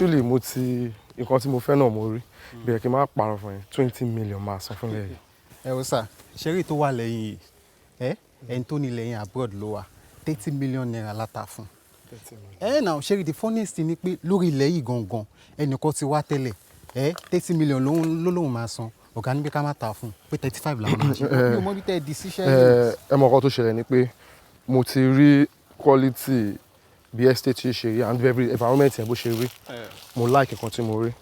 actually mo ti nǹkan tí mo fẹ́ náà mo rí bẹ́ẹ̀ kí n má parọ́ fún yín 20 million máa san fún lẹ́yìn. ẹ wo sà ṣeré tó wà lẹ́yìn yìí ẹni tó ní lẹ́yìn abroad ló wà 30 million naira láta fún. Náà ṣeré the funniest thing ni pé lórí ilẹ̀ yìí gangan ẹnìkan ti wá tẹ́lẹ̀ 30 million ló lóun máa san ọ̀gá ní pé ká má ta fún pé 35 làwọn máa ṣe. mi ò mọ bí tẹ́ ẹ di síṣẹ́ yìí. ẹ mọ̀ nǹkan tó ṣẹlẹ̀ ni pé mo ti rí quality bí estate ṣe rí and every environment yẹn bó ṣe rí mo like nǹkan tí mo rí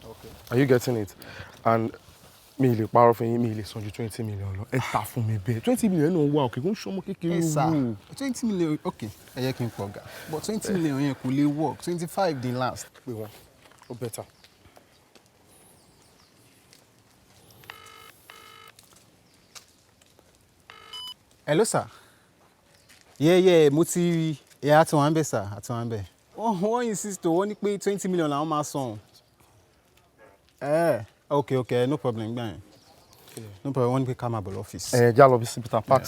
are you getting it and mi lè parọ́ fún yín mi lè san ju 20 million lọ ẹ ta fún mi bẹ́ẹ̀ 20 million náà wà òkè kó ń ṣọmọ kékeré wò. 20 million ok ẹ yẹ kí n pọ̀ ga but 20 million yẹn kò lè work 25 the last. pé wọn ó better. hello sir. yeah mo ti àti wọn bẹ sir àti wọn bẹ. wọ́n insist wọ́n ní pé 20 million làwọn máa san. okay no problem gbà yẹn no problem wọ́n ní pé ká máa bọ̀ lọ́fíìsì. já lọ bí sí Peter Park.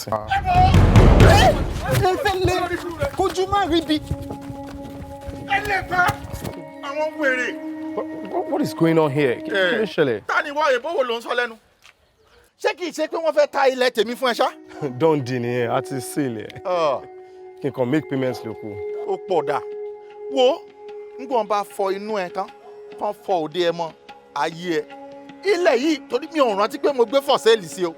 kojú má rí bi. ẹ lè pa àwọn wèrè. What is going on here? Kí ló ṣẹlẹ̀? Ta ni wọ́n èbó wo ló ń sọ lẹ́nu? Ṣé kìí ṣe pé wọ́n fẹ́ ta ilẹ̀ tèmi fún ẹ ṣá? Don't di nìyẹn àti sílẹ̀. Kí n kàn make payments lóko. Ó pọ̀ dà. Wo ngbọ̀n bá fọ inú ẹ tán kán fọ òde ẹ mọ́ ayé ẹ. Ilẹ̀ yìí torí mi ò rántí pé mo gbé for sale sí o.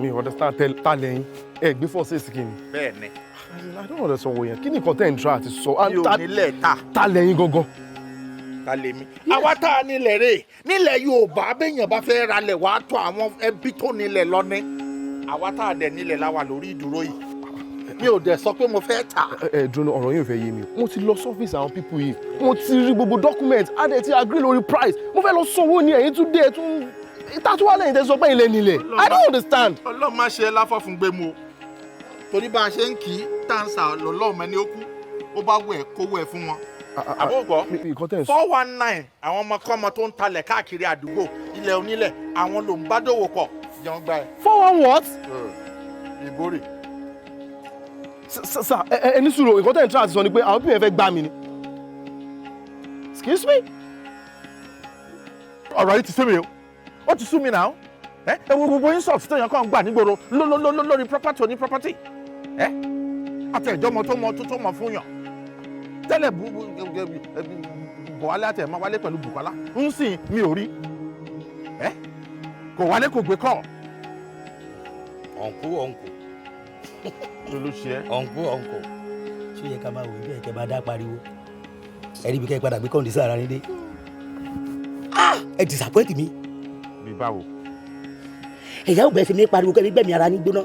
Mi understand ta lẹ́yìn ẹ gbé for sale sí kí ni. Bẹ́ẹ̀ni. I don't understand wo yẹn kí ni nǹkan tẹ́ ń tra àti sọ. Mi ò nílẹ̀ ta. Ta lẹ́yìn gangan. Ta lè mi. Àwa tá a nílẹ̀ rè nílẹ̀ Yorùbá béèyàn bá fẹ́ ralẹ̀ wàá tó àwọn ẹbí tó nílẹ̀ lọ ní. Àwa tá a dẹ̀ nílẹ̀ la wà lórí ìdúró yìí. Mi ò dẹ̀ sọ pé mo fẹ́ tà. Dúró ọ̀rọ̀ yìí ò fẹ́ yé mi. Mo ti lọ sọ́fíìsì àwọn pípù yìí. Mo ti rí gbogbo document. A dẹ̀ ti agree lórí price. Mo fẹ́ lọ sanwó ní ẹ̀yìn tún dé tún. Ìtàtúwá lẹ́yìn tẹ́ sọ pé ilẹ̀ nílẹ̀. I don't understand. Ọlọ́run má ṣe láfọ́ fún gbé mu o. Torí bá a ṣe ń kì í tàǹsà lọ́lọ́run mẹ́ni ó kú. Ó bá wẹ̀ kówó ẹ̀ fún wọn. Àbúkọ 419 àwọn ọmọkọ́mọ tó ń talẹ̀ káàkiri àdúgbò ilẹ̀ onílẹ̀ àwọn ló ń bá dòwò pọ̀ jẹun gbà ẹ̀. 411 what? Ìbórè. Sà ẹni sùúrù nǹkan tẹ̀ ń tún àti sọ ni pé àwọn pípẹ́ fẹ́ gbá mi ni. Excuse me? Ọ̀rọ̀ yìí ti sú mi o ó ti sú mi náà ẹ wo gbogbo insult tó yàn kàn gbà nígboro lórí property oní property àti ẹ̀jọ́ tó mọ fún yàn tẹ́lẹ̀ Buhari àti ẹ̀ máa wálé pẹ̀lú Bukola ń sìn mi ò rí kò wálé kò gbé kọ́. ọ̀nkú ló ṣe é. ọ̀nkú ṣé yẹ ká máa wò bí ẹ̀kẹ́ bá dá pariwo ẹ̀rí bí kẹ́ padà gbé kọ́ndísà ara nílé ẹ disappoint mi. bí báwo. ẹ̀yà ò bẹ́ẹ̀ ṣe ní pariwo kẹ́ni gbẹ̀mí ara ní gbóná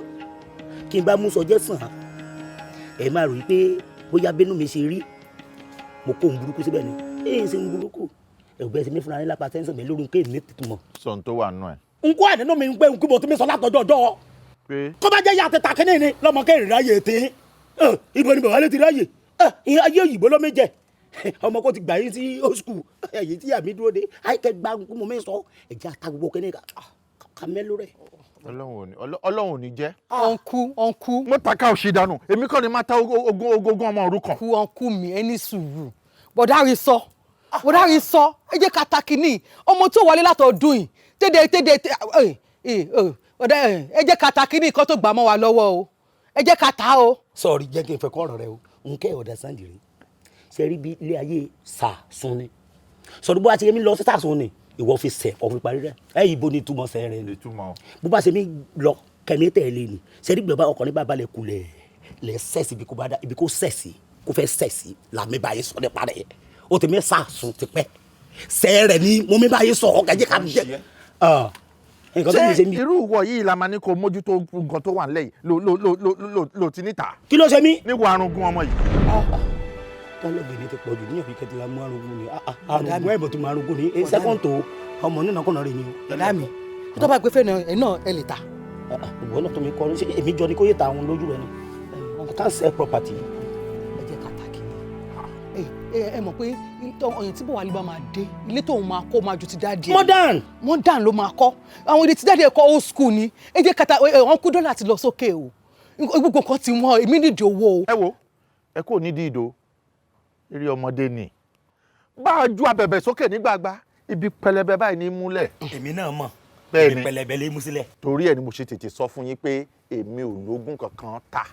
kí n bá mú sọjẹ́ sàn án ẹ̀ máa rò pé bóyá bínú mi ṣe rí mo kó ń burúkú síbẹ̀ ni èyí ṣe ń burúkú ẹ̀ ò bẹ́ẹ̀ ṣe ní fúnra ní lápá tẹ́ńsán mi lórí nǹkan èmi tuntun mọ̀. sọ̀n tó wà nù ẹ̀. nkú àdénú mi ń gbé nkú bò tó mi sọ látọjọ́ ọjọ́ kó bá jẹ́ yàtọ̀ tàkínní ni lọ́mọ kẹrin ráyè tí ibo ni bàbá lè ti ráyè ayé òyìnbó ló méjẹ ọmọ kò ti gbà yín sí old school èyí tí àmì dúró de àìkẹ́ gba nkú mo mi sọ ẹ̀jẹ̀ àtàgbogbo kẹ́ni ká mẹ́lú rẹ̀. Ọlọ́run ò ní jẹ́. ọ̀nkú. mo ta ká òṣì dànù èmi kọ́ ni máa ta ogún ọmọ òrukàn. ọ̀nkú mi ẹni sùúrù bọ̀dá rí sọ ẹ jẹ́ ká ta kínní ọmọ tó wọlé látọ̀ọ́dún yìí ẹ jẹ́ ká ta kínní kan tó gbà mọ́ wa lọ́wọ́ o ẹ jẹ́ ká ta o. sọ̀rí jẹ́ kí n fẹ́ kọ́ ọ̀rọ̀ rẹ o nkẹ́ ọ̀dà sáǹdì rí ṣe rí bí ilé ayé sàásùn ni sọ̀rọ̀ bó a ti yẹ mi lọ sí sàásùn ni ìwọ fi sẹ̀ ọ̀fi parí rẹ̀ ibo ni túmọ̀ sẹ́ rẹ ni bó bá ṣe mi lọ kẹ́mi tẹ̀lé ni ṣe rí gbọ̀nba ọkùnrin bá balẹ̀ kulẹ̀ lẹ̀ sẹ́ẹ̀sì ibi kò sẹ́ẹ̀sì kò fẹ́ sẹ́ẹ̀sì làmì báyìí sọ nípa rẹ̀ o tẹ̀mí sàásùn ti pẹ́ sẹ́ rẹ̀ ni mo mi báyìí sọ ọ̀gá ká jẹ́ ṣé irú ìwọ yìí la máa ní kó mójútó nǹkan tó wà nílẹ̀ yìí ló ti níta. kí ló ṣe mí. níwọ̀ arúgbó ọmọ yìí. tọ́lọ́gbìn ní ti pọ̀ jù níyànjú kẹ́tì la mú arúgbó ni arúgbó ẹ̀bọ̀ tó mú arúgbó ni sẹ́kọ̀n tó ọmọ nínú ọkọ̀ náà rè ni o. ẹ̀dá mi tó bá gbé fẹ́ náà ẹ lè ta. ìwọ náà tó mi kọ́ ṣé èmi jọ ni kó yé ta àwọn lójú rẹ ni I can't sell property. ẹ jẹ́ kàtàkì ni ẹ mọ̀ pé ọyàn tí Buhari bá máa dé ilé tóun máa kọ́ máa ju ti dáadé. modern ló máa kọ́ àwọn ilé tí dáadé kọ́ old school ni ẹ jẹ́ kàtà wọn kú dọ́là ti lọ sókè o gbogbo nǹkan ti wọ́n èmi nídìí owó o. ẹ wo ẹ kò nídìí ìdò eré ọmọdé ni bá a ju abẹ̀bẹ̀ sókè nígbàgbà ibi pẹlẹbẹ báyìí ní múlẹ̀. èmi náà mọ̀ Bẹ́ẹ̀ni. ibi pẹlẹbẹ lé mú sílẹ̀. Torí ẹ̀ ni mo ṣe tètè sọ fún yín pé èmi ò lógún kankan tà.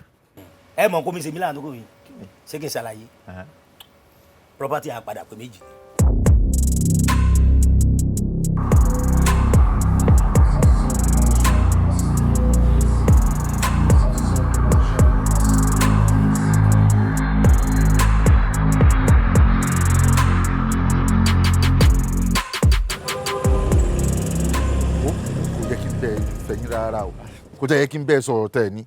ẹ mọ̀ kó mi ṣe mí láàánú kò yín ṣé kí n ṣàlàyé property àpadà pé méjì. Rárá o kò tẹ́ yẹ kí n bẹ́ẹ̀ sọ̀rọ̀ tẹ́ ẹ ní.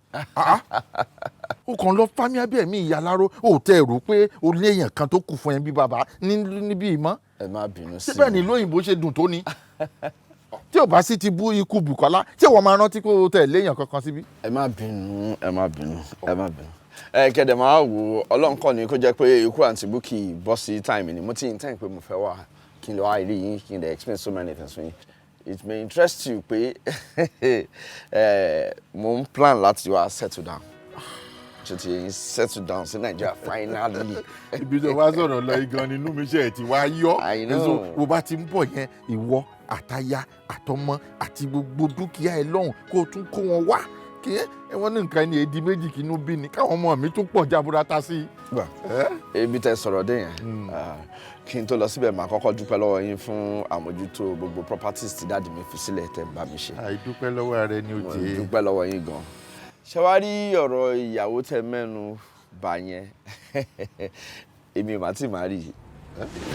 O kàn lọ fámi abẹ́ mi ìyá láró o tẹ́ ẹ rò pé o léèyàn kan tó kù fún ẹ bí bàbá níbí ìmọ̀. ẹ má bínú sí i. síbẹ̀ ní lóyìnbó ṣe dùn tó ni. Tí ò bá sì ti bú ikú Bùkọ́lá tí wọ́n máa rántí pé o tẹ́ ẹ léèyàn kankan síbí. ẹ má bínú ẹ má bínú ẹ má bínú. Kẹ̀dẹ̀ máa wò Ọlọ́run kọ́ ni kó jẹ́ pé ikú àǹtí Bukky bọ́ sí táìmì ni mo ti intend pé mo fẹ́ wá kí n lọ wá ilé yín kí n lè explain so many things fún yín. It may interest you pé mo ń plan láti wá settle down. Ṣé ti yẹn settle down sí Nàìjíríà finally. Ibi tó wá sọ̀rọ̀ lọ igan ni inú mi ṣe ti wá yọ. I know. Èso bó bá ti ń bọ̀ yẹn ìwọ àtaya àtọmọ àti gbogbo dúkìá ẹ lọ́hùn kó o tún kó wọn wá kí wọ́n ní nǹkan ẹni èdè méjì kí inú bí ni káwọn ọmọ mi tún pọ̀ jaburata sí i. Gbà ebi tẹ sọ̀rọ̀ dé yẹn kí n tó lọ síbẹ̀ máa kọ́kọ́ dúpẹ́ lọ́wọ́ yín fún àmójútó gbogbo properties tí dáàdì mi fi sílẹ̀ tẹ́ ń bá mi ṣe. Àìdúpẹ́ lọ́wọ́ rẹ ni ó jẹ́. Mo dúpẹ́ lọ́wọ́ yín gan. Ṣé wàá rí ọ̀rọ̀ ìyàwó tẹ mẹ́nu bà yẹn èmi ò má tí màá rí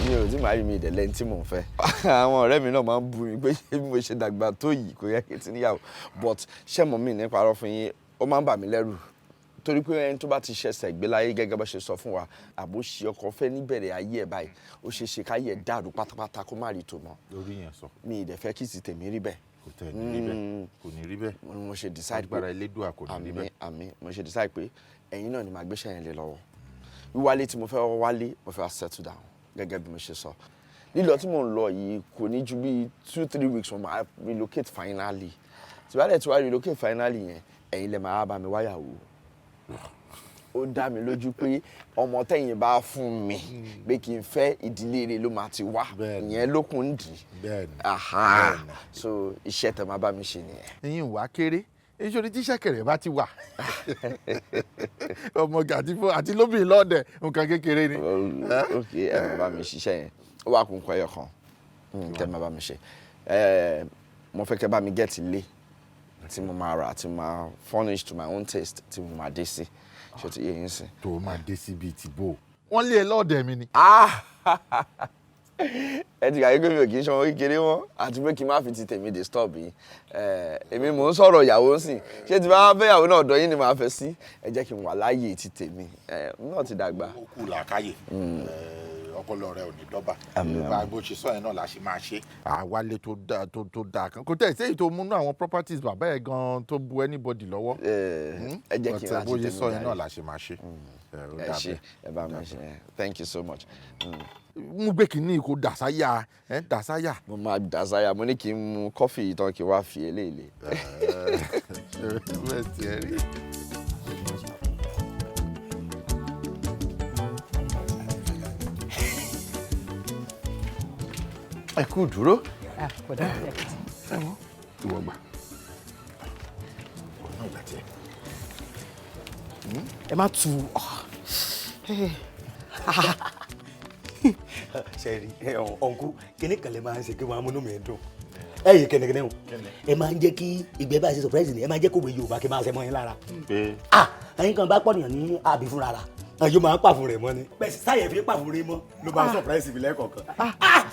mi ò tí màá rí mi ìdẹ̀lẹ́ tí mò ń fẹ́. Àwọn ọ̀rẹ́ mi náà máa ń bú mi pé bí mo ṣe dàgbà tó yìí kò yẹ kí n ti níyàwó but ṣé mo mí nípa ọ̀rọ̀ fún yín ó máa ń bà mí lẹ́rù torí pé ẹni tó bá ti ṣẹ̀ṣẹ̀ gbé láyé gẹ́gẹ́ bá ṣe sọ fún wa àbó ṣe ọkọ fẹ́ níbẹ̀rẹ̀ ayé ẹ̀ báyìí ó ṣe ṣe káyé ẹ̀ dàrú pátápátá kó má rí tò mọ́. Lórí yẹn sọ. Mi ìdẹ̀ fẹ́ kí ti tèmi rí bẹ́ẹ̀. Kò tẹ̀ ní rí bẹ́ẹ̀. Kò ní rí bẹ́ẹ̀. Mo ṣe decide pé agbára Elédùà kò ní rí bẹ́ẹ̀. Àmín mo ṣe decide pé ẹ̀yin náà ni màá gbéṣẹ́ yẹn lé lọ́wọ́. Wíwálé tí mo fẹ́ wálé mo fẹ́ settle down gẹ́gẹ́ bí mo ṣe sọ. Lílọ tí mò ń lọ yìí kò ní ju bí 2-3 weeks mo máa relocate finally. Tí wàá dẹ̀ tí wàá relocate finally yẹn ẹ̀yin lè máa bá mi wáyàwó. Ó dá mi lójú pé ọmọ tẹ̀yin bá fún mi pé kí n fẹ́ ìdílé rẹ̀ ló máa ti wá ìyẹn lókun dì. So iṣẹ́ tẹ̀ máa bá mi ṣe nìyẹn. Ẹ̀yin wá kéré nítorí tí ṣẹ̀kẹ̀rẹ̀ bá ti wà ọmọ àti lóbìnrin lọ́dẹ̀ nǹkan kékeré ni. Ok ẹ máa bá mi ṣiṣẹ́ yẹn ó wà kún ẹyọ kan tẹ́ máa bá mi ṣe mo fẹ́ kẹ́ bá mi get ilé tí mo máa rà tí mo máa furnish to my own taste tí mo máa dé sí ṣé ti yé yín sí. tó o máa dé síbi tìbò wọ́n lé ẹ lọ́ọ̀dẹ̀ mi ni. Ẹ ti kàyé pé mi ò kì í ṣọmọ kékeré wọn àti pé kí n má fi ti tèmi disturb yín èmi mò ń sọ̀rọ̀ ìyàwó sí ṣé tí bá fẹ́ ìyàwó náà ọ̀dọ̀ yín ni màá fẹ́ sí ẹ jẹ́ kí n wà láàyè ti tèmi náà ti dàgbà. ó kù làákàyè ọpọlọ rẹ ò ní dọ́bà bá bó ṣe sọ yẹn náà la ṣe máa ṣe. àwálé tó dáa kan kò tẹ̀ sí èyí tó múnú àwọn properties bàbá ẹ̀ gan tó bu anybody lọ́wọ́. ẹ jẹ́ kí n láti tèmi bó ṣe sọ yẹn náà la ṣe máa ṣe. ẹ ṣe ẹ bá mi ṣe thank you so much. mú gbé kínní kó dàsáyà dàsáyà. mo máa dàsáyà mo ní kí n mu kọfí tán kí n wá fi eléyìí. bẹ́ẹ̀ tiẹ̀ rí. ẹ kú dúró. kò dá ẹ wọ́n ìwọ gbà. ọ̀nà ìgbà tiẹ̀. ẹ má tu ṣe rí ọ̀nkú kíní kan lè máa ń ṣe kí wọ́n amúnú mi dùn ẹ̀yìn kẹ̀nẹ̀kẹ̀nẹ̀ o ẹ máa ń jẹ́ kí ìgbẹ́ bá ṣe surprise ni ẹ máa jẹ́ kó wé Yorùbá kí n máa ṣe mọ́ yín lára ẹ̀yin kan bá pọ̀nìyàn ní àbí fúnra ra ẹ̀yin máa ń pàfún rẹ̀ mọ́ ni bẹ́ẹ̀ sì sáyẹ̀ fi pàfún rẹ̀ mọ́ ló bá surprise mi lẹ́kọ̀ọ̀kan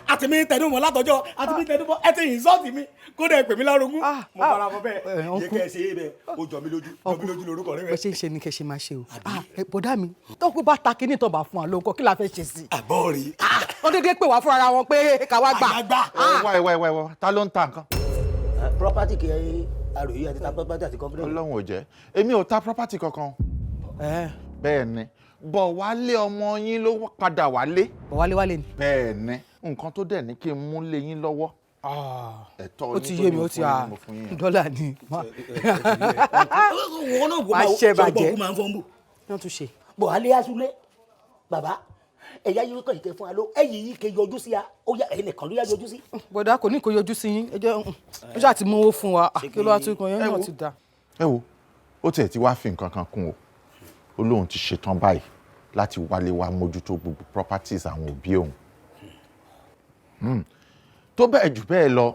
àti mi tẹnu mọ́ látọjọ́ àti mi tẹnu mọ́ ẹ ti insult mi kó dẹ̀ pè mí lárugún mo fara mọ́ bẹ́ẹ̀ yẹ kẹ́ ẹ ṣe é bẹ́ẹ̀ ó jọ mí lójú lórúkọ rẹ̀. bó ṣe ń ṣe ni kẹ́ ṣe máa ṣe o bọ̀dá mi tó pé bá ta kíní tó bá fún wa lóko kí la fẹ́ ṣe sí. àbọ̀ rí. wọ́n dédé pè wá fúnra wọn pé ká wá gbà. wá ta ló ń ta nǹkan. property kì í àròyé àti ta property àti company. Ọlọ́run ò jẹ́ èmi ò ta property kankan. bẹ́ẹ̀ ni bọ̀ wálé ọmọ yín ló padà wálé. bọ̀ wálé ni. bẹ́ẹ̀ ni nǹkan tó dẹ̀ ní kí n mú lé yín lọ́wọ́. ó ti yé mi ó ti dọ́là ni. wọ́n náà máa ṣe bàjẹ́ máa ń fọ́nbù. wọ́n tún ṣe. bọ̀ alẹ́ asúlẹ̀ bàbá ẹ̀yà yìí kàn ìkẹ́ fún wa ló ẹ̀yìn yìí kẹ́ yọjú sí ya ó yá ẹ̀yìn nìkan ló yá yọjú sí. bọ̀dá kò ní kó yọjú sí yín ẹ jẹ́ ó ṣáà ti mú owó fún wa kí ló wá tún kan yẹn náà ti dá. ẹ wo ó tiẹ̀ ti wá fi nǹkan kan kún o ó lóun ti ṣetán báyìí láti wálé wá mójútó gbogbo properties àwọn òbí òun tó bẹ́ẹ̀ jù bẹ́ẹ̀ lọ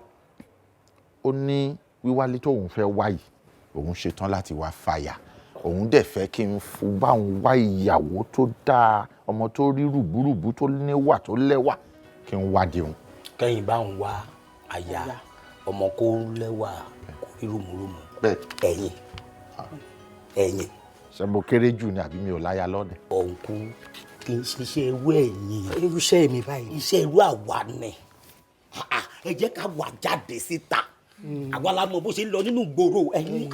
ó ní wíwálé tóun fẹ́ wáyìí òun ṣetán láti wá fàyà òun dẹ̀ fẹ́ kí n bá òun wá ìyàwó tó dáa ọmọ tó rí rùbúrùbú tó níwà tó lẹ́wà kí n wá dìhun. kẹ́yìn bá ń wá aya ọmọ kó lẹ́wà kó rí rùmùrùmù ẹ̀yìn. ṣé mo kéré jù ni àbí mi ò láya lọ́dẹ. ọ̀nkú kì í ṣiṣẹ́ irú ẹ̀yìn. irúṣẹ́ mi báyìí. iṣẹ́ irú àwa nẹ̀ ẹ jẹ́ ká wà jáde síta àwa la mọ bó ṣe ń lọ nínú ìgboro ẹ̀yìn.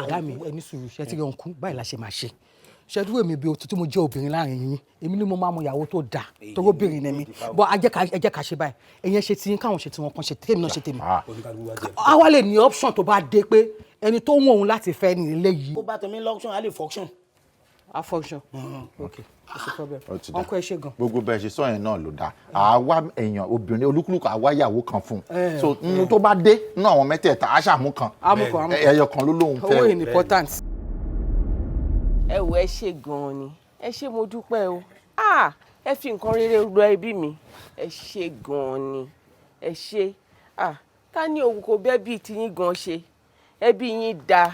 ọ̀dà mi ẹni sùúrù ṣe ti rí ọ̀nkú báyìí la ṣe máa ṣe ṣe dúró èmi bí òtútù mo jẹ́ obìnrin láàrin yín èmi ni mo máa mọ ìyàwó tó dáa tọrọ obìnrin ni mi bọ́ ẹ jẹ́ ká ṣe báyìí ẹ̀yin ṣe ti yín káwọn ṣe ti wọn kan ṣe tèmi náà ṣe tèmi. àwa lè ní option tó bá dé pé ẹni tó ń wọ̀ òun láti fẹ́ ní ilé yìí. ó bá tẹ̀mí lọ́pṣọ̀n á lè function. a function ok no problem ọkọ ẹ ṣe gan. gbogbo bẹ́ẹ̀ ṣe sọ yẹn náà ló dáa àwa èèyàn obìnrin olúkúlùkù àwa ìyàwó kan fún un so nínú tó bá dé nínú àwọn mẹ́tẹ̀ẹ̀ta á ṣàmú kan ẹyọ kan ló lóun fẹ́. owó in important. ẹ wò ẹ ṣe gan-an ni ẹ ṣe mo dúpẹ́ o ẹ fi nǹkan rere lọ ẹbí mi ẹ ṣe gan-an ni ẹ ṣe ká ní òun kò bẹ́ẹ̀ bíi tiyín gan ṣe ẹbí yín dáa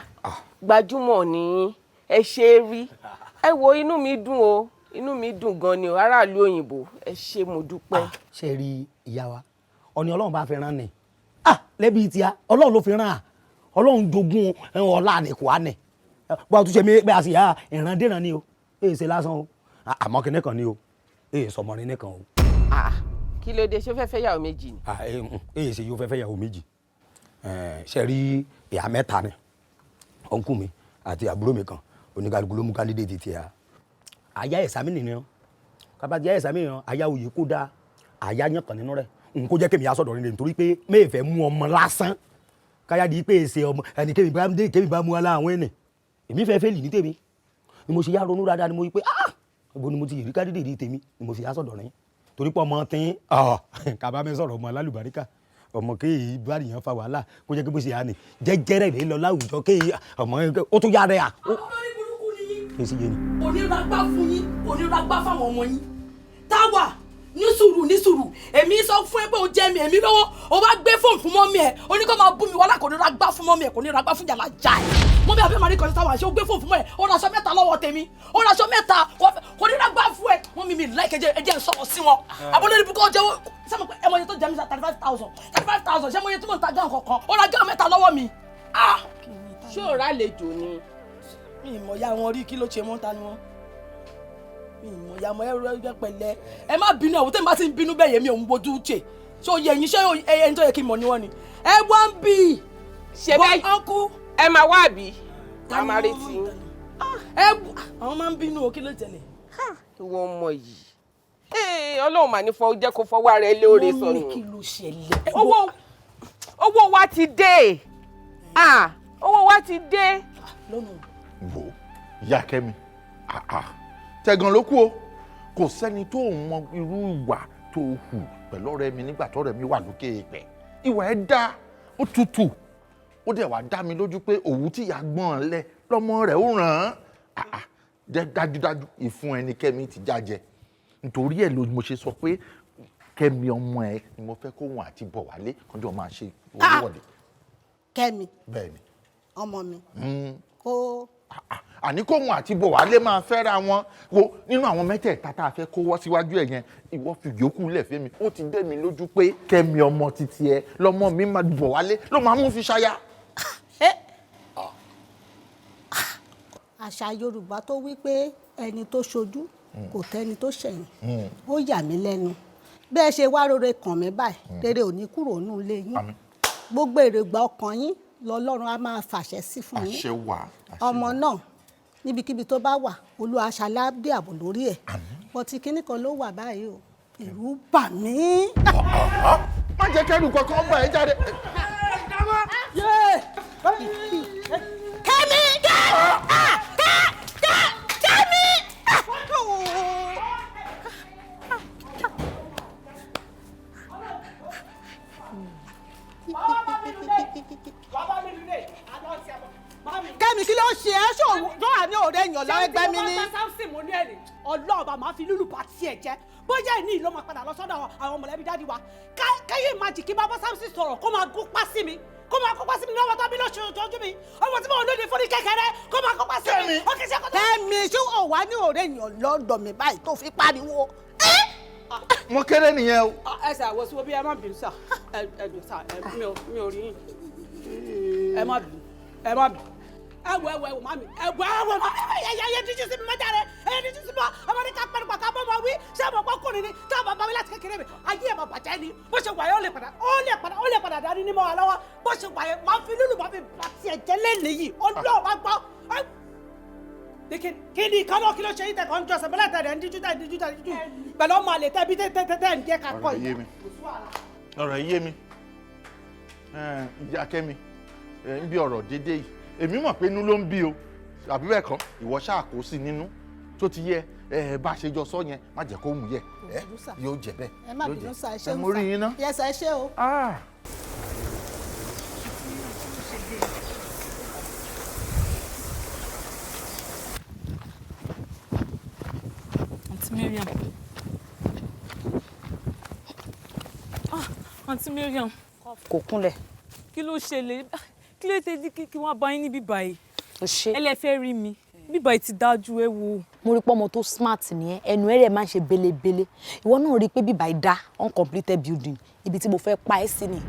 gbajúmọ̀ nìyín ẹ ṣe é rí ẹ wo inú mi dùn o inú mi dùn gan ni o aráàlú òyìnbó ẹ ṣe mo dúpẹ́. ṣe rí ìyá wa ọ̀ni ọlọ́run bá fi rán ni lẹ́bi tíya ọlọ́run ló fi rán ọlọ́run jogún ọlá àdìkù ànẹ̀ bó a tún ṣe mí pé a sì yá ìrandéran ni o èyí ṣe lásán o àmọ́ kinní kan ni o èyí sọmọrin nìkan o. kí ló dé ṣé ó fẹ́ fẹ́ yàwó méjì ni. èyí ṣe yóò fẹ́ fẹ́ yàwó méjì ṣe rí ìyá mẹ́ta ni ọ̀nkú mi àti àbúrò mi kan oníkàlùkù ló mú kandidate tiẹ̀ àyà ẹ̀sàmì nìyẹn kábàtì ẹ̀sàmì nìyẹn àyà òye kó dáa àyà yẹn kàn nínú rẹ̀ nkó jẹ́ kémi asọ̀dọ̀ nílé nítorí pé mẹ́ẹ̀fẹ́ mú ọmọ lásán káyà di pé èsè ọmọ ẹni kémi bá mú ala àwọn ẹni èmi fẹ́ fẹ́lì ní tèmi ni mo ṣe yá ronú dáadáa ni mo rí pé ibo ni mo ti rí kandidate tèmi ni mo ṣe yá sọ̀dọ̀ rẹ̀ torí pé ọmọ tí kàbá mi sọ̀rọ̀ ọmọ alálùbáríkà ọmọ kéèyàn bá nìyẹn fa wàhálà kó jẹ́ kí bó ṣe yá ni jẹ́jẹ́rẹ́ rẹ̀ lọ láwùjọ kéèyàn ọmọ ó tún yára ẹ̀ oníràgbá fún yín oníràgbá fáwọn ọmọ yín táwa ní sùúrù èmi sọ fún ẹ pé o jẹ mi èmi lọ́wọ́ o bá gbé fóònù fún mọ́mí ẹ o ní kó máa bú mi wọ́lá kò ní ragbá fún mọ́mí ẹ kò ní ragbá fún jàlá já ẹ mọ́mí àbí màrí kan ní táwa ṣe o gbé fóònù fún mọ́ ẹ o raṣọ mẹ́ta lọ́wọ́ tèmi o raṣọ mẹ́ta kò ní ragbá fún ẹ mọ́mí mi láìkẹ́ ẹjẹ́ sọ̀rọ̀ sí wọn abúlé ní bukọ́ jẹ́ sẹ́mi pé ẹmọ yẹn tó jẹ́ mi sa 35,000 ṣé mo yẹ tí mo ń ta gán kankan o ra gán mẹ́ta lọ́wọ́ mi. ṣé o rà lejò ni. mi ìmọ̀ ya wọn rí kí ló ṣe mọ́ ta ni wọ́n mi ìmọ̀ ya mọ́ ẹrú ẹgbẹ́ pẹ̀lẹ́ ẹ má bínú ẹ̀wọ̀n tẹ́mi bá ti ń bínú bẹ́ẹ̀ yẹn mi ò ń wojú ṣe ṣé o yẹ ẹ̀yin ṣé ẹni tó yẹ kí n mọ̀ ni wọ́n ni ẹ wọ́n ń bì í ṣe bẹ́ẹ̀ ọkú ẹ máa wá àbí a máa retí yín. àwọn máa ń bínú o kí ló tẹ̀lé. ìwọ ọmọ yìí ọlọ́run mà ní jẹ́ kó fọwọ́ ara ẹ lóore sọnù. mọ́mí kí ló ṣẹlẹ̀. owó wa ti dé owó wa ti dé. wò ìyá kẹ́mi tẹ̀gàn ló kú o kò sẹ́ni tó mọ irú ìwà tó hù pẹ̀lú ọ̀rẹ́ mi nígbà tọ́rẹ́ mi wà lókè èèpẹ̀ ìwà ẹ̀ dá ó tutù ó dẹ̀ wá dá mi lójú pé òwú tí ìyá gbọ́n lẹ̀ lọ́mọ rẹ̀ ó ràn án dájúdájú ìfun ẹni kẹ́mi ti jájẹ nítorí ẹ̀ ló mo ṣe sọ pé kẹ́mi ọmọ ẹ ni mo fẹ́ kó wọn àti bọ̀ wálé kọjọ́ máa ṣe olúwọ̀de. kẹ́mi bẹ́ẹ̀ ni ọmọ mi kó. àní kó wọn àti bọ̀ wálé máa fẹ́ra wọn wo nínú àwọn mẹ́tẹ̀ẹ̀ta tá a fẹ́ kó wọ́ síwájú ẹ̀ yẹn ìwọ fi yòókù lẹ̀ fẹ́mi ó ti dé mi lójú pé kẹ́mi ọmọ titi ẹ lọ́mọ mi máa bọ̀ wálé ló máa mú fi ṣáyà. àṣà yorùbá tó wí pé ẹni tó ṣojú kò tẹ́ni tó ṣẹ̀yìn ó yà mí lẹ́nu bẹ́ẹ̀ ṣe wá rere kàn mí báyìí rere ò ní kúrò nínú ilé yín gbogbo èròǹgbà ọkàn yín lọ́lọ́run á máa fàṣẹ sí fún yín ọmọ náà níbikíbi tó bá wà olúwa ṣaláàbí ààbò lórí ẹ̀ bọ́tí kínní kan ló wà báyìí o ẹ̀rù bà mí. má jẹ́ kẹ́rù kankan bá ẹ jáde. kẹ́mi kẹ́mi. Kẹ́mi kí ló ṣe é ṣó wà ní òde èèyàn lọ ẹgbẹ́ mi ní. Ọlọ́ọ̀bà máa fi lúlù bá tiẹ̀ jẹ́ bóyá ìní ìlú máa padà lọ sọ́dọ̀ àwọn mọ̀lẹ́bí dáàdi wa káyé máa jì kí bàbá Samson sọ̀rọ̀ kó máa gún pa sí mi kó máa kópa sí mi lọ́wọ́ tó bí lóṣooṣù mi ọmọ tí mo lóde fún ní kékeré kó máa kópa sí mi. Kẹ́mi ṣé ò wá ní òde èèyàn lọ́dọ̀ mi báyìí tó fi pariwo. Mo kéré nìyẹn o. Ẹ ṣe àwọn síwọ́ bí ẹ má bínú sà ẹ dùn sà mi ò rí yín ẹ má bínú ẹwọ mami ẹwọ mami ẹyẹ díjú sí mi mẹ́ta rẹ ẹyẹ díjú sí mi ọmọdé ká pẹ̀lú pàkà bọ́ ma wí ṣé mo gbọ́ kùnrin ni tí a bá bá mi láti kékeré mi ayé ẹ̀ máa bàjẹ́ ni bó ṣe wáyé ó lè padà darí ní mọ́ wa lọ́wọ́ bó ṣe wáyé máa fi lùlù máa fi bà tiẹ̀ jẹ́ lẹ́nu yìí ọlọ́ọ̀ máa gbọ́. Kí ni ìkànnì kí ló ṣe yín tẹ̀kọ́ ń jọ sẹ́mi látàrí ẹ̀ ń díjú pẹ̀lú ọmọ àlè tẹ́bi tẹ́ ń jẹ́ ká kọ́ yìí. Ọ̀rọ̀ yé mi ìyá Kẹ́mi ń bí ọ̀rọ̀ déédéé yìí èmi mọ̀ pé inú ló ń bí o àbí bẹ́ẹ̀ kọ́ ìwọ ṣáà kó sí nínú tó ti yẹ bá a ṣe jọ sọ yẹn má jẹ́ kó mú yẹ yóò jẹ bẹ́ẹ̀. Ẹ má bínú sá ẹ ṣe ń mo rí yín ná. Yes ẹ ṣe o. Àǹtí Mariam. Kò kúnlẹ̀. Kí ló ṣẹlẹ̀? Kí ló tẹ́ kí wọ́n bá yín níbí báyìí? Ó ṣe. Ẹ lè fẹ́ rí mi. Bíbá yìí ti dájú ẹ wo. Mo rí pé ọmọ tó smart nìyẹn, ẹnu ẹ̀rẹ̀ máa ń ṣe belebele. Ìwọ náà rí pé bíbá yìí dá uncompleted building ibi tí mo fẹ́ pa ẹ́ sí ni.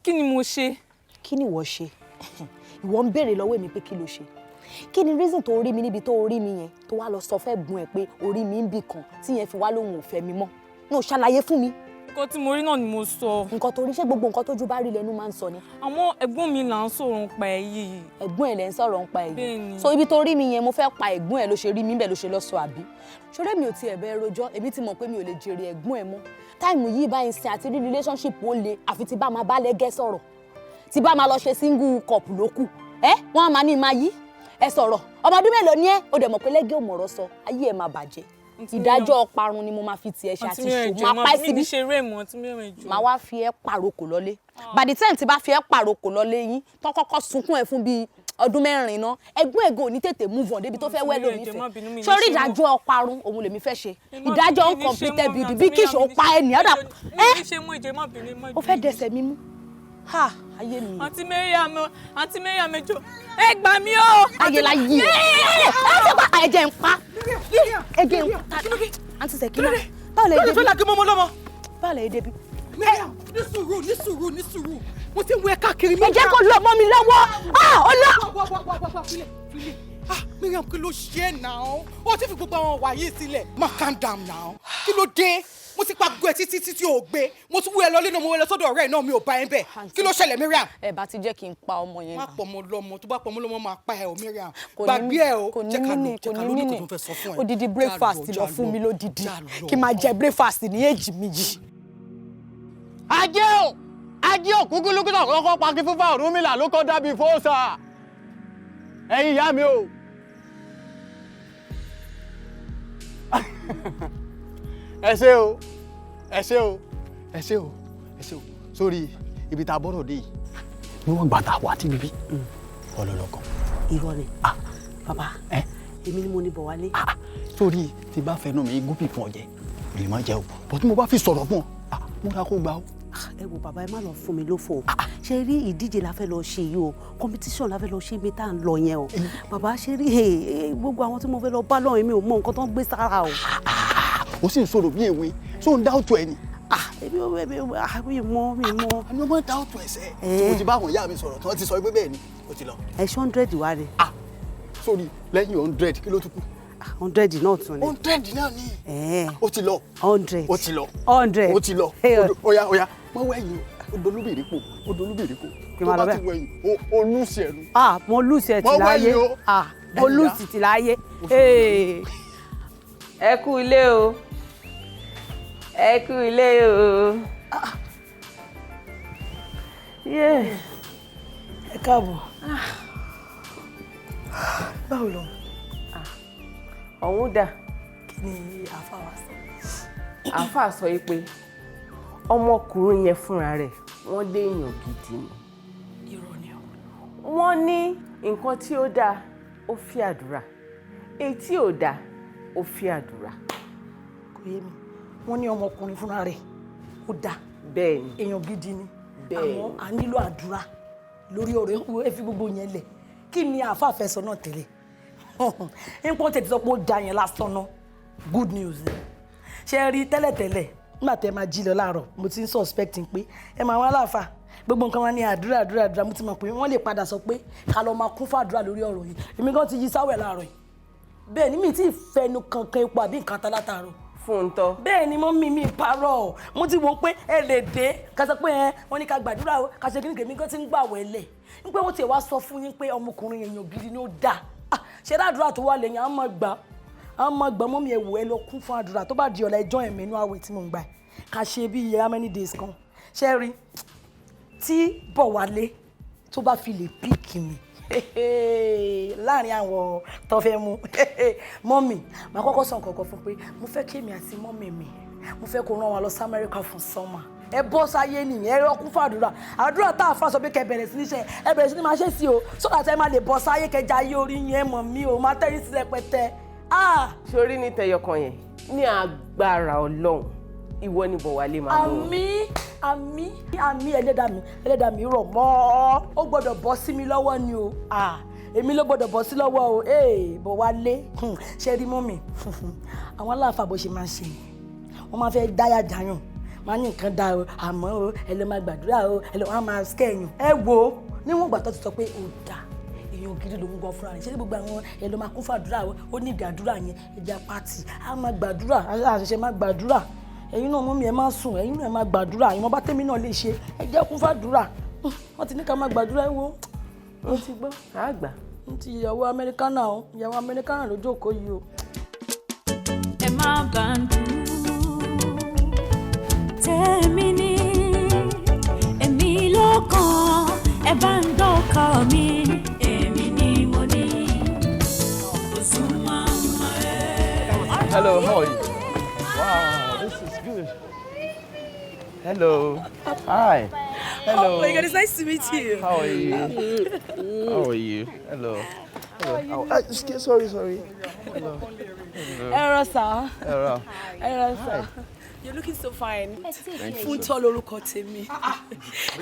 Kí ni mo ṣe? Kí ni ìwọ ṣe? Ìwọ ń béèrè lọ́wọ́ mi pé kí ló ṣe. Kí ni reason tó rí mi níbi tó rí mi yẹn tó wá lọ sọ fẹ́ gun ẹ̀ pé orí mi ń bì kan tí yẹn fi wá lóhùn ò fẹ́ mi mọ́. Ní ò ṣàlàyé fún mi. Nǹkan tí mo rí náà ni mo sọ. Nǹkan tó rí ṣé gbogbo nǹkan tójú bá rí lẹ́nu máa ń sọ ni. Àmọ́ ẹ̀gbọ́n mi là ń sọ̀rọ̀ nípa ẹ̀ yìí. Ẹ̀gbọ́n ẹ̀ lẹ ń sọ̀rọ̀ nípa ẹ̀ yìí. Bẹ́ẹ̀ni. So ibi tó rí mi yẹn mo fẹ́ pa ẹ̀gbọ́n ẹ̀ ló ṣe rí mi bẹ́ẹ̀ ló ṣe lọ sọ àbí. Ṣoré mi ò tiẹ̀ bẹ́ẹ̀ rojọ́ èmi ti mọ̀ pé mi ò lè jèrè ẹ̀gbọ́n ẹ̀ mọ́. Táìmù yìí báyìí sin àti rí relationship ó le àfi tí bá máa bá lẹ́gẹ́ sọ̀rọ̀. Tí bá máa lọ ṣe single cup ló kù. Wọ́n á máa ní máa yí. Ẹ sọ̀rọ̀ ọmọ ọdún mélòó ni ẹ́ o dẹ̀ mọ̀ pé lẹ́gẹ́ ò mọ̀rọ̀ sọ ayé ẹ̀ máa bàjẹ́. Ìdájọ́ ọparun ni mo máa fi tiẹ̀ ṣe àti ṣò máa pa síbi máa wá fi ẹ́ pàrokò lọ́lé by the time tí bá fi ẹ́ pàrokò lọ́lé yín tó kọ́kọ́ sunkún ẹ̀ fún bíi ọdún mẹ́rin náà ẹ̀gbọ́n ẹ̀gọ́ ní tètè move on débi tó fẹ́ wẹ́lò nífẹ̀ẹ́ sórí ìdájọ́ ọparun òun lèmi fẹ́ ṣe ìdájọ́ uncompleted building bí kí ìṣòro pa ẹ̀ ní ọ̀dà ó fẹ́ dẹsẹ̀ mímú ayé mi. Àǹtí Mariam ẹjọ ẹ gbà mí o. ayé la yí ẹ̀jẹ̀ ń pa ẹ̀jẹ̀ ń pa àǹtí Sẹ̀kínà báwo lè débi. fẹ́lá kí mọ́mọ́ lọ́mọ. báwo lè débi. Mariam ní sùúrù mo ti ń wẹ káàkiri. ẹ jẹ́ kó lọ mọ́ mi lọ́wọ́ ọlọ́. Mariam kí ló ṣe é náà ó ti fi gbogbo àwọn wàyí sílẹ̀ má calm down náà kí ló dé mo ti pa gbogbo ẹ títí tí o gbé mo tún wú ẹ lọ lẹ́nu mo wẹ lọ sọ́dọ̀ ọ̀rẹ́ náà mi ò bá ẹ bẹ̀ kí ló ṣẹlẹ̀ Mariam. ẹ bá ti jẹ́ kí n pa ọmọ yẹn. má pọ̀ mọ́ lọ́mọ tó bá pọ̀ mọ́ lọ́mọ máa pa ẹ o Mariam gbàgbé ẹ o jẹ́ ká lọ ní kò tó fẹ́ sọ fún ẹ. odidi breakfast lọ fún mi lódidi kí n máa jẹ breakfast ní èjì méjì. ajé ò kúkúlùkù náà kọ́kọ́ pa kí fúnfà Ọ̀rúnmìlà ló kọ́ dábì fóòsà ẹ̀yin ìyá mi o. ẹ ṣé o sórí ibi tá a bọ́rọ̀ dé yìí níwọ̀n gbà tá a wà tí bíbí ọlọ́lọ́kan. irọ́ ni bàbá èmi ni mo ní bọ̀ wálé. sórí tí bá fẹnu mi gúpì fún ọjẹ lè má jẹ o bọ́ tí mo bá fi sọ̀rọ̀ fún ọ múra kó gbà o. ẹ wo bàbá ẹ má lọ fún mi lófo ṣe rí ìdíje la fẹ́ lọ ṣe yìí o competition la fẹ́ lọ ṣe ibi tá à ń lọ yẹn o bàbá ṣe rí gbogbo àwọn tí mo fẹ́ lọ bá lọ́rùn mi ò mọ nǹkan tó ń gbé sára o. ó sì ń sọ̀rọ̀ bí èwe tó ń dá òtún ẹ ni. mi mọ. àmì ọmọ dá òtún ẹsẹ̀ tí mo ti bá àwọn ìyá mi sọ̀rọ̀ tí wọ́n ti sọ pé bẹ́ẹ̀ ni ó ti lọ. ẹ ṣe 100 wá rẹ. sórí lẹ́yìn 100 kí ló tún kù. 100 náà tún ni. 100 náà ni. ó ti lọ. 100. ó ti lọ. 100. ó ti lọ. oya mọ wẹ̀yìn odolúbìrìpò kí n máa lọ bẹ́ẹ̀. tó bá ti wẹ̀yìn o lùsì ẹnu. mo lùsì ẹ̀ tì láyé mo lùsì tì láyé. ẹ kú ilé o ẹ kú ilé o. ẹ káàbọ̀. báwo lọ. ọ̀hún dà. kí ni àáfàá wa sọ. àáfàá sọ pé ọmọkùnrin yẹn fúnra rẹ̀ wọ́n lé èèyàn gidi ni. irọ́ ni o. wọ́n ní nǹkan tí ó dáa ó fi àdúrà èyí tí ò dáa ó fi àdúrà. kò yé mi wọ́n ní ọmọkùnrin fúnra rẹ̀ ó dáa. bẹ́ẹ̀ ni èèyàn gidi ni. bẹ́ẹ̀ ni àmọ́ a nílò àdúrà lórí ọ̀rọ̀ ẹ fi gbogbo yẹn lẹ̀ kí ni àáfàá sọ náà tẹ́lẹ̀ nǹkan tètè sọ pé ó da yẹn lásán náà good news ni ṣe rí tẹ́lẹ̀tẹ́lẹ̀ nígbà tẹ́ máa jí lọ láàárọ̀ mo ti ń suspecting pé ẹ máa wá láàfà gbogbo nǹkan wọn ní àdúrà mo ti mọ̀ pé wọ́n lè padà sọ pé ká lọ máa kún fàdúrà lórí ọ̀rọ̀ yìí èmi gan ti yí sáwẹ̀ láàárọ̀ yìí bẹ́ẹ̀ ni mi ti fẹnu kankan epo àbí nǹkan tán látàárọ̀ fún un tọ́. bẹ́ẹ̀ ni mọ́ mi parọ́ mo ti wọ́n pé ẹ lè dé ká sọ pé wọ́n ní ká gbàdúrà o ká ṣe kí ni kèmí gan ti ń gbà wẹ́lẹ̀ ń pé wọ́n ti wá sọ fún yín pé ọmọkùnrin èèyàn gidi ni ó dáa ṣe dáàdúrà tó wà lẹ́yìn àwọn ọmọ gbà mọ́mí ẹ wò ẹ lọ kún fún àdúrà tó bá di ọ̀la ẹjọ́ ẹ̀mí inú àwẹ̀ tí mo ń gbà ká ṣe bí how many days kan ṣe rí tí Bọ̀wálé tó bá fi lè píìkì mi láàrin àwọn tó fẹ́ mú mọ́mì màá kọ́kọ́ sọ nǹkan kan fún pé mo fẹ́ kí èmi àti mọ́mì mi mo fẹ́ kó rán wa lọ sí Amẹ́ríkà fún summer ẹ bọ́ sáyé nìyẹn ẹ rọ́kún fàdúrà àdúrà tá a fà sọ pé kẹ bẹ̀rẹ̀ sí ní ṣe ẹ bẹ̀rẹ̀ sí ní máa ṣe sí o sọ́dà tẹ́ máa lè bọ́ sáyé kẹjà ayé orí yẹn mọ̀ mí o máa tẹ́yìn sí rẹpẹtẹ. sórí ní tẹyọkan yẹn ní agbára Ọlọ́run ìwọ ni Bọ̀wálé máa mú. àmín ẹlẹ́dàá mi rọ̀ mọ́ ó gbọ́dọ̀ bọ́ sí mi lọ́wọ́ ni o èmi ló gbọ́dọ̀ bọ́ sí lọ́wọ́ o Bọ̀wálé ṣe rí mọ́ mi àwọn aláàfáà bó ṣe máa ń ṣe wọ́n máa fẹ́ dáyà dáyàn máa ní nǹkan dá o àmọ́ o ẹ lọ máa gbàdúrà o ẹ lọ wọn máa skẹ́yìn ẹ wo níwọ̀n ìgbà tó ti sọ pé ó dá èèyàn gidi lòun gan fúnra rẹ̀ ṣé gbogbo àwọn ẹ lọ máa kún fàdúrà o ó ní ìdàdúrà yẹn ẹja pàtì á máa gbàdúrà àṣẹṣẹ máa gbàdúrà ẹ̀yin náà mọ́mí ẹ máa sùn ẹ̀yin náà ẹ máa gbàdúrà ìwọ̀n bá tẹ́mi náà lè ṣe ẹ jẹ́ kún fàdúrà wọ́n ti ní ká máa gbàdúrà ẹ wo ó ti gbọ́ àgbà ti ìyàwó amẹ́ríkánà o ìyàwó amẹ́ríkánà ló jókòó yìí o. ẹ má bàǹdù tèmi ni èmi ló kàn ẹ bá ń dọ́kọ̀ mi èmi ni mo ní òsùnmọ́ ẹ. Hello, how are you? Wow, this is good. Hello. Hi. Hello. Oh my God, it's nice to meet you. How are you? How are you? Hello. Hello. Sorry. Hello. Hello, sir. Hello. Hello, sir. You're looking so fine. Fún tọ́ lórúkọ tèmi.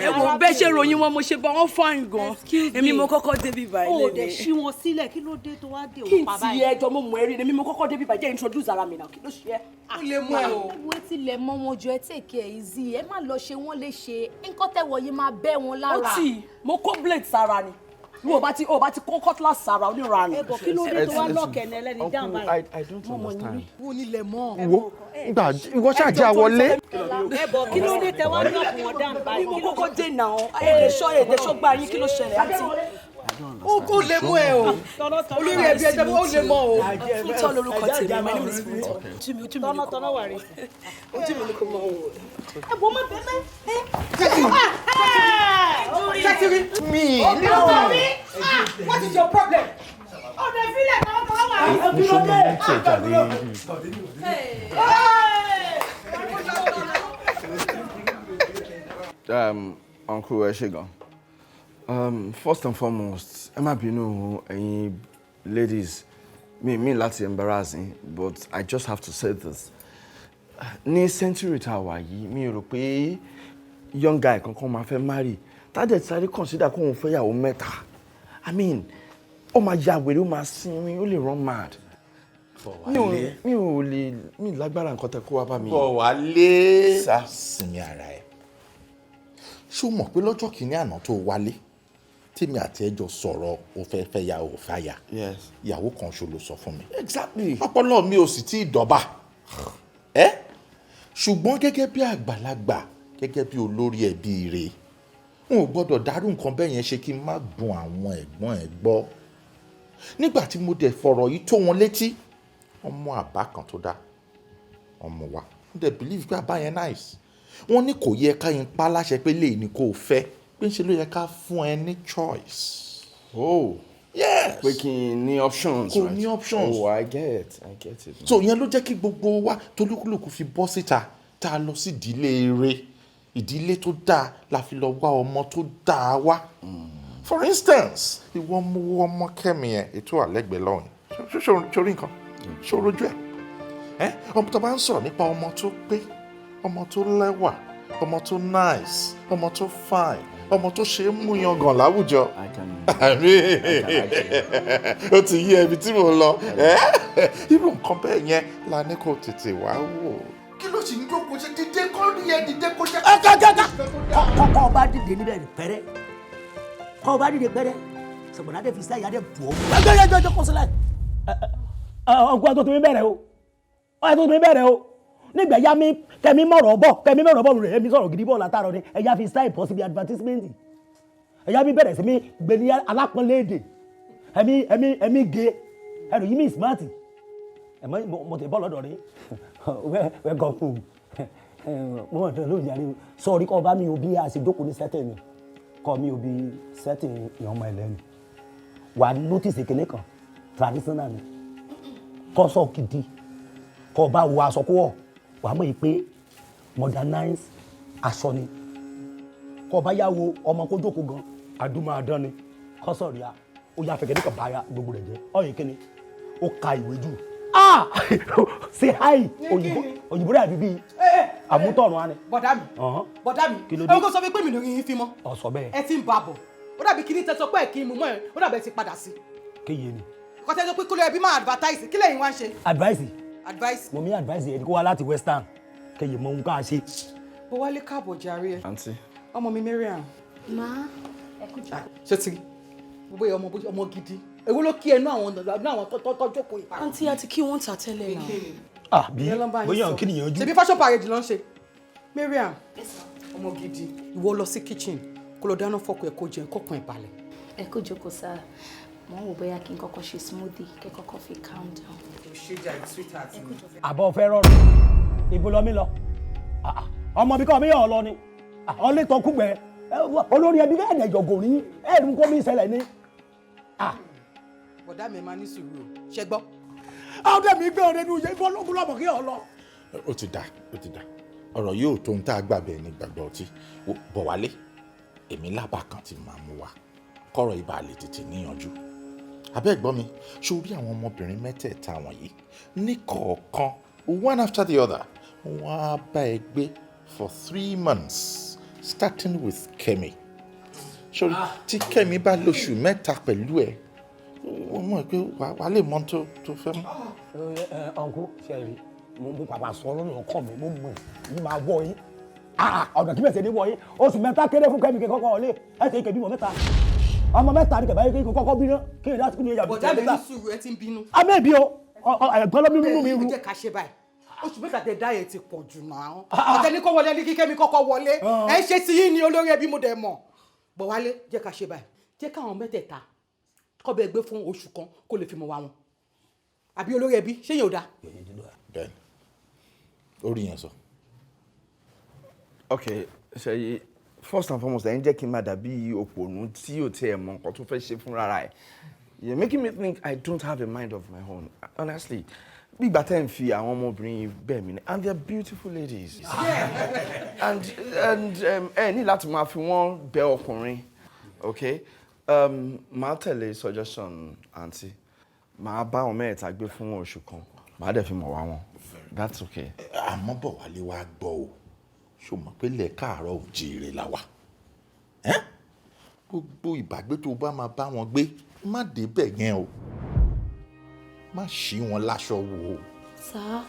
Ẹ wo bẹ́ẹ̀ ṣe ròyìn wọn mo ṣe bá wọn fine gan. Èmi mo kọ́kọ́ débi báyìí lẹ́nu. Ó dẹ̀ ṣí wọn sílẹ̀ kí ló dé tó wá dé Kí n òun pa ti báyìí. ẹjọ́ mo mọ̀ ẹ́ rí ni èmi mo kọ́kọ́ débi báyìí jẹ́ introduce ara mi náà kí ló ṣe é. Ó lè mú ẹ o. ìwé tilẹ̀ mọ́ wọn jọ ẹ take it easy ẹ má lọ ṣe wọ́n léṣe nǹkan tẹ̀wọ̀ yìí máa bẹ́ wọn lára. Ó tì mo kó blade sára ni. Wo bá ti kó cutlass sára onírànù. Ẹ bọ̀ kí ló dé tó wá lọ́ọ̀kẹ́ ní ẹlẹ́ni dáhùn báyìí. I don't understand. Wo nílẹ̀ mọ́. Wo gbà ìwọ ṣáà jẹ́ àwọlé. Ẹ bọ̀ kí ló dé tẹ wá lọ́ọ̀kù wọn dáhùn báyìí. Mo kọ́kọ́ dé náà èdè ṣọ́gbà yín kí ló ṣẹlẹ̀ àti. Ó kò lè mú ẹ o. Olórí ẹbí ẹjẹ ó lè mọ o. Fún tọ́ lórúkọ tèmi, my name is Fún tọ́. Tọ́nà wà rí. Ojú mi ni kò mọ o. Ẹ bọ̀ má bẹ́ẹ̀ Ṣẹ́kiri. Mi. What is your problem? ọ̀dọ̀ ìfilẹ̀ kan tó wà rí. Mo ṣe ní ẹ̀kẹ́ jáde. Uncle ẹ ṣé gan. First and foremost, ẹ má bínú ẹ̀yin ladies. Me láti embarrass yín, but I just have to say this. Ní century tá a wà yìí, mi rò pé young guy kankan máa fẹ́ marry. Tádẹ̀ sáré consider kóun fẹ́ yàwó mẹ́ta. I mean, ó máa ya wèrè, ó máa sinmi, ó lè run mad. Mi ò lè lágbára nǹkan tẹ́ kó wá bá mi. Bọ̀wálé. Sá. Sinmi ara ẹ̀. Ṣé o mọ̀ pé lọ́jọ́ kìíní àná tó wálé tèmi àti ẹjọ́ sọ̀rọ̀ o fẹ́ fẹ́ ya o fẹ́ ya. Yes. Ìyàwó kan ṣo ló sọ fún mi. Exactly. Ọpọlọ mi ò sì tí ì dọ́bà. Ṣùgbọ́n gẹ́gẹ́ bí àgbàlagbà gẹ́gẹ́ bí olórí ẹbí rẹ̀ n ò gbọ́dọ̀ dárú nǹkan bẹ́ẹ̀ yẹn ṣe kí n má dùn àwọn ẹ̀gbọ́n ẹ̀ gbọ́. Nígbà tí mo dẹ̀ fọ̀rọ̀ yìí tó wọn létí ọmọ àbá kan tó dá ọmọ wa mo dẹ̀ believe pé àbá yẹn nice. Wọ́n ní kò yẹ ká yín pa láṣẹ pé lè ní kó o fẹ́ pé ń ṣe ló yẹ ká fún ẹ ní choice. Oh. Yes. Pé kí n ní options. Kò ní options. Oh, I get it. So ìyẹn ló jẹ́ kí gbogbo wa tolúkúlùkù fi bọ́ síta tá a lọ sí ìdílé eré ìdílé tó dáa la fi lọ wá ọmọ tó dáa wá. For instance ìwọ mú ọmọ Kẹ́mi yẹn ètò àlẹ́gbẹ̀ẹ́ lọ́hùn sórí nǹkan sórójú ẹ̀ ọmọ tó bá ń sọ̀rọ̀ nípa ọmọ tó pé ọmọ tó lẹ́wà ọmọ tó nice ọmọ tó fine ọmọ tó ṣe é mú yangàn láwùjọ. ó ti yí ẹbí tí mo lọ irú nǹkan bẹ́ẹ̀ yẹn la ní kó tètè wá wò. kí ló sì ń jókòó ṣe dídé kọ́ ní ẹ dídé kó jẹ́. kọ́ ọba dìde níbẹ̀ pẹ́rẹ́ kọ́ ọba dìde pẹ́rẹ́ sọ̀gbọ̀n adé fi sáyà adé bù ọ́. ẹjọ́ kọ́ sílẹ̀. ọkùnrin tó mi bẹ̀rẹ̀ o ọ̀rẹ́ tó mi bẹ̀rẹ̀ o nígbà yá mi kẹ́mi mọ̀rọ̀ bọ̀ rẹ̀ èmi sọ̀rọ̀ gidi bọ̀ látàrọ̀ ni ẹ̀yà fi sáì pọ̀ síbi advertisement ẹ̀yà mi bẹ̀rẹ̀ sí mi gbé ní alápọ̀nléèdè ẹ̀mí ge ẹ̀rù yìí mi smart mo tẹ̀ bọ́ lọ́dọ̀ rí wẹ́gọ̀ fún mo mọ̀ tó lóòjì àríwá sọ̀rí kọ́ bá mi ò bí àṣejókòó ní sẹ́tẹ̀ mi kọ́ mi ò bí sẹ́tẹ̀ ìyọ̀mọ̀ ẹlẹ́nu wà notice kìnìún kan traditional ni kọ́sọ̀ kìdí kọ́ bá wo aṣọ kó wọ̀ wàá mọ̀ yìí pé modernize aṣọ ni kọ́ bá yá wo ọmọ kó jókòó gan adúmọ̀ adán ni kọ́sọ̀ rí a ó yà fẹ̀kẹ́ níkan báyà gbogbo rẹ̀ jẹ́ ọ̀yìn kíni ó ka ìwé jù say hi òyìnbó rẹ̀ àbí bíi àmútọ̀run á ni. bọ̀dá mi ẹ kò sọ pé mi lórí yín fi mọ́ ọ̀sọ̀ bẹ́ẹ̀ ẹ ti ń bá bọ̀ ó dàbí kí ní tẹ́sọ pé kí n mú mọ́ ẹ ó dàbí ẹ ti padà sí. kéye ni. kọ́tẹ́ sọ pé kúlẹ̀ ẹbí máa advertise kí lẹ́yìn wá ń ṣe. advice. mo mi advice yẹn kó wá láti western kéye mọ ohun ká ṣe. ó wálé káàbọ̀ jàre ẹ. àǹtí. ọmọ mi Mariam. má ẹ kú jà. ṣé ti gbogbo ọmọ gidi èwo ló kí ẹnu àwọn tọ́jọ́ kò ìpa. àǹtí àti kí wọ́n tà tẹ́lẹ̀ náà. bí bóyá kí nìyẹn ojú. ṣebí fashion parade ló ń ṣe. Mariam ọmọ gidi ìwọ lọ sí kitchen kó lọ dáná fọ́kọ ẹ̀ kó jẹun kọ́kàn ẹ̀ balẹ̀. ẹ kó jókòó sáà mo ń wò bóyá kí n kọ́kọ́ ṣe smoothie kẹ́ kọ́kọ́ fi calm down. ṣéjà sweetheart. àbọ̀ fẹ́ rọrùn ibo lọ mí lọ ọmọ bí kò mí yàn ọ lọ ni ọlẹ́ tó kú gbẹ olórí ẹbí bẹ́ẹ̀ dẹ̀jọ̀ gò ní ẹ̀ẹ́dùn kó mi ṣẹlẹ̀ ní. bọ̀dá mi máa ní sùúrù o ṣe gbọ́. ọdẹ mi gbé ọdẹ ní oye ìbọn lókun lọ́mọ kí ọ lọ. ó ti dà ọ̀rọ̀ yóò tó ń tá a gbàgbé ní gbàgbọ́ ọtí bọ̀ wálé èmi lábàá kan tí màá mú wa kọ́rọ̀ ibà lè tètè níyànjú abẹ́ gbọ́ mi sórí àwọn ọmọbìnrin mẹ́tẹ̀ẹ̀ta wọ̀nyí ní kọ̀ọ̀kan one after the other wọ́n á bá ẹ gbé for 3 months starting with Kẹ́mi sórí tí Kẹ́mi bá lóṣù mẹ́ta pẹ̀lú ẹ wọ́n mọ̀ pé wàá lè mọ tó fẹ́ mú. ọ̀nkú ṣẹ́ẹ̀rì mo pàpà sọ lórí ọkọ mi mo mọ̀ ní máa wọ yín ọ̀dọ̀ kí mẹ̀sẹ̀ ní wọ yín oṣù mẹ́ta kéré fún Kẹ́mi kọ́kọ́ ọ̀lẹ́ ẹ̀sẹ̀ ìkẹ́ bímọ mẹ́ta ọmọ mẹ́ta ní kẹ̀bá yín kọ́kọ́ bínú kí ni láti kí ni ìyàbọ̀ bọ̀dá mi ní sùúrù ẹ ti ń bínú. amẹ́bí o ẹ̀gbọ́n ló mímú mi rú. ẹ jẹ́ ká ṣe báyìí oṣù mẹ́ta tẹ dáyẹ̀ ti pọ̀ jù náà ọ̀tẹ̀ ní kó wọlé ní kí Kẹ́mi kọ́kọ́ wọlé ẹ ṣe sí yín ni olórí ẹbí mo dẹ̀ mọ̀ bọ̀ wálé jẹ́ ká ṣe báyìí jẹ́ káwọn mẹ́tẹ̀ẹ̀ta kọ́ bẹ́ẹ̀ gbé fún oṣù kan kó lè fi mọ̀ wá wọn àbí olórí ẹbí ṣé yẹn ò dáa. bẹ́ẹ̀ni orí yẹn sọ. okay ṣe first and foremost ẹ ń jẹ́ kí n máa dàbí òpònú tí ò tiẹ̀ mọ nǹkan tó fẹ́ ṣe fúnra rẹ̀ you're making me think I don't have a mind of my own honestly bí ìgbà tẹ́ ń fi àwọn ọmọbìnrin bẹ́ẹ̀ mi ni and they are beautiful ladies and ẹ ní láti máa fi wọ́n bẹ ọkùnrin okay màá tẹ̀lé suggestion àǹtí màá bá wọn mẹ́ẹ̀ta gbé fún oṣù kan màá dẹ̀ fi mọ̀ wá wọn that's okay. àmọ́ bọ̀ wálé wá gbọ́ o ṣó mọ̀ pé lẹ̀ káàárọ̀ òjíire la wà gbogbo ìbàgbé tó bá máa bá wọn gbé má débẹ̀ yẹn o má ṣí wọn láṣọ wò ó. sáà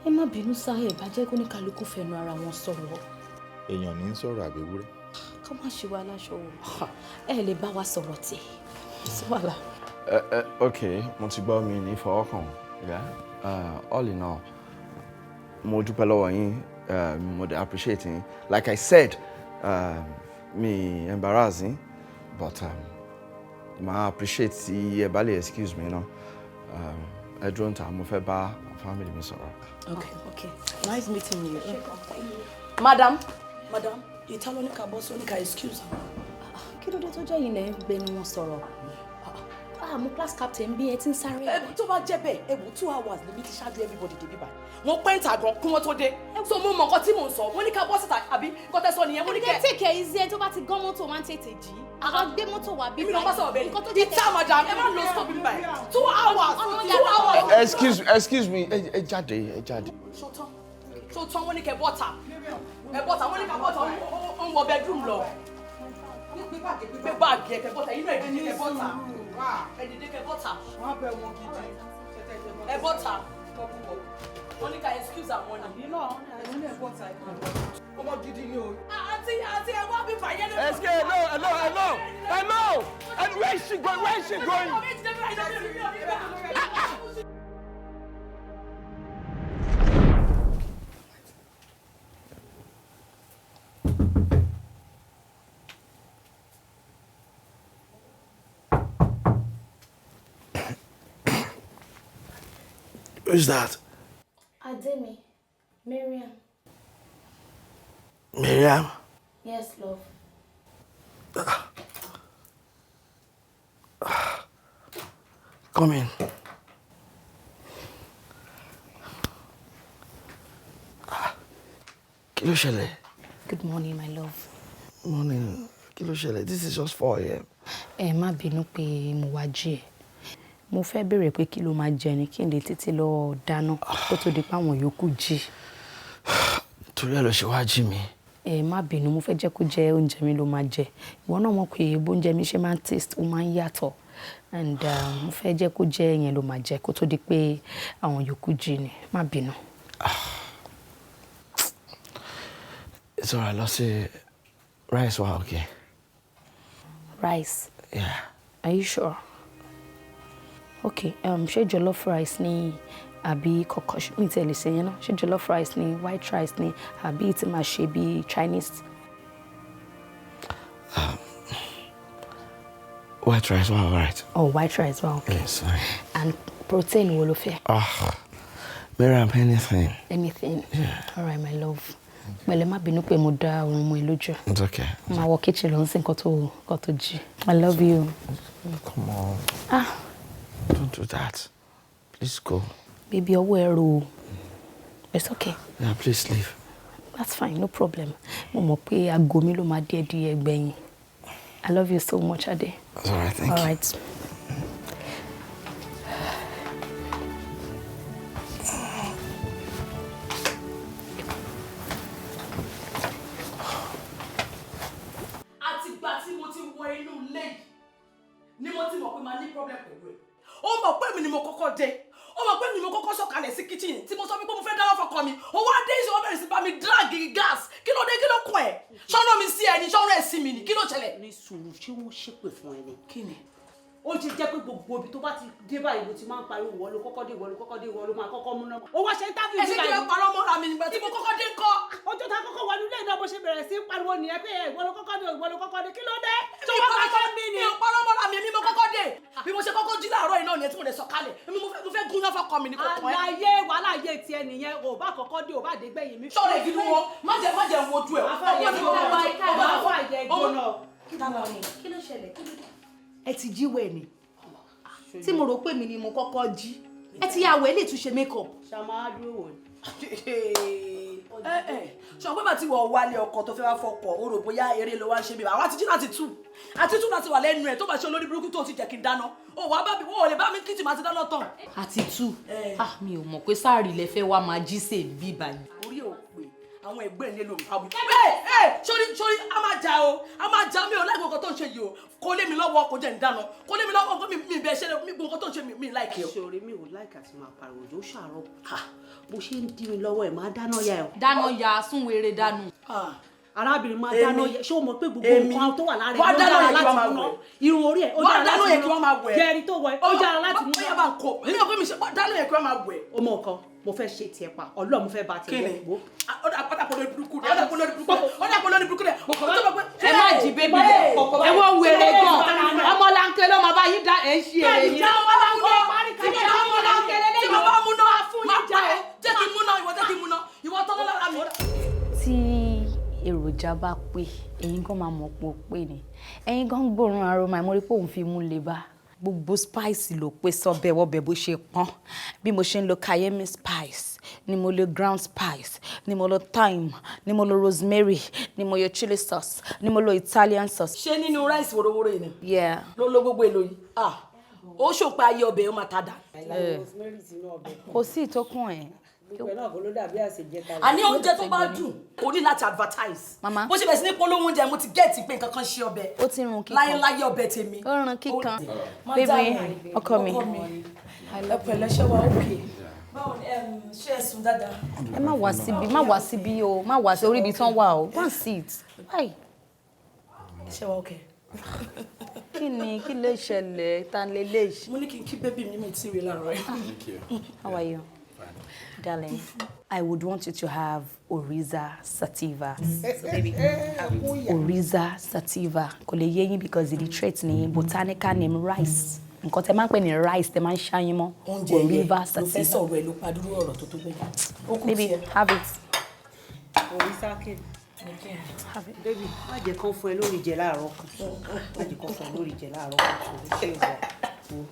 ẹ má bínú sáà ẹ bá jẹ́ kó ní kálukú fẹnu ara wọn sọ̀rọ̀. èèyàn ní í sọ̀rọ̀ àbẹ̀wúrẹ́. ká má ṣe wa láṣọ wò ẹ lè bá wa sọ̀rọ̀ tì sí wàhálà. okay mo ti gbọ́ mi ní fọwọ́kàn all in all mo dúpẹ́ lọ́wọ́ yín mo dey appreciate yín like I said mi embarrass yín but ma appreciate tí ẹ bá lè excuse me náà ẹ dúró ń ta mo fẹ́ bá family mi sọ̀rọ̀. okay nice meeting you. madam ìtàlọ́ ní ká bọ́ sí oníkà excuse am. kí ló dé tó jẹ́ ilẹ̀ ń gbẹnu wọn sọ̀rọ̀ mo class captain bí ẹ ti ń sáré. Tó bá jẹ́ bẹ́ẹ̀ ẹ wò 2 hours lèmi ti ṣáájú everybody débi báyìí. Wọ́n pẹ́ ìta gan kí wọ́n tó dé. So mo mọ nǹkan tí mò ń sọ. Wọ́n ní ká bọ́ síta àbí nǹkan tẹ́ sọ nìyẹn. Mo ní kẹ́. take care easy ẹ tó bá ti gán mọ́tò máa ń tètè jí. Àwọn gbé mọ́tò wá bí. Èmi ló bá sọ̀rọ̀ bẹ́ẹ̀ ni. Ìta madam ẹ má lọ stop bí báyìí. 2 hours. 2 hours. Excuse me, ẹ jáde. Ṣó tán wọ́n ní kẹ́ bọ́ta. Ẹ bọ́ta wọ́n ní ká bọ́ta ó ń wọ bedroom lọ. Gbé báàgì ẹ kẹ́ bọ́ta inú ẹ̀ dídé kẹ́ bọ́ta. Ẹ dídé kẹ́ bọ́ta. Ẹ bọ́ta. Wọ́n ní ká excuse àwọn ọ̀nà. Ọmọ gidi ni o. Àti ẹ wá bí fàyẹ́ ní. Hello. And where is she going? Who's that? Ademi, Miriam. Miriam? Yes, love. Come in. Kí ló ṣẹlẹ̀? Good morning, my love. Morning. Kí ló ṣẹlẹ̀? This is just 4 a.m. Ẹ má bínú pé mo wá jí ẹ. Mo fẹ́ béèrè pé kí ló máa jẹ ni kí n lè tètè lọ dáná kó tó di pé àwọn yòókù jí. Torí ẹ ló ṣe wá jí mi. Ẹ má bínú, mo fẹ́ jẹ́ kó jẹ oúnjẹ mi ló máa jẹ. Ìwọ náà mọ̀ pé bóúnjẹ mi ṣe máa ń taste, ó máa ń yàtọ̀. And mo fẹ́ jẹ́ kó jẹ yẹn ló máa jẹ kó tó di pé àwọn yòókù jí ni. Má bínú. It's alright, lọ sí rice wa okay. Rice? Yeah. Are you sure? Okay, ṣé jollof rice ni àbí kọ̀kọ̀ mi tẹ̀lé ṣe yẹn náà? Ṣé jollof rice ni, white rice ni àbí tí máa ṣe bí Chinese? White rice wa alright. Oh, white rice wa okay. Yes, sorry. And protein wo ló fẹ́? Miriam, anything. Anything? Yeah. Alright, my love. Pẹ̀lẹ́ má bínú pé mo dá orun mọ́ ẹ lójú. It's okay. Máa wọ kitchen lọ sí nǹkan tó jí. I love you. Come on. Don't do that. Please go. Baby, ọwọ́ ẹ ro. It's okay. Yeah, please leave. That's fine, no problem. Mo mọ̀ pé aago mi ló máa díẹ̀ gbẹ̀yìn. I love you so much, Ade. That's all right, thank you. All right. Ni mo ti mọ̀ pé máa ní problem pẹ̀lú ẹ̀. Ó mọ̀ pé mi ni mo kọ́kọ́ dé. Ó mọ̀ pé mi ni mo kọ́kọ́ sọ̀kalẹ̀ sí kitchen tí mo sọ pé mo fẹ́ dáwọ́ fọkọ mi. Ó wá dé ìṣòro bẹ̀rẹ̀ sí bá mi drag gas. Kí ló dé kí ló kún ẹ̀? Ṣọ́nà mi sí ẹni ṣọ́nà ẹ̀ sí mi ni. Kí ló ṣẹlẹ̀? Ní sùúrù ṣé wọ́n ṣépè fún ẹ ni? Kí ni? Ó ti jẹ́ pé gbogbo ibi tó bá ti dé báyìí ló ti máa ń pariwo ìwọ ló kọ́kọ́ dé ìwọ ló máa kọ́kọ́ mú náà. Ó wá ṣe interview nígbà yìí. Ẹ ṣe kí wọ́n parọ́ mọ́ra mi nígbà tí mo kọ́kọ́ dé kọ́. Ọjọ́ tá kọ́kọ́ wọnú ilé náà bó ṣe bẹ̀rẹ̀ sí pariwo nìyẹn pé ìwọ ló kọ́kọ́ dé kí ló dé? Ṣé wọ́n kọ́kọ́ bí ni? Mi ò parọ́ mọ́ra mi, èmi mo kọ́kọ́ dé. Bí mo ṣe kọ́kọ́ jí láàárọ̀ iná ni tí mo lè sọ̀kalẹ̀. Èmi mo fẹ́ gún náà fọ́kọ mi ní kọ̀ọ̀kan ẹ̀. Àlàyé wàhálà yé tiẹ̀ nìyẹn ò bá kọ́kọ́ dé ò bá dé gbẹ̀yìn mi. Ṣọ́ọ̀rẹ́ ìdí wọn má jẹ́ wojú ẹ̀. Kí ló ṣẹlẹ̀? Ẹ ti jíwèé ni. Tí mo rò pé mi ni mo kọ́kọ́ jí. Ẹ ti yà wẹ̀ lè tún ṣe make-up. Ṣàmáàdúró wò ni. Ṣọ pé bàtí wọ́n wálé ọkọ tó fẹ́ wá fọkọ̀ ó rò bóyá eré ló wá ń ṣe bí àwa ti jí láti tú láti wà lẹ́nu ẹ̀ tó bá ṣe olórí burúkú tó ti jẹ́ kí n dáná ó wàá bá mi wọ́n ò lè bá mi kí tì máa ti dáná tán. Àti tú mi ò mọ̀ pé sáàrì lẹ fẹ́ wá máa jí sè bí báyìí. Orí ò pé àwọn ẹgbẹ́ ilé ló ń pa wí. Sórí a máa jà mi ò láì gbogbo tó ń ṣe yìí o kò lé mi lọ́wọ́ kò jẹ́ ń dáná kò lé mi lọ́wọ́ kò mi bẹ́ẹ̀ ṣe mi gbogbo tó ń ṣe mi láìkẹ́ o. Ṣòro mi ò láìka tí máa pariwo ojú ṣàárọ̀ bó ṣe ń dí mi lọ́wọ́ ẹ̀ máa dáná ya ẹ̀. Dáná ya súnwèrè dánú. Arábìnrin máa dáná yẹ ṣé o mọ̀ pé gbogbo nǹkan tó wà lára ẹ̀ ló dára láti múná irun orí ẹ̀ ó dára láti múná jẹ́rìí tó wọ ẹ̀ ó dára láti múná. Bóyá bá ń kọ èmi ò pé mi ṣe dáná yẹ kí wọ́n máa wẹ̀. O mọ nǹkan mo fẹ́ ṣe tiẹ̀ pa Ọlọ́run mo fẹ́ bá tiẹ̀ lọ gbó. Ọ̀dàpọ̀ lórí burúkú rẹ̀ ẹ má jí bébí ẹ wọ́n wèrè gan ọmọlanke ló máa bá yí dá ẹ̀ ń ṣe èrè yín. Tí èròjà bá pé ẹ̀yin gan máa mọ̀ pé ó pé ni ẹ̀yin gan gbóòórùn aroma mo rí pé òun fi mú le bá gbogbo spice ló pé sọ́bẹ̀ wọ́bẹ̀ bó ṣe pọ́n bí mo ṣe ń lo cayenne spice ni mo lo ground spice ni mo lo thyme ni mo lo rosemary ni mo lo chili sauce ni mo lo Italian sauce. ṣé nínú rice worowóró yìí ni. yeah. ló ló gbogbo èlò yìí ó ṣòpin ayé ọbẹ̀ ó máa ta dà. kò sí ìtókùn ẹ̀. àní oúnjẹ tó bá dùn o ní láti advertise. mama bó ṣe bẹ̀ sí ní polówó oúnjẹ mo ti gẹ́ẹ̀tì pé nǹkan kan ṣe ọbẹ̀. ó ti rún kíkan láyé ọbẹ̀ tèmi. ó rún kíkan bébí ọkọ mi. ẹ pẹ̀lẹ́ ṣé wàá òkè. báwo ni ṣé ẹ sùn dáadáa. ẹ má wá síbí o má wá sí orí ibi tán wà o go and sit. ṣé wàá òkè. kí ló ṣẹlẹ̀ ta lè lè ṣe. mo ní kí n kí bébí mi tí ì rí láàárọ̀ ẹ̀. How are you? Darling, I would want you to have Oriza Sativa. So baby, Oriza Sativa. Kò lè yé yín because the trait ni botanical name rice. Nǹkan tẹ́ máa ń pè ní rice tẹ́ máa ń ṣáyín mọ́. Oriza Sativa. Oúnjẹ yẹn ló fẹ́ sọ̀rọ̀ ẹ̀ ló padúró ọ̀rọ̀ tó tó bẹ́ẹ̀. Baby, have it. Oriza kid. Baby, má jẹ́ kán fún ẹ lórí jẹ láàárọ̀ kan. Má jẹ́ kán fún ẹ lórí jẹ láàárọ̀ kan.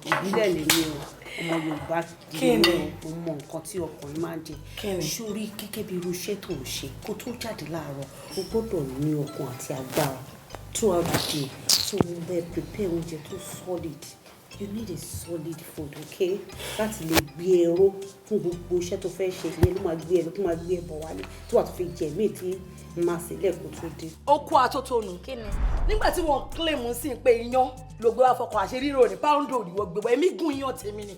Ìbílẹ̀ lè ní o ọmọ Yorùbá dìde o mọ nǹkan tí ọkùnrin máa ń jẹ sórí gẹ́gẹ́ bí irú iṣẹ́ tó ń ṣe kó tó jáde láàárọ̀ o gbọ́dọ̀ ní okun àti agbára throughout the day so mo bẹ prepare oúnjẹ tó solid you need a solid food okay láti lè gbé ẹrọ fún gbogbo iṣẹ́ tó fẹ́ ṣe ìyẹn ló máa gbé ẹ lọ tó máa gbé ẹ bọ̀ wálé tí wàá tó fi jẹ mí tí máa ṣe lẹ́ẹ̀kọ́ tó dé. ó kó atótónu nígbà tí wọ́n claim sí pé iyán ló gbé wá fọkàn àṣẹ rírò ní páúndò òdìwọ́ gbé wá èmi gún iyán tèmi ni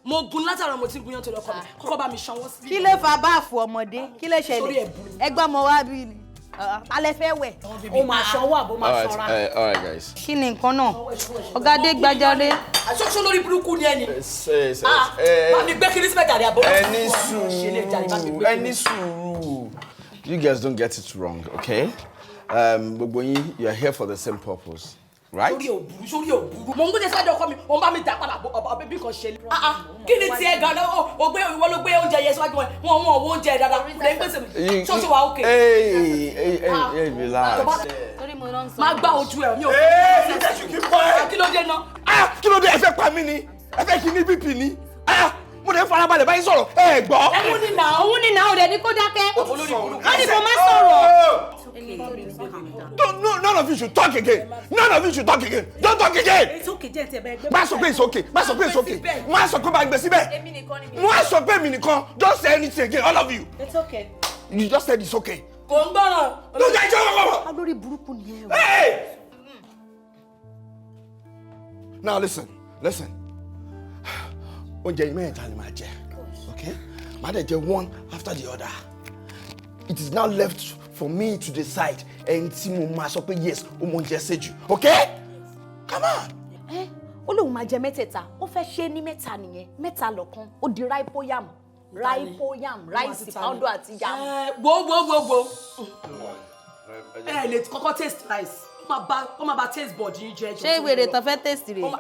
mo gún látàrọ mo ti gún iyán tó lọkọ mi kọ́kọ́ bá mi sanwó sí. kí ló fa báàfù ọmọdé kí ló ṣẹlẹ̀ ẹgbẹ́ ọmọ wa bí ni alẹ́ fẹ́ wẹ̀. ó máa sanwó àbó máa sanra. all right guys. kí ni nǹkan náà ọ̀gádé gbàjáde. àṣọṣọ lórí burúkú ni ẹni. bá mi gbé kiri síbẹ̀ jàre àbó. ẹni sùúrù. You guys don't get it wrong, okay? Gbogbo yín, you are here for the same purpose, right? Sórí òbúrú. Mo ń gbé sẹ́jọ́ ọkọ mi, mo ń bá mi dà padà ọbẹ̀ bí kan ṣe ni. Kí ni tiẹ̀ gan-an? Ìwọ ló gbé oúnjẹ yẹn síwájú wọn, wọn owó oúnjẹ dáadáa. Kò lè ń gbèsè mi. Ṣọ́ọ̀ṣì wa òkè. Hey, relax. Má gbá ojú ẹ̀ mi ò fẹ́. Kí ló dé náà? Kí ló dé ẹ fẹ́ pa mí ni? Ẹ fẹ́ kí ní BP ni? Mo lè farabalẹ̀ báyìí sọ̀rọ̀ ẹ gbọ́. Òun ni nà ó dẹ̀ ní kó dákẹ́. Wọ́n ní kò má sọ̀rọ̀. None of you should talk again. None of you should talk again. Don't talk again. It's okay jẹ́ ti ẹ̀bẹ̀ ẹgbẹ́. Má sọ pé it's okay. Má sọ pé it's okay. Má sọ pé bá gbé síbẹ̀. Má sọ pé mi nìkan. Don't say anything again, all of you. It's okay. You just said it's okay. Kò ń gbọ́ràn. Ló jẹ́ ìjọba kọ̀ọ̀kan. Olórí burúkú ni ẹ o. Hey! Now listen. Oúnjẹ yìí mẹ́ta ni màá jẹ. Okay? Màá dẹ̀ jẹ one after the other. It is now left for me to decide ẹni tí mo máa sọ pé yes ó mọ oúnjẹ ṣe jù. Okay? Come on. Ó lóun máa jẹ mẹ́tẹ̀ẹ̀ta ó fẹ́ ṣe ní mẹ́ta nìyẹn mẹ́ta lọ́kan ó di raipoyam ráìsì poundo àti yam. Wo. Ẹ lè kọ́kọ́ taste rice. Ó máa bá taste board yín jẹ́. ṣé ìwèrè tán fẹ́ taste rẹ̀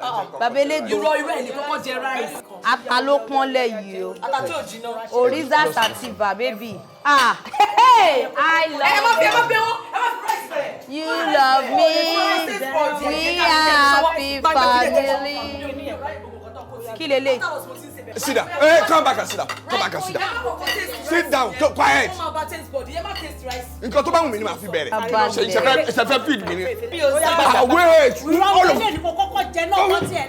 bàbá elégbò. irọ́ ẹ̀ ní kọ́kọ́ jẹ rice. ata ló pọ́n lẹ́yìn o. ata tí ò jiná. Oriza Sativa baby. I love you. ẹ má fi rice bẹ̀rẹ̀. You love me. We are happy family. Kí lélẹ̀. Sit down. Hey, come back and sit down. Sit down. Quiet. Nǹkan tó bá wù mí ni màá fi bẹ̀rẹ̀. Ṣe fẹ́ feed mi ni. Wait. All of you. Kọ́kọ́ jẹ náà wọ́n tiẹ̀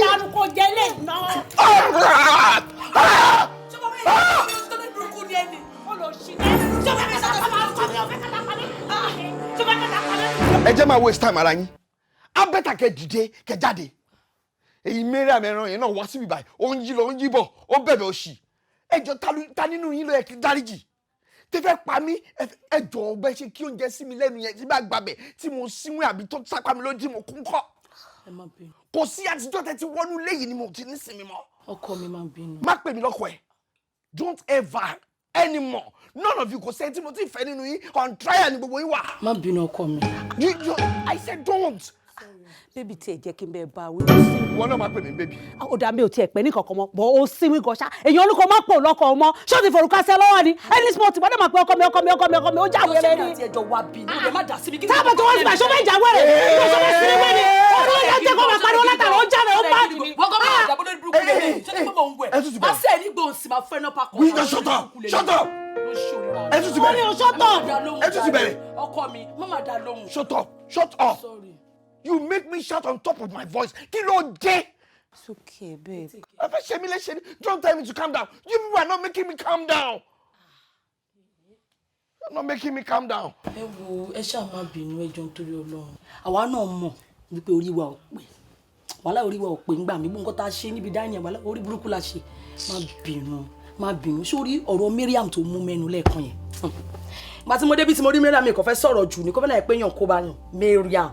láàrú kó jẹ lè ná. Ẹ jẹ́ máa waste time ara yín. Á bẹ́tà kẹ́ dìde kẹ́ jáde. Èyí mẹ́rẹ̀ àmẹ́ràn yẹn náà wá síbi báyìí ó ń yí lọ ó ń yí bọ̀ ó bẹ̀bẹ̀ òṣì ẹjọ́ ta nínú yín ló yẹ kí dáríjì tẹ fẹ́ pa mí ẹjọ́ ọbẹ̀ ṣe kí oúnjẹ sí mi lẹ́nu yẹn tí bá gbàbẹ̀ tí mo síwìn àbí tó sápá mi lójú mo kún kọ́ kò sí àtijọ́ tẹ ti wọnú léyìí ni mo ti ní sinmi mọ́. ọkọ mi máa ń bínú. má pè mí lọ́kọ ẹ̀ don't ever anymore none of you kò sẹ́ni tí mo ti fẹ́ nínú yín on trial ni gbogbo yín wà. má bínú ọkọ mi. I said don't. Bébì tí ẹ jẹ́ kí n bẹ bá wí. Wọ́n náà máa pè mí bébì. Ó dà mí ò tiẹ̀ pẹ́ ní kankan mọ́, bọ́ ó síwí gan ṣá. Èèyàn olùkọ́ máa pò lọ́kọ̀ ọmọ. Ṣé o ti forúkọ sí ẹ lọ́wọ́ ni? Ẹni sport bọ́dọ̀ máa pe ọkọ mi, ó já wẹrẹ ni. Táàbà tó wọ́n ti bá ṣọ́fẹ́ ìjà wẹ̀rẹ̀. Ṣọ́fẹ́ sí wẹ̀rẹ̀. ẹ jẹ́ kó máa pariwo látara ó jáde ó bá mi. wọ́n kọ́ máa dàbọ̀ lórí burúkú lẹ́yìn ṣé ní gbogbo òun wẹ̀ má sẹ́ẹ̀ ní gbòǹsì máa fẹ́ náà pakọ̀. we just shut up ẹ tún ti bẹ̀rẹ̀ ọkọ mi má máa dá lóhùn. shut up you make me shout on top of my voice kí ló dé. It's okay, babe. ẹ fẹ́ ṣe mí léṣe don't tell me to calm down you people are not making me calm down. You're not making me calm down. ẹ wo ẹ ṣáà má bínú ẹjọ́ nítorí Ọlọ́run àwa náà mọ̀ wípé orí wa ò pé wàhálà orí wa ò pé ńgbà mí gbọ́n tá a ṣe níbi dáìní àwàlà orí burúkú la ṣe má bínú sórí ọ̀rọ̀ Mariam tó mú mẹ́nu lẹ́ẹ̀kan yẹn gba tí mo débi tí mo rí Mariam mi kò fẹ́ sọ̀rọ̀ jù ní kó fẹ́ náà pé yàn kó bá yàn Mariam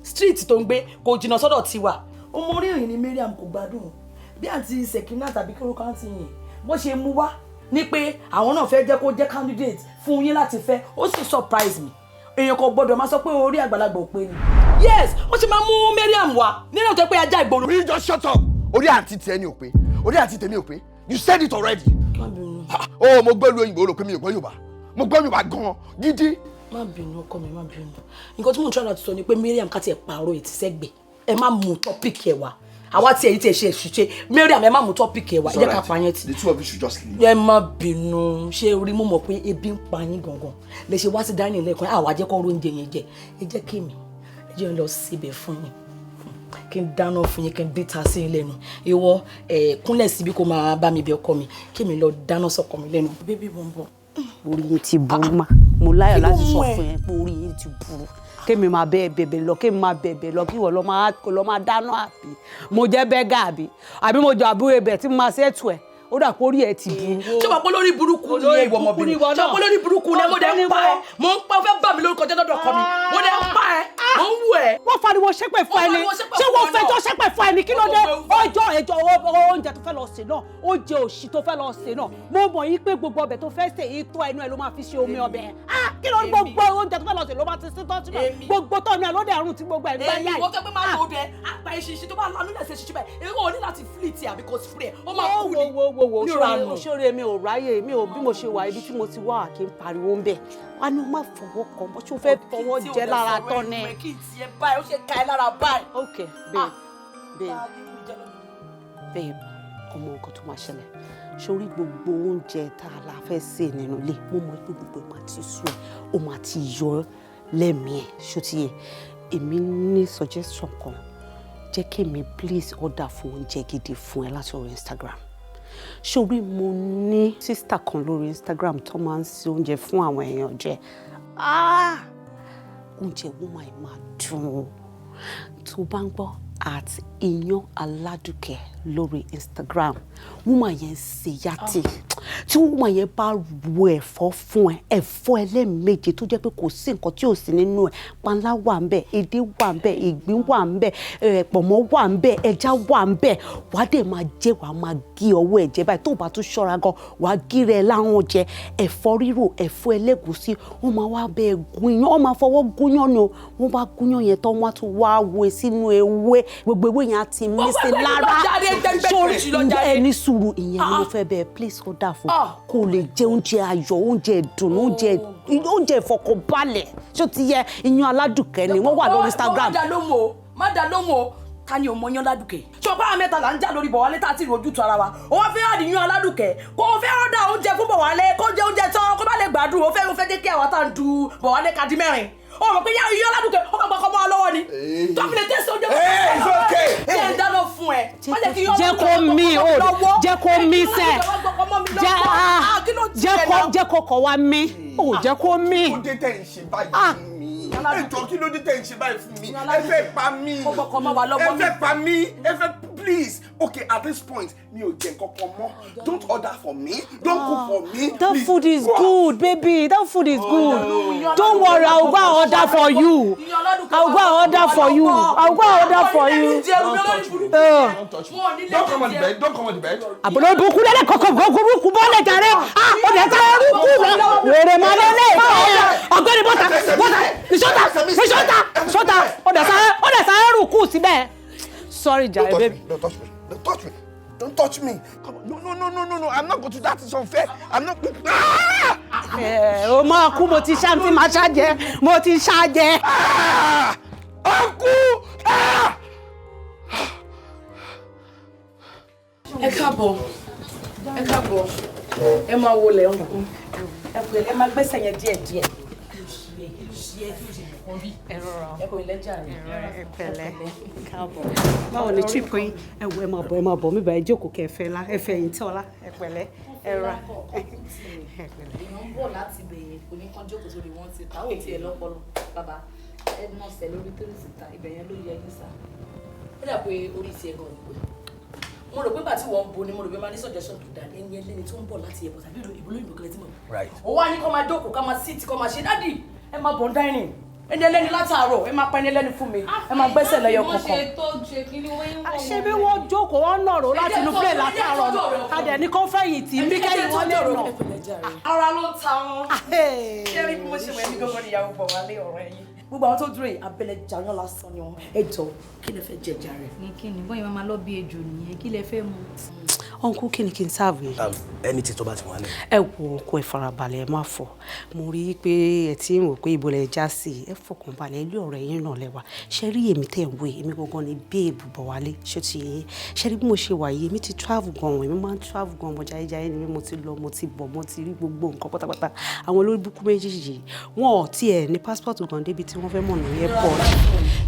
street tó ń gbé kò jìnnà sọ́dọ̀ tiwa ọmọ orí ìrìn ni Mariam kò gbádùn bí àǹtí Sekina tàbí kí orúkọ àǹtí yẹn bó ṣe mú wá ní pé àwọn náà fẹ́ jẹ́ kó jẹ́ candidate fún yín láti fẹ́ ó sì surprise mi èèyàn kò gbọ́dọ̀ máa sọ pé orí àgbàlagbà ò pé ni yes ó ṣe máa mú Mariam wá nínú tó pé ajá ìgboro. will you just shut up orí àǹtí tiẹ̀ ni ò pé orí àǹtí tèmi ò pé you said it already. oh mo gbọ́ lu òyìnbó rò pé mi ò gbọ́ Yorùbá mo gbọ́ Yorùbá gan-an gidi. má bínú ọkọ mi má bínú nǹkan tí mo ń tọ́ láti sọ ni pé Mariam ká tiẹ̀ pààrọ̀ ètí sẹ́gbẹ̀ẹ́ ẹ má mú tọ́pìkì ẹ̀ wá àwa tí èyí tí ẹ ṣe ṣiṣẹ́ Mariam ẹ má mú tọ́pìkì ẹ̀ wá ẹ jẹ́ ká pa yẹn tì. the two of you should just leave. ẹ má bínú ṣé orí mo mọ̀ pé ebi ń pa yín gangan lè ṣe wá sí dining lẹ́ẹ̀kan àwa jẹ́ kọ́ oúnjẹ yẹn jẹ ẹ jẹ́ kí mi ẹ jẹ́ lọ síbẹ̀ fún yín kí n dáná fún yín kí n dìtà sí yín lẹ́nu ìwọ kúnlẹ̀ síbi kó máa bá mi bẹ ọkọ mi kí mi lọ dáná sọ́kọ mi lẹ́nu bébí mo ń bọ̀. orí yín ti burú mà mo láyọ̀ láti sọ fún yẹn pé orí yín ti burú kémi máa bẹ̀bẹ̀ lọ kémi máa bẹ̀bẹ̀ lọ kí wọ́n lọ máa dáná àbí mo jẹ́ bẹ́gà àbí mo jọ àbúrò ẹbẹ̀ tí mo máa ṣe ètò ẹ̀ ó dà kó rí ẹ ti burú. ṣé wàá pọ́ lórí burúkú ni ìwọ ọmọbìnrin ṣé wàá pọ́ lórí burúkú ni mo dẹ̀ ń pa ẹ́ mo ń pa fẹ́ bà mí lórúkọ jẹ́ lọ́dọ̀ ọkọ mi mo dẹ̀ ń pa ẹ́ mo ń wù ẹ́. wọ́n fariwo ṣépè fún ẹni ṣé wọ́n fẹjọ́ ṣépè fún ẹni kí ló dé ẹjọ́ oúnjẹ tó fẹ́ lọ sè náà oúnjẹ òṣì tó fẹ́ lọ sè náà mo mọ̀ yí pé gbogbo ọbẹ̀ tó fẹ́ sè ìtọ́ ẹnu ẹ̀ ló máa fi ṣe omi ọbẹ̀ kí ló ní gbogbo oúnjẹ tó fẹ́ lọ sè ló máa ti sí tọ́tù náà gbogbo tọ́ mi ẹ̀ lóde àrùn tí gbogbo ẹ̀ ń gbá yá yìí. wọ́n kẹ́ pé máa lò ó dẹ apá ìṣiṣi tó bá lanú lẹ̀ ṣe ṣiṣi báyìí èèwọ̀ ò ní láti flit àbí kò sí fúrẹ̀ ó máa kú ni. ṣóre mi ò ráyè mi ò bí mo ṣe wà ibi tí mo ti wà kí n pariwo ń bẹ̀ wá ní o má fọwọ́ kan bó ṣe o fẹ́ fọwọ́ jẹ lára tán ni. kí n tiẹ̀ báyìí ó ṣe ka ẹ lára báyìí. ok babe ọmọ nǹkan tó máa ṣẹlẹ̀ sórí gbogbo oúnjẹ tá a la fẹ́ sè nínú ilé mo mọ̀ pé gbogbo ẹ̀ máa ti sú ẹ̀ ó máa ti yọ lẹ́mìí ẹ̀ ṣótiyẹ èmi ní suggestion kan jẹ́ kí èmi please order fún oúnjẹ gidi fún ẹ láti orí Instagram sórí mo ní sísítà kan lórí Instagram tó máa ń ṣe oúnjẹ fún àwọn èèyàn jẹ oúnjẹ wọn máa dùn tó bá ń gbọ́ at iyán aládùkẹ́ lórí Instagram woman yẹn ṣe yàtì tí woman yẹn bá ro ẹ̀fọ́ fún ẹ ẹ̀fọ́ ẹlẹ́ẹ̀méje tó jẹ́ pé kò sí nǹkan tí ò sí nínú ẹ̀ panlá wà ń bẹ̀ edé wà ń bẹ̀ ìgbín wà ń bẹ̀ pọ̀mọ́ wà ń bẹ̀ ẹja wà ń bẹ̀ wàá dẹ̀ máa jẹ wàá máa gé ọwọ́ ẹ̀ jẹ báyìí tó bá tún ṣọ́ra gan wàá gé rẹ̀ láwọn jẹ ẹ̀fọ́ rírò ẹ̀fọ́ ẹlẹ́gùsí wọ́n máa wá bẹ́ẹ̀ gúnyán wọ́n máa fọwọ́ gúnyán ni wọ́n bá gúnyán yẹn tán wọ́n á tún wá wo sínú ewé gbogbo ewé yẹn á ti mí sí lára sórí ẹni sùúrù ìyẹn ni mo fẹ́ bẹ́ẹ̀ please order fún kó lè jẹ oúnjẹ ayọ̀ oúnjẹ ìdùnnú oúnjẹ ìfọkànbalẹ̀ ṣó ti yẹ iyán aládùkẹ́ ni wọ́n wà lórí Instagram. má dá lóhùn o ta ni o mọ iyán aládùkẹ́ ṣọpá mẹ́ta là ń jà lórí Bọ̀wálé tá a ti rojú tu ara wa o wá fẹ́ àdì iyán aládùkẹ́ kó o fẹ́ ọ̀dà oúnjẹ fún Bọ̀wálé kó jẹ oúnjẹ tán kó bá lè gbádùn o fẹ́ jẹ́ kí àwa tá à ń du Bọ̀wálé ká di mẹ́rin o mọ̀ pé iyán aládùkẹ́ ó máa gbọ́kọ́ mọ́ ọ lọ́wọ́ ni tó fi lè tẹ́sí oúnjẹ fún ẹ jẹ́ ń dáná fún ẹ jẹ́ kó mi jẹ́ kó mi sẹ́ jẹ́ kó kọ̀ wá mi jẹ́ kó mi. kí ló dé tẹ̀ ń ṣe báyìí fún mi ẹjọ́ kí ló dé tẹ̀ ń ṣe báyìí fún mi ẹ fẹ́ pa mí ẹ fẹ́ pa mí ẹ fẹ́ please okay at this point mi ò jẹ nǹkan kan mọ́ don't order for me don't cook for me. that please. Food is good baby that food is good don't worry I will go and order for you I will go and order for you I will go and order for you. don't touch me don't come on the bed don't come on the bed. àbúrò ìbùkún lẹ́lẹ̀ kọ̀ọ̀kan burúkú bọ́ọ̀lẹ̀ jàre ó dẹ̀ ta ẹrúkú rẹ̀ wèrè máa lélẹ̀ ọ̀gbẹ́ni bọ́tà ìṣọ́ta ó dẹ̀ ta ẹrúkú síbẹ̀. Sorry, Jare, baby. Don't touch me. Don't touch me. Don't touch me. Come on. No. I'm not going to. That is unfair. I'm not. O máa kú mo ti ṣáàntì máa ṣáàjẹ́ mo ti ṣáàjẹ́. Uncle! ẹ káàbọ̀ ẹ máa wọlé ọ̀hún ẹ pẹ̀lẹ́ ẹ máa gbẹ́sẹ̀ yẹn díẹ̀díẹ̀. ẹ rọra ẹ kò lẹ́jà rẹ̀ ẹ pẹ̀lẹ́ káàbọ̀. báwo ni trip yín ẹ wọ ẹ máa bọ̀ mi bá ẹ jókòó kẹfẹ́ la ẹ fẹ́ yín tí ọlá ẹ pẹ̀lẹ́ ẹ rọra. èèyàn ń bọ̀ láti bẹ̀yẹ̀ kò ní kán jókòó sórí wọn ti ta ó tiẹ̀ lọ́pọ̀lọ́ bàbá ẹ̀dùnọ̀sẹ̀ lórí tó sì ta ibẹ̀ yẹn ló yẹ yín sá. ó dà pé orí ti ẹ̀gàn ò pé mo rò pé bàtí wọ́n ń bo ni mo rò pé máa ní suggestion tó dáa ẹni ẹlẹ́ni tó ń bọ̀ láti ẹ̀bọ̀ tàbí ìbúlò ìbò kẹlẹ́ tí mo. ó wá ní kó máa jókòó ká máa sit kó máa ṣe dádì ẹ máa bọ̀ ń dining ẹni ẹlẹ́ni látàárọ̀ ẹ máa pa ẹni ẹlẹ́ni fún mi ẹ máa gbẹ́sẹ̀ lẹ́yọ kọ̀ọ̀kan. ṣé bí wọ́n jókòó wọ́n nọ̀rọ̀ láti inú plẹ̀ látàárọ̀ lọ adẹ̀ ní kó fẹ̀yìntì bí kẹ́yìn wọ́n lè nà. ara ló ń ta wọn ṣé rí bí mo ṣe wẹ̀ ní gbogbo ìyàwó bọ̀ wálé ọ̀rọ̀ ẹ̀yìn gbogbo àwọn tó dúró yìí abẹ́lẹ̀ jàyàn lásán ni wọn ẹ jọ kí lẹ fẹ́ jẹjà rẹ. ní kí ni bọ́yìí máa lọ bí ejò nìyẹn kí lẹ fẹ́ mu. ọ̀nkú kí ni kí n sáàbù yìí. ẹni tí tó bá ti wà lẹ. ẹ wo ọkọ ẹ farabalẹ̀ ẹ má fọ mo rí i pé ẹ ti ń rò pé ibo lẹ já sí ẹ fọkàn balẹ̀ ilé ọ̀rẹ́ yín náà lẹ́wà ṣe rí èmi tẹ̀ ń wé èmi gangan ni bẹ́ẹ̀bù bọ̀ wálé ṣé ti yẹ ṣe rí bí mo ṣe wà yìí èmi ti travel gan èmi máa ń travel gan ọmọ jayéjayé ni mo ti lọ mo ti bọ̀ mo ti rí gbogbo nǹkan pátápátá àwọn olórí búkú méjì yìí wọn ò tiẹ̀ ní passport gan débi tí wọ́n fẹ́ mọ̀ ní airport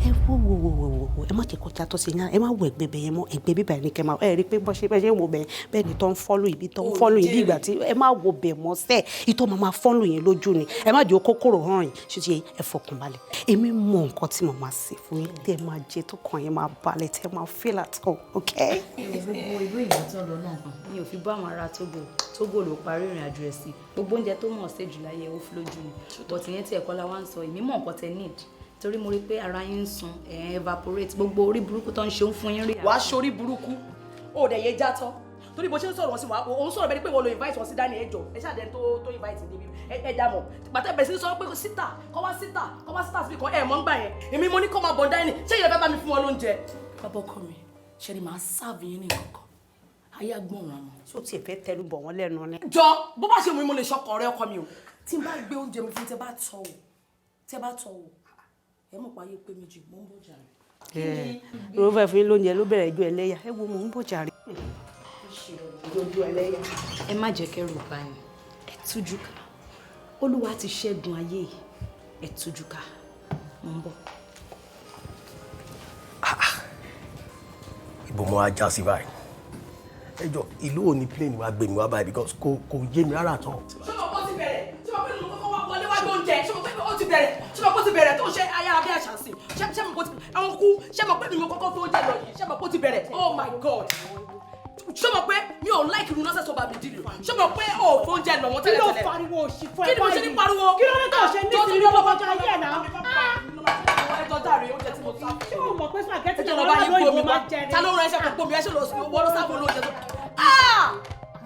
ẹ wo ẹ má jẹ́ kó ta tó sí yín ẹ má wọ ẹgbẹ́ bẹ́ẹ̀ mọ́ ẹgbẹ́ bíbá ẹni kẹ́ máa ẹ rí pé bọ́ ṣe bẹ́ẹ̀ ṣe ń wo bẹ́ẹ̀ ni tó ń fọ́lù ibi tó ń fọ́lù yìí bí ìgbà tí ẹ má wo bẹ̀ mọ́ sẹ́ẹ̀ ìtọ́ máa fọ́lù yín lójú ni ẹ má jẹ́ kókóró hàn yín ṣe ti ẹ fọkàn balẹ̀ èmi mọ nǹkan tí mo máa ṣe fún yín tẹ́ ẹ máa jẹ tó kàn yín máa balẹ̀ tẹ́ ẹ máa feel at home ok. gbogbo ìlú ìlú tó ń lọ náà kan mi ò fi bá àwọn ará Tógò ló parí ìrìn àjò ẹ̀ sí gbogbo oúnjẹ tó mọ̀ ṣe jù láyé ó fi lójú ni bọ̀tì yẹn tí ẹ̀kọ́ la wá ń sọ èmi mọ̀ nǹkan tẹ need torí mo rí pé ara yín ń sun evaporate gbogbo orí burúkú tó ń ṣe ń fún yín rí. wàá ṣorí burúkú ó dẹ̀ yé játọ́ torí bó ṣe ń sọ̀rọ̀ wọn sí wa òun sọ̀rọ̀ bẹ́ẹ̀ ni pé wọ́n lo invite wọn sí dání ẹjọ́ ẹ ṣáà dẹni tó invite débi ẹ dà mọ̀ pàtẹ́ bẹ̀rẹ̀ sí sọ pé síta kọ́ wá síta síbi kan ẹ̀ mọ́ ń gbà yẹn èmi mo ní kọ́ máa bọ̀ dání ṣé ìyẹn fẹ́ bá mi fún wọn lóúnjẹ. bàbá ọkọ mi ṣe ni màá sáàbù yín ní kankan ayé agbóhùn àmọ́. ṣé o tiẹ̀ fẹ́ tẹnu bọ̀ wọ́n lẹ́nu ni. jọ bó bá ṣe mú mi mo lè ṣọkọ ọ̀rẹ́ ọkọ mi o tí n bá gbé oúnjẹ mi fún tẹ bá tọ wò ẹ mọ̀ pa ayé pé méjì mo ń bọ̀ jàre. ló fẹ́ fún yín lóúnjẹ ló bẹ̀rẹ̀ ijó ẹlẹ́yà ẹ wo mò ń bọ̀ jàre. ojú ẹlẹ́yà. ẹ má jẹ́ kẹ́rù bá yín ẹ tújú ká olúwa ti ṣẹ́gun ayé ẹ tújú ká mo ń bọ̀. ibo mo wá já sí báyìí ẹjọ ìlú òní plane wa gbé mi wá báyìí because kò yé mi rárá tán. ṣé mo kọ́ ti bẹ̀rẹ̀ ṣé mo pé nínú kọ́kọ́ wá wọlé wá gbóúnjẹ ṣé mo pé ó ti bẹ̀rẹ̀ ṣé mo kọ́ ti bẹ̀rẹ̀ tó ń ṣe ayára bí àṣà sí ṣé mo kọ́ ti àwọn kú ṣé mo pé nínú kọ́kọ́ tó ń jẹ lọ yìí ṣé mo kọ́ ti bẹ̀rẹ̀ oh my god ṣé mo pé mi ò like irun nọ́ọ̀sẹ̀ tó bá mi dìlù ṣé mo pé ò fún oúnjẹ lọ wọn tẹ́lẹ̀ tẹ́lẹ̀ kí ló pariwo òṣì fún ẹ báyìí kí ni mo ṣe ní pariwo kí ló ní kò ṣe ní sí ló kọjá ayé ẹ̀ náà. ẹjọ́ dàrí oúnjẹ tí mo sá fún. ṣé o mọ̀ pé spaghetti ẹjọ́ lọ́ba yín gbomi wá ta ló ń rẹ ẹṣẹ́ kò gbomi ẹṣẹ́ lọ sí owó ló sábà lóúnjẹ tó.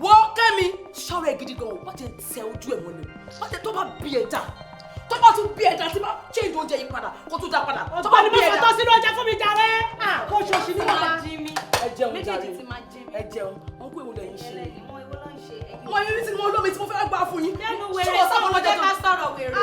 wọ́n kẹ́mi ṣọ́rọ̀ ẹ̀ gidi gan-an wọ́n ti tẹ ojú ẹ̀ mọ́lẹ̀ wọ́n ti tó bá bí ẹja tó bá tún bí ẹja tí bá change oúnjẹ yìí padà kó tún dá padà tó bá bí ẹja. ọ̀tọ̀ sínú oúnjẹ fún mi jàre kó ṣoṣì ní bàbá. ẹ jẹun jáde ẹ jẹun wọn kó èwo lẹ́yìn ṣe mo yẹ tí mo lómi tí mo fẹ́ gbà fún yín. lẹ́nu wèrè tí mo jẹ́ ká sọ̀rọ̀ wèrè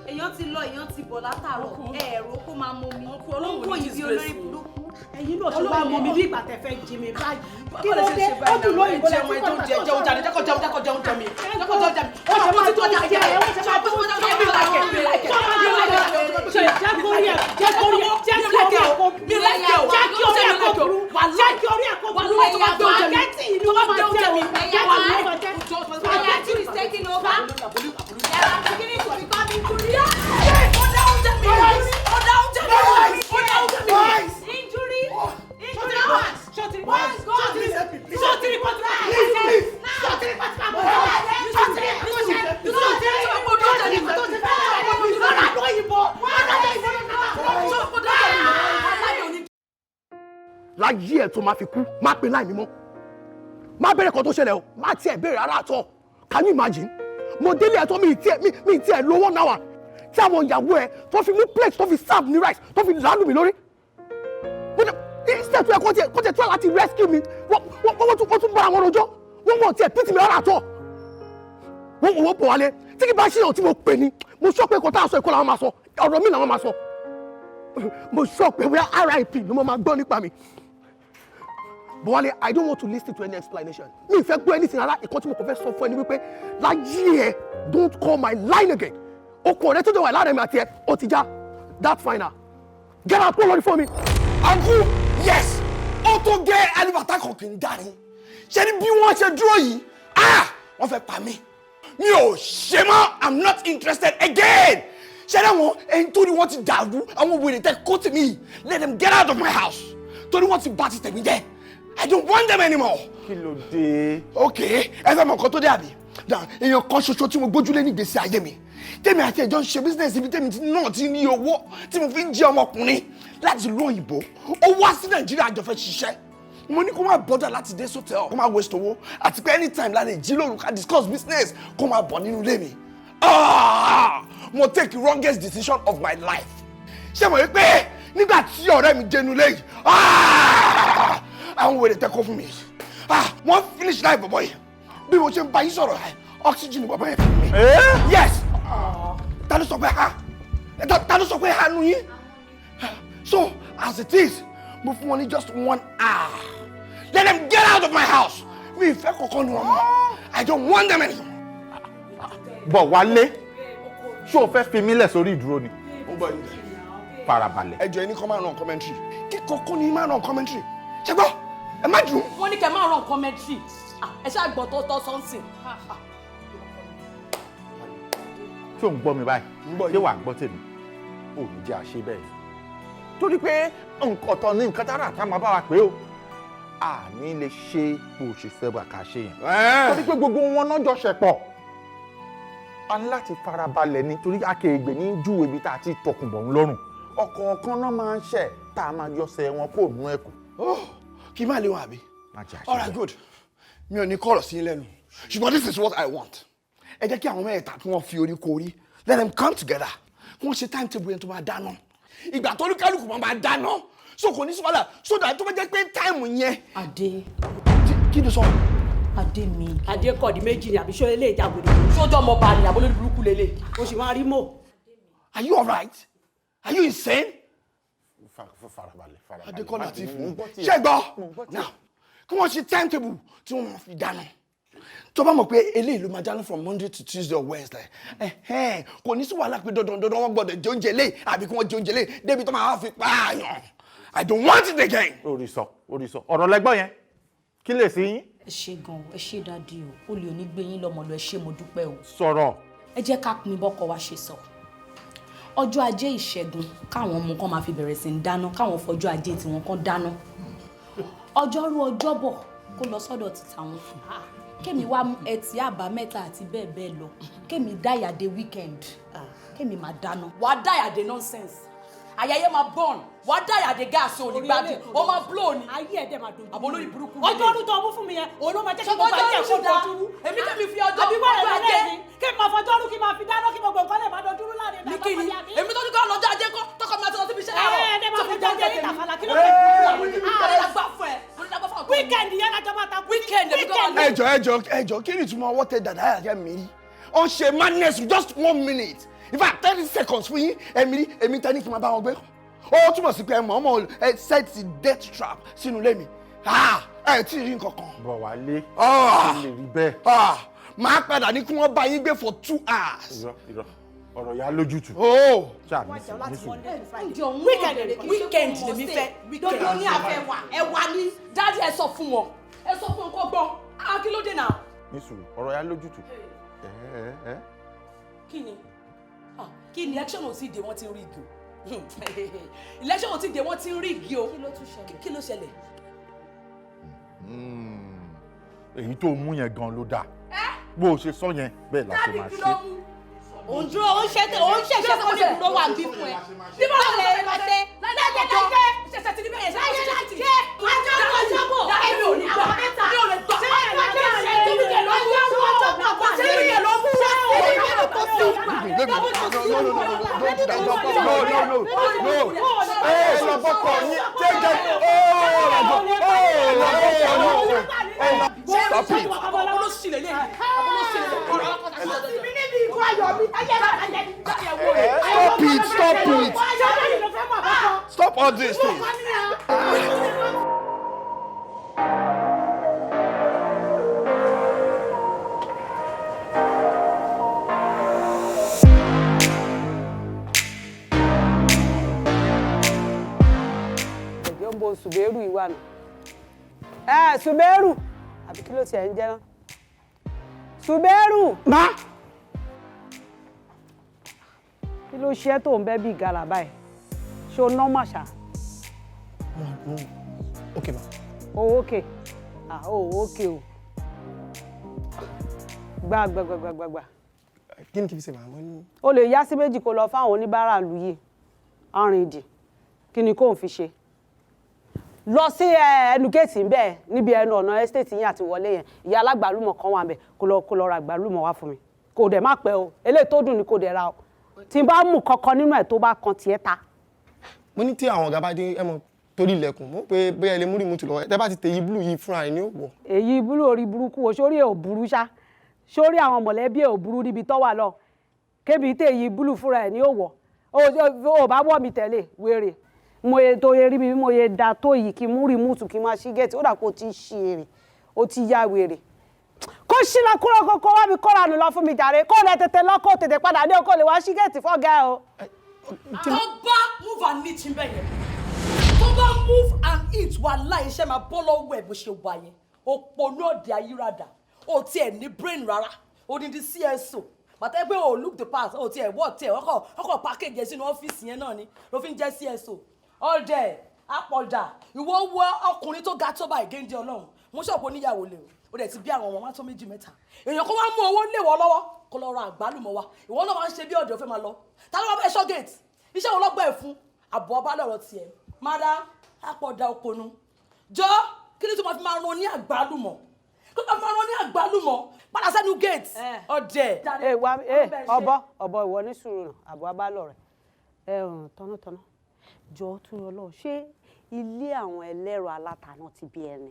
èèyàn ti lọ èèyàn ti bọ̀ látàárọ̀ ẹ̀ẹ̀rọ kó máa mọ mi olóńgbò yìí bí olórí burúkú. ẹ̀yin náà ṣe wá mọ mi bí ìgbà tẹ fẹ́ jí mi báyìí. kí ló dé ó dùn lóyìnbó lẹ fún ìtọ́jú jẹun jáde jẹ́kọ̀ jẹun mi jẹ́kọ̀ jẹun mi. ó ṣe mọ́ títí ọjà jẹ́ ẹ̀ wọ́n ṣe máa tó wọ́n jẹ́ mi láìkẹ́ mi láìkẹ́ spaghetti is taking over. They are beginning to become injury. Injury. láyé ẹ̀ tó máa fi kú má pe láì mímọ́ má bẹ̀rẹ̀ kan tó ṣẹlẹ̀ o má tiẹ̀ bẹ̀rẹ̀ rárá àtọ̀ can you imagine mo délé ẹ̀ tó mi tiẹ̀ lo 1 hour tí àwọn ìyàwó ẹ̀ tó fi mú plate tó fi serve ní rice tó fi lánàá mi lórí instead tó yẹ kó tiẹ̀ tó láti rescue mi wọ́n tún bára wọn rojọ́ wọ́n tiẹ̀ pity mi rárá àtọ̀ wọ́n bọ̀ wálé tí kì bá ṣèyàn tí mo pè ní mo sọ pé kò tá a sọ ẹ̀kọ́ làwọn máa sọ ọ̀rọ̀ mi làwọn máa sọ mo sọ pé wíwá RIP ni mo máa gbọ́ nípa mi But Wale, I don't want to listen to any explanation. Me, if I do anything, I can't even confess so funny. Like, yeah, don't call my line again. Okay, let's do a lot of matter. Otija, that's fine now. Get out, come on for me. Uncle, yes. Auto get alibata kokin daddy. Ṣé bí wọ́n ṣe dúró yìí? Wọ́n fẹ́ pa mí. Mi ò ṣe mọ́. I'm not interested again. Ṣé àwọn ẹni tó ní wọ́n ti dàrú àwọn wèrè tẹ́ kó tì mí? Let them get out of my house. Torí wọ́n ti bá ti tẹ̀mí jẹ́. I don't want them anymore. Kí ló dé? Okay, ẹ fẹ́ mọ nǹkan tó dé àbí? Èèyàn kan ṣoṣo tí mo gbójúlé ní ìgbésí ayé mi. Tèmi àti ẹjọ́ ń ṣe business ibi tèmi náà ti ní owó tí mo fi ń jẹ́ ọmọkùnrin láti ìlú òyìnbó. Ó wá sí Nàìjíríà àjọ fẹ́ ṣiṣẹ́. Mo ní kó má bọ́dà láti dé sọ́tẹ̀ kó má waste owó àti pé anytime la lè jí lóru ká discuss business kó má bọ̀ nínú ilé mi. Mo take the wrongest decision of my life. Ṣé mo rí pé nígbà tí ọ̀rẹ́ mi jẹnu lẹ́yìn àwọn wèrè tẹ́ kó fún mi. Wọ́n finish life bọ̀bọ̀ yìí bí mo ṣe ń bá yín sọ̀rọ̀ oxygen bọ̀bọ̀ yẹn fún mi. Yes. Ta ló sọ pé ta ló sọ pé nu yín. So as it is mo fún wọn ní just 1 hour. Let them get out of my house. Mi ìfẹ́ kankan ni wọn mọ́. I don't want them anymore. Bọ̀ Wálé, ṣé o fẹ́ fi mí lẹ̀ sórí ìdúró ni? Ó gbọ́ ní. Farabalẹ̀. Ẹ jọ̀ọ́ ẹni kan máa ràn commentary. Kí kókó ni máa ràn commentary. Ṣé gbọ́? Ẹ má dùn. Wọ́n ní kẹ́ máa ràn commentary. Ẹ ṣáà gbọ́ tó tọ́ sọ́nsìn. Ṣé o ń gbọ́ mi báyìí? Ṣé wàá gbọ́ tèmi? Ò ní jẹ́ àṣẹ bẹ́ẹ̀. Torí pé nǹkan ọ̀tọ̀ ní nǹkan tára àtà máa bá wa pé o. Àní lè ṣe bó o ṣe fẹ́ bá ká ṣe yẹn. Torí pé gbogbo wọn náà jọ ṣẹ̀pọ̀. A ní láti farabalẹ̀ ni torí akéègbè ní júwe ibi tá a ti tọkùnbọ̀ ń lọ́rùn. Ọ̀kọ̀ọ̀kan náà máa ń ṣẹ̀ tá a máa yọsẹ̀ wọn kó nú ẹ̀kú. Kí má lè wọn àbí? All right, good. Mi ò ní kọ̀rọ̀ sí lẹ́nu. Ṣùgbọ́n this is what I want. Ẹ jẹ́ kí àwọn mẹ́ta tí wọ́n fi orí korí. Let them come together. Wọ́n ṣe timetable yẹn tó máa dáná. Ìgbà tó ní kálukú máa dáná. So kò ní sí wàhálà. So that tó bá jẹ́ pé time yẹn. Adé. Kí ló sọ? Adé mi. Adé kọ̀ di méjì ni àbí ṣó lélẹ̀ ìjàgbọ̀dọ̀. Sójọ́ ọmọ bá ní àbólórí burúkú lélẹ̀. O sì máa rí mọ́. Are you alright? Are you insane? Farabalẹ̀. Adekoya ti fún. Ṣé gbọ́? Now, kí wọ́n ṣe timetable tí wọ́n máa fi dáná. Tó bá mọ̀ pé eléyìí ló máa dáná from Monday to Tuesday or Wednesday. Kò ní sí wàhálà pé dandan wọ́n gbọ́dọ̀ jẹ oúnjẹ lé àbí kí wọ́n jẹ oúnjẹ lé débi tó máa fi pààyàn. I don't want it again. Orí sọ. Ọ̀rọ̀ lẹ́gbọ́n yẹn. Kí lè sí yín? Ẹ ṣé gan, ẹ ṣé dádì o. Olè ò ní gbé yín lọ́mọ lọ, ẹ ṣé mo dúpẹ́ o. Sọ̀rọ̀. Ẹ jẹ́ ká pin bọ́kọ wa ṣe sọ. Ọjọ́ ajé ìṣẹ́gun káwọn ọmọ kan máa fi bẹ̀rẹ̀ sí ń dáná, káwọn fọjọ́ ajé tí wọ́n kan dáná. Ọjọ́rú ọjọ́bọ̀ kó lọ sọ́dọ̀ ti tàwọn fún. Kémi wá ẹtì àbámẹ́ta àti bẹ́ẹ̀ bẹ́ẹ̀ lọ. Kémi dáyàdé weekend. Kémi máa dáná. Wàá dáyàdé nonsense. Ayẹyẹ máa burn. Wàá dáyàdé gáàsì onígbàdì. Ó máa blow ni. Ayé ẹ̀dẹ̀ máa dojú. Àbólórí burúkú. Ọjọ́ ọdún tó ọmú fún mi yẹn, òun ló máa jẹ́ kí gbogbo ayé ẹ̀kọ́ dojúrú. Èmi kẹ́mi fi ọjọ́ ajé. Kí n máa fọjọ́ ọdún kí n máa fi dáná kí gbogbo nǹkan lè máa dojúrú láàrin ní kíni èmi tó ní kọ́ lọ́jọ́ ajé kọ́ tọkọ mi àti ọtí mi ṣe láàárọ̀. Ẹ̀ẹ́dẹ̀ máa fi jẹ́ ajé yìí tàfàlà kí ló dé. Weekend yẹn lájọ máa ta weekend. Ẹjọ́ kí ni ìtumọ̀ ọwọ́ tẹ dàda àyà mi rí? Ó ń ṣe madness with just 1 minute. In fact 30 seconds fún yín èmi tẹ́ ní kí n máa bá wọn gbé. Ó túmọ̀ sí pé ẹ mọ̀ ọmọ ẹ set death trap sínú ilé mi. Ẹ tí ì rí nǹkan kan. Bọ̀ Wálé. Ó lè rí bẹ́ẹ̀. Máa padà ní kí wọ́n bá yín gbé for 2 hours. Irọ́. Ọ̀rọ̀ yà lójútù. Weekend lèmi fẹ́. Dandan ní àfẹ́ wà. Ẹ wà ní. Dáàdi ẹ sọ fún wọn. Ẹ sọ fún wọn kó gbọ́. Kí ló dé náà? Ní sùúrù, ọ̀rọ̀ yà lójútù. Kí ni election ò tí ì dé wọ́n ti ń rí igi o. Election ò tí ì dé wọ́n ti ń rí igi o. Kí ló ṣẹlẹ̀? Èyí tó mú yẹn gan ló dáa. Bó o ṣe sọ yẹn bẹ́ẹ̀ la ṣe máa ṣe. Òun dúró ó ń ṣẹ̀ṣẹ̀ kó lè dúró wà bí fún ẹ. Bí mo lè lọ ṣe lẹ́jẹ̀ ṣẹ̀ṣẹ̀ ti ní bẹ́ẹ̀ ṣe lájẹ́ ọjọ́ bò ẹ̀mí ò ní gbà mi ò lè gbà. Stop it. Stop all these things. wo Suberu ìwà mi. Suberu àbí kí ló tiẹ̀ ń jẹ́ náà. Suberu. Ma. Kí ló ṣe tó ń bẹ́ bí gàlà báyìí? Ṣé o nọ́mà ṣá? Okay ma. Oh okay. Okay o. Gbà. Kí ni kí n fi ṣe màmá ní? O lè yá sí méjì kó lọ fáwọn oníbàárà ìlú yìí. Arìndì. Kí ni kò ń fi ṣe? Lọ sí ẹnu géètì ńbẹ̀ níbi ẹnu ọ̀nà estate yín àti wọlé yẹn. Ìyá alágbàlùmọ̀ kan wà ńbẹ̀ kó lọ ra àgbàlùmọ̀ wá fún mi. Kò dẹ̀ má pẹ́ o. Eléyìí tó dùn ni kò dẹ̀ ra o. Tí n bá mú kankan nínú ẹ̀ tó bá kan tiẹ̀ ta. Mo ní tí àwọn ọ̀gá bá dé torí ilẹ̀kùn mo pé bóyá ilé múrí mú ti lọ tẹ́ bá ti tẹ èyí búlù yìí fúnra ẹ̀ ní òwò. Èyí búlù orí burúkú o sórí ẹ̀ ò burú ṣá sórí àwọn mọ̀lẹ́bí ẹ̀ ò burú níbi tó wà lọ kébi tẹ èyí búlù fúnra ẹ̀ ní òwò o bá wọ̀ mí tẹ̀lé wèrè mo ye tó ye rí mi mo ye da tó yìí kí mú rìmúùtù kí máa ṣí gẹ̀ẹ́tì ó dà kó ti ṣí èrè ó ti ya wèrè kó ṣílẹ̀ kúrò kókó wá mi kóra nù lọ fún mi jàre kó lẹ tètè lọ kó tètè padà dé kó lè wá ṣí gẹ̀ẹ́tì fọ́gá o. tó bá move and eat ń bẹ̀ yẹn tó bá move and eat wà láì iṣẹ́ máa bọ́ lọ́wọ́ ẹ̀ bó ṣe wà yẹn òpònú òde ayírádà ó tiẹ̀ ní brain rárá ó ní di CSO bàtà pé o look the past ó tiẹ̀ wọ́ tiẹ̀ ọkọ̀ package ẹ̀ sínú ọ́fíìsì yẹn náà ni ló fi ń jẹ́ CSO ọ̀dẹ̀ àpọ̀dà ìwọ wọ ọkùnrin tó ga tó bá ìgéńdé ọlọ́run mo ṣọ̀pọ̀ oníyàwó lè o dẹ̀ ti bí àwọn ọmọ tó méjì mẹ́ta èèyàn kan wá mú owó lé wọ́ lọ́wọ́ kó lọ ra àgbálùmọ̀ wa ìwọ náà máa ń ṣe bí ọ̀dẹ̀ ó fẹ́ máa lọ ta ló wá bẹ́ẹ̀ ṣọ́ gate iṣẹ́ wo lọ́gbà ẹ̀ fún àbọ̀ ọba lọ́rọ̀ tiẹ̀ madam àpọ̀dà òpònú jọ kí ni tó máa fi máa ran ní àgbálùmọ̀ kí ló máa ran ní àgbálùmọ̀ padà sẹ́nu gate ọ̀dẹ̀. ọ̀bọ ìwọ ní sùúrù àbọ̀ abálọ̀ rẹ̀ tọ́nàtọ́nà jọ tún yọ lọ ṣé ilé àwọn ẹlẹ́rọ alátaná ti bí ẹni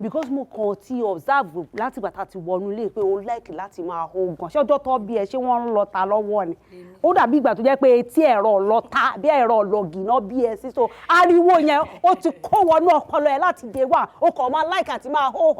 because mo kàn ti observe láti gbà tá ti wọnú ilé pé o like láti máa hó gan ṣé ọjọ́ tó bí ẹ ṣé wọ́n ń lọ ta lọ́wọ́ ni ó dàbí ìgbà tó jẹ́ pé etí ẹ̀rọ lọ́ta bí ẹ̀rọ lọ́gì náà bí ẹ sí so ariwo yẹn ó ti kó wọnú ọpọlọ ẹ láti dé wà ó kàn máa like àti máa hó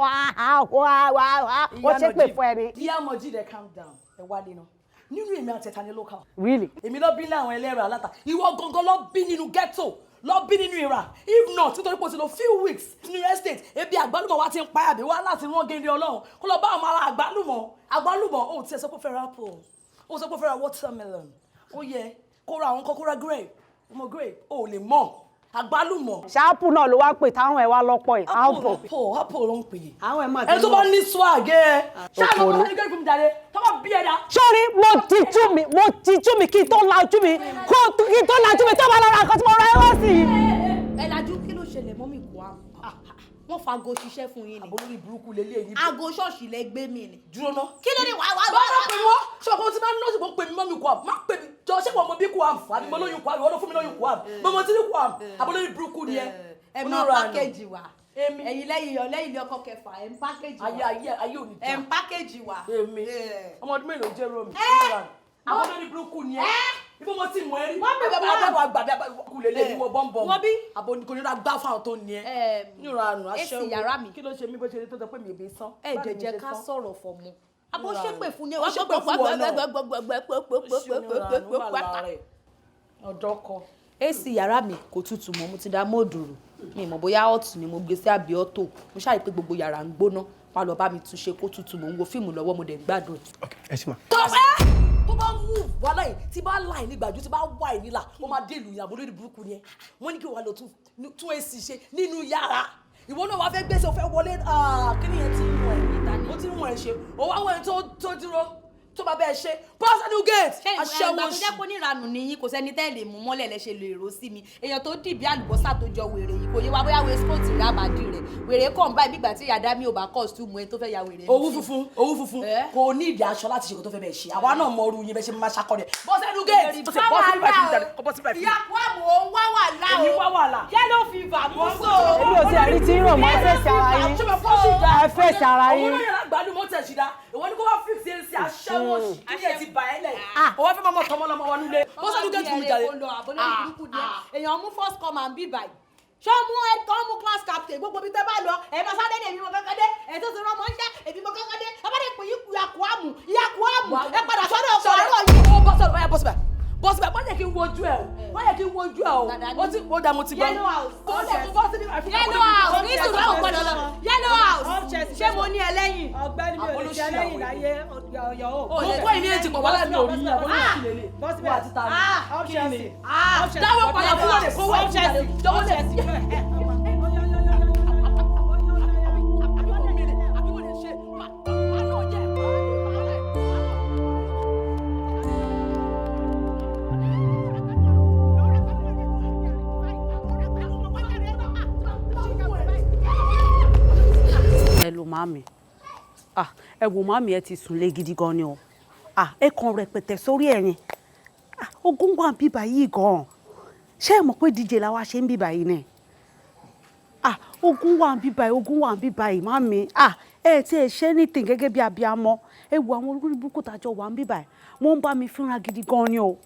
ó ṣe pé fún ẹni. Dear Mojide, calm down ẹ wá lẹ́nu nínú èmi àtẹ̀ta ní local. Really? Èmi lọ bí ní àwọn ẹlẹ́rọ aláta ìwọ gangan lọ bí nínú ghetto lọ bí nínú ìrà if not nítorí pé o ti lọ few weeks nínú estate ebi àgbálùmọ̀ wa ti ń pa àbí wá láti rán géńdé ọlọ́run kó lọ bá àwọn ará àgbálùmọ̀ ó ti ẹ̀ sọ pé fẹ́ ra apple ó sọ pé fẹ́ ra watermelon ó yẹ kó ra àwọn kan kó ra grape ọmọ grape ó lè mọ̀ àgbálùmọ̀. ṣáàpù náà ló wá pè táwọn ẹ̀ wá lọ́pọ̀ ẹ̀ apple ló ń pè é àwọn ẹ̀ máa ẹ tó bá ní swag ẹ ṣáà ló bá ní gẹ́gẹ́ fún mi jáde tó bá bí ẹ̀dá. sọ́rí mo tijú mi kí n tó lajú mi kí n tó lajú mi tó bá lọ́ra nǹkan tí mo ra ẹ wá sí i. ẹ lajú kí ló ṣẹlẹ̀ mọ́ mi kú àmọ́ wọ́n fa aago ṣiṣẹ́ fún yín ni. àbólórí burúkú lélẹ̀ yìí. aago ṣọ́ọ̀ṣì lẹ gbé mi ni. dúró ná. kí ló dé wá. báwo pè wọ́n ṣé ọkọ tí máa ń nọ́ọ̀sì kò pè mí mọ́ mi kú àmọ́ má pè mí jọ ṣé kò mọ bí kú àmọ́ àbí mo lóyún kú àmọ́ ìwọ́n ló fún mi lóyún kú àmọ́ mo mọ tí ní kú àmọ́ àbólórí burúkú ni ẹ. ẹ máa pákéjì wa ẹ̀yin lẹ́yìn ilé ọkọ kẹfà ẹ̀ ń pákéjì wa ayé òní jà ẹ̀ ń pákéjì wa. èmi ọmọ ọdún mélòó jẹ́ romi àbólórí burúkú ni ẹ ibo mo ti mọ ẹ rí. wọ́n bẹ̀rẹ̀ bá àbẹ̀wò àgbàdo kulele ni mo bọ́m̀bọ́m. wọ́n bí. àbò kò ní ra gbá fáwọn tó ní ẹ. níra àná aṣẹ́wó èsì yàrá mi. kí ló ṣe mí bó ṣe tó sọ pé mi ò bí sán. ẹ jẹjẹ ká sọ̀rọ̀ fọ̀ mu. àbò ṣépè fún ni ó ṣépè fún wọn náà. ọ̀dọ́ kọ. èsì yàrá mi kò tutù mọ́ mo ti dá mọ́ọ̀dùrù mi mọ̀ bóyá ọ̀tún ni mo gbé sí àbí ọ̀tò mo ṣàrí pé gbogbo yàrá ń gbóná wá lọ bá mi túnṣe kó tutù mò ń wo fíìmù lọ́wọ́ mo dẹ̀ ń gbádùn. ẹ ṣì máa. tó bá move wàhálà yìí tí bá láì nígbàjú tí bá wà yìí nílà ó máa dé ìlú ìyàbọ̀ lórí burúkú ni ẹ wọ́n ní kí wàá lọ tún èsì ṣe nínú yàrá ìwọ náà wàá fẹ́ gbèsè ó fẹ́ wọlé kí ni yẹn ti ń wọ̀ ẹ́ ó ti ń wọ̀ ẹ́ ṣe ó wá wọ̀ ẹ́ tó dúró tó bá bẹ́ẹ̀ ṣe pass new gate aṣẹ́wó ṣe. ṣé kò ní ìranù nìyí kò sẹ́ni tẹ́ lè mú mọ́lẹ̀ lẹ́ṣẹ̀ lè rò sí mi èèyàn tó dì bí àlùbọ́sà tó jọ wèrè yìí kò yé wa bóyá waistcoat rẹ̀ àbàdì rẹ̀ wèrè kàn báyìí bígbà tí yàdá mi ò bá costume ẹ tó fẹ́ ya wèrè. owó funfun kò ní ìdí aṣọ láti ṣe kó tó fẹ́ bẹ́ẹ̀ ṣe àwa náà mọ orú yín bẹ́ẹ̀ ṣe máa ṣakọ rẹ̀ pass new gate. yellow fever mú so. èmi ò tí ẹ rí tí ń rò mọ́ ẹ fèsì ara yín. ìwọ ni kó wá fix ẹ sí aṣẹ́wó kí ni ẹ ti bà ẹ́ lẹ̀ o wá fẹ́ máa mọ tọmọ lọmọ wa nílé ó sọ́dún gẹ́tù mi jáde. èèyàn mú first come and be by ṣé mú ẹ̀tọ́ mú class captain gbogbo bí tẹ́ bá lọ ẹ̀ máa sáré ní èmi mo kankan dé ẹ̀ tó ti rán ọmọ ń ṣẹ́ èmi mo kankan dé ẹ bá dé pé yíkú yakú àmù ẹ padà sọ́dọ̀ ọkọ̀ àárọ̀ yìí. ó bọ́ sọ̀rọ̀ báyà bọ́ síbẹ̀ bọ́sì bẹ́ẹ̀ bọ́jẹ̀ kí n wojú ẹ̀ o bọ́jẹ̀ kí n wojú ẹ̀ o ó ti ó dà mo ti gbọ́. Yellow house bọ́sì ní màá fi Yellow house ní ìṣòro àwọn gbọ́dọ̀ lọ Yellow house ṣé mo ní ẹlẹ́yìn. ọ̀gbẹ́ni mi ò lè ṣe ẹlẹ́yìn láyé ọ̀yọ́ o. ó lè kó ìní èjì pọ̀ wálé mi ò rí yẹn bó ní ìṣìlẹ̀ lè bọ́sì bẹ́ẹ̀ àti tàbí kí ni. dáwọ́ padà fún ọ̀rẹ́ kó wọ́n jẹ́ jọ̀wọ́ lẹ̀ sí. Mami ẹ wò mami ẹ ti sùn lé gidi gan ni o ẹ kàn rẹpẹtẹ sórí ẹ̀yìn ogun wà ń bíbà yìí gan ṣé ẹ mọ̀ pé díje làwa ṣe ń bíbà yìí ni ogun wà ń bíbà yìí mami ẹ ti ẹ ṣe anything gẹ́gẹ́ bí abiyamọ ẹ wo àwọn olórí burúkú tàjọ wà ń bíbà yìí wọ́n ń bá mi fínra gidi gan ni o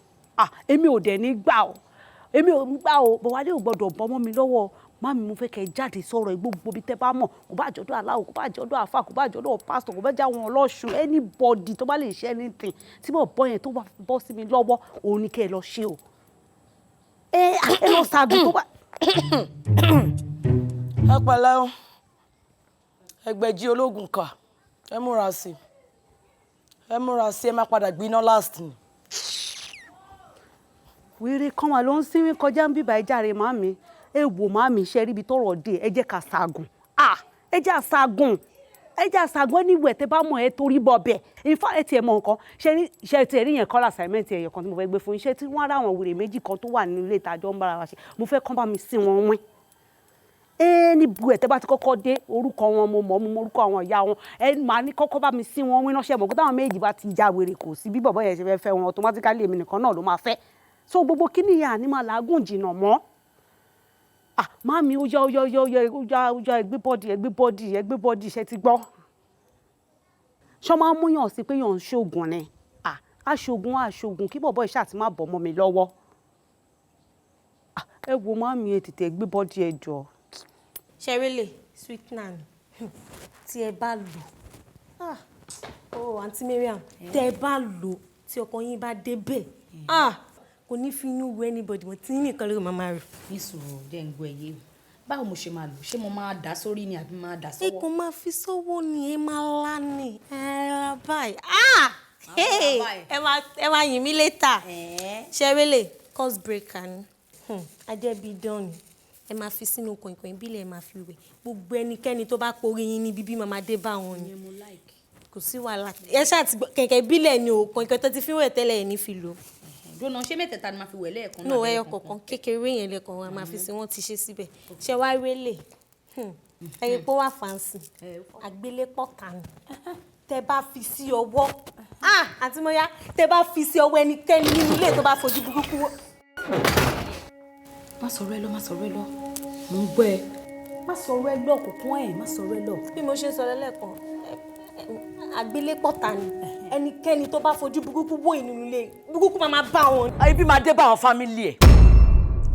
èmi ò dẹ̀ ní gbà o bọ̀wálé ò gbọ́dọ̀ bọ́mọ́ mi lọ́wọ́ mami mo fẹ́ kẹ́ jáde sọ̀rọ̀ gbogbo bí tẹ́ bá mọ̀ kò bá jọ́dọ̀ aláwọ̀ kò bá jọ́dọ̀ àfà kò bá jọ́dọ̀ pásítọ̀ kò bá já wọn ọlọ́ṣun anybody tó bá lè ṣe anything tí mo bọ́ yẹn tó bá bọ́ sí mi lọ́wọ́ òun ni kẹ́ ẹ lọ ṣe o ẹ lọ ṣàgùn tó bá. ẹ pẹ̀lẹ́ o ẹgbẹ̀jì ológun kà ẹ múra sí ẹ má padà gbiná last ni. wèrè kan wà ló ń sinmi kọjá ń bíbá ẹja rẹ màmí ẹ wò màmí iṣẹ́ ríbi tọrọ dé ẹ jẹ́ ká ṣàgùn ẹ jẹ́ àṣàgùn ẹniwẹ̀ tẹ bá mọ̀ ẹ torí bọ̀ bẹ̀ ifá ẹ tiẹ̀ mọ̀ nǹkan ṣe ti ẹ̀rí yẹn kọ́ assignment ẹ̀yọ̀ kan tí mo fẹ́ gbé fún iṣẹ́ tí wọ́n rá àwọn wèrè méjì kan tó wà nílé ìtajọ́ ń bára wa ṣe mo fẹ́ kán bá mi sí wọn wín níbu ẹ̀ tẹ́ bá ti kọ́kọ́ dé orúkọ wọn mo mọ̀ orúkọ àwọn ìyá wọn ẹ máa ní kọ́kọ́ bá mi sí wọn wín ránṣẹ́ mọ̀ kó táwọn méjì bá ti já wèrè kò sí bí bọ̀bọ̀ yẹn ṣe fẹ́ wọn automatically èmi nìkan náà ló máa fẹ́ so gbogbo kíní yà ní máa làágùn jìnnà mọ́ mami ó yá ẹgbẹ́ bọ́dì ṣe ti gbọ́ ṣọ́ máa ń múyàn sí pé yàn ń ṣoògùn ni aṣoògùn kí bọ̀bọ̀ iṣẹ́ àti má bọ̀ mọ́ mi lọ́wọ́ ẹ wo mami ẹ tètè gbé bọ́dì ẹ jọ. ṣẹrẹlẹ sweet nan tí ẹ bá lò àǹtí Mariam tẹ ẹ bá lò tí ọkọ yín bá débẹ̀ kò ní fi inú wo anybody mọ̀ tí nìkan lórí màmá rẹ̀. nísòro jẹ́ ń gbọ́ ẹ̀yẹ́ báwo mo ṣe máa lò ṣé mo máa dà sórí ni àbí máa dà sọ́wọ́. ẹ kò máa fi sọ́wọ́ ni ẹ máa lá ní ẹ báyìí ẹ máa yìn mí létà ṣẹrẹlẹ course breaker ni adébídán ni ẹ máa fi sínú kọ̀ìnkọ̀ìn ìbílẹ̀ ẹ máa fi wẹ̀ gbogbo ẹnikẹ́ni tó bá porí yín ní bíbí màmá dé bá wọn ni kò sí wàhálà ẹ ṣáà ti kẹ̀kẹ́ ìbílẹ̀ ni o kọ̀ìnkọ̀ìn tó ti fi wẹ̀ tẹ́lẹ̀ ẹ̀ ní fi lò. dúnà ṣé mẹ́tẹ̀ẹ̀ta ni máa fi wẹ̀ lẹ́ẹ̀kan náà. no ẹyọ kọ̀ọ̀kan kékeré yẹn lẹ́ẹ̀kan wọn máa fi sí wọn ti ṣe síbẹ̀ ṣe wá rélè ẹyẹ pé wà fàǹsì àgbélépọ̀ kànú tẹ bá fi sí ọwọ́ àti mọ́yá tẹ bá fi sí ọwọ́ ẹnikẹ́ni nínú ilé tó bá fojú burúkú wọ́. má sọ̀rọ̀ ẹ lọ mo ń gbọ́ ẹ má sọ̀rọ̀ ẹ lọ kò kún ẹ má sọ̀rọ̀ ẹ lọ. bí mo ṣe sọ lẹ́lẹ́kan àgbélépọ̀ ta ni ẹnikẹ́ni tó bá fojú burúkú wò inú ilé burúkú máa bá wọn. ibi máa dé bá àwọn fámìlì ẹ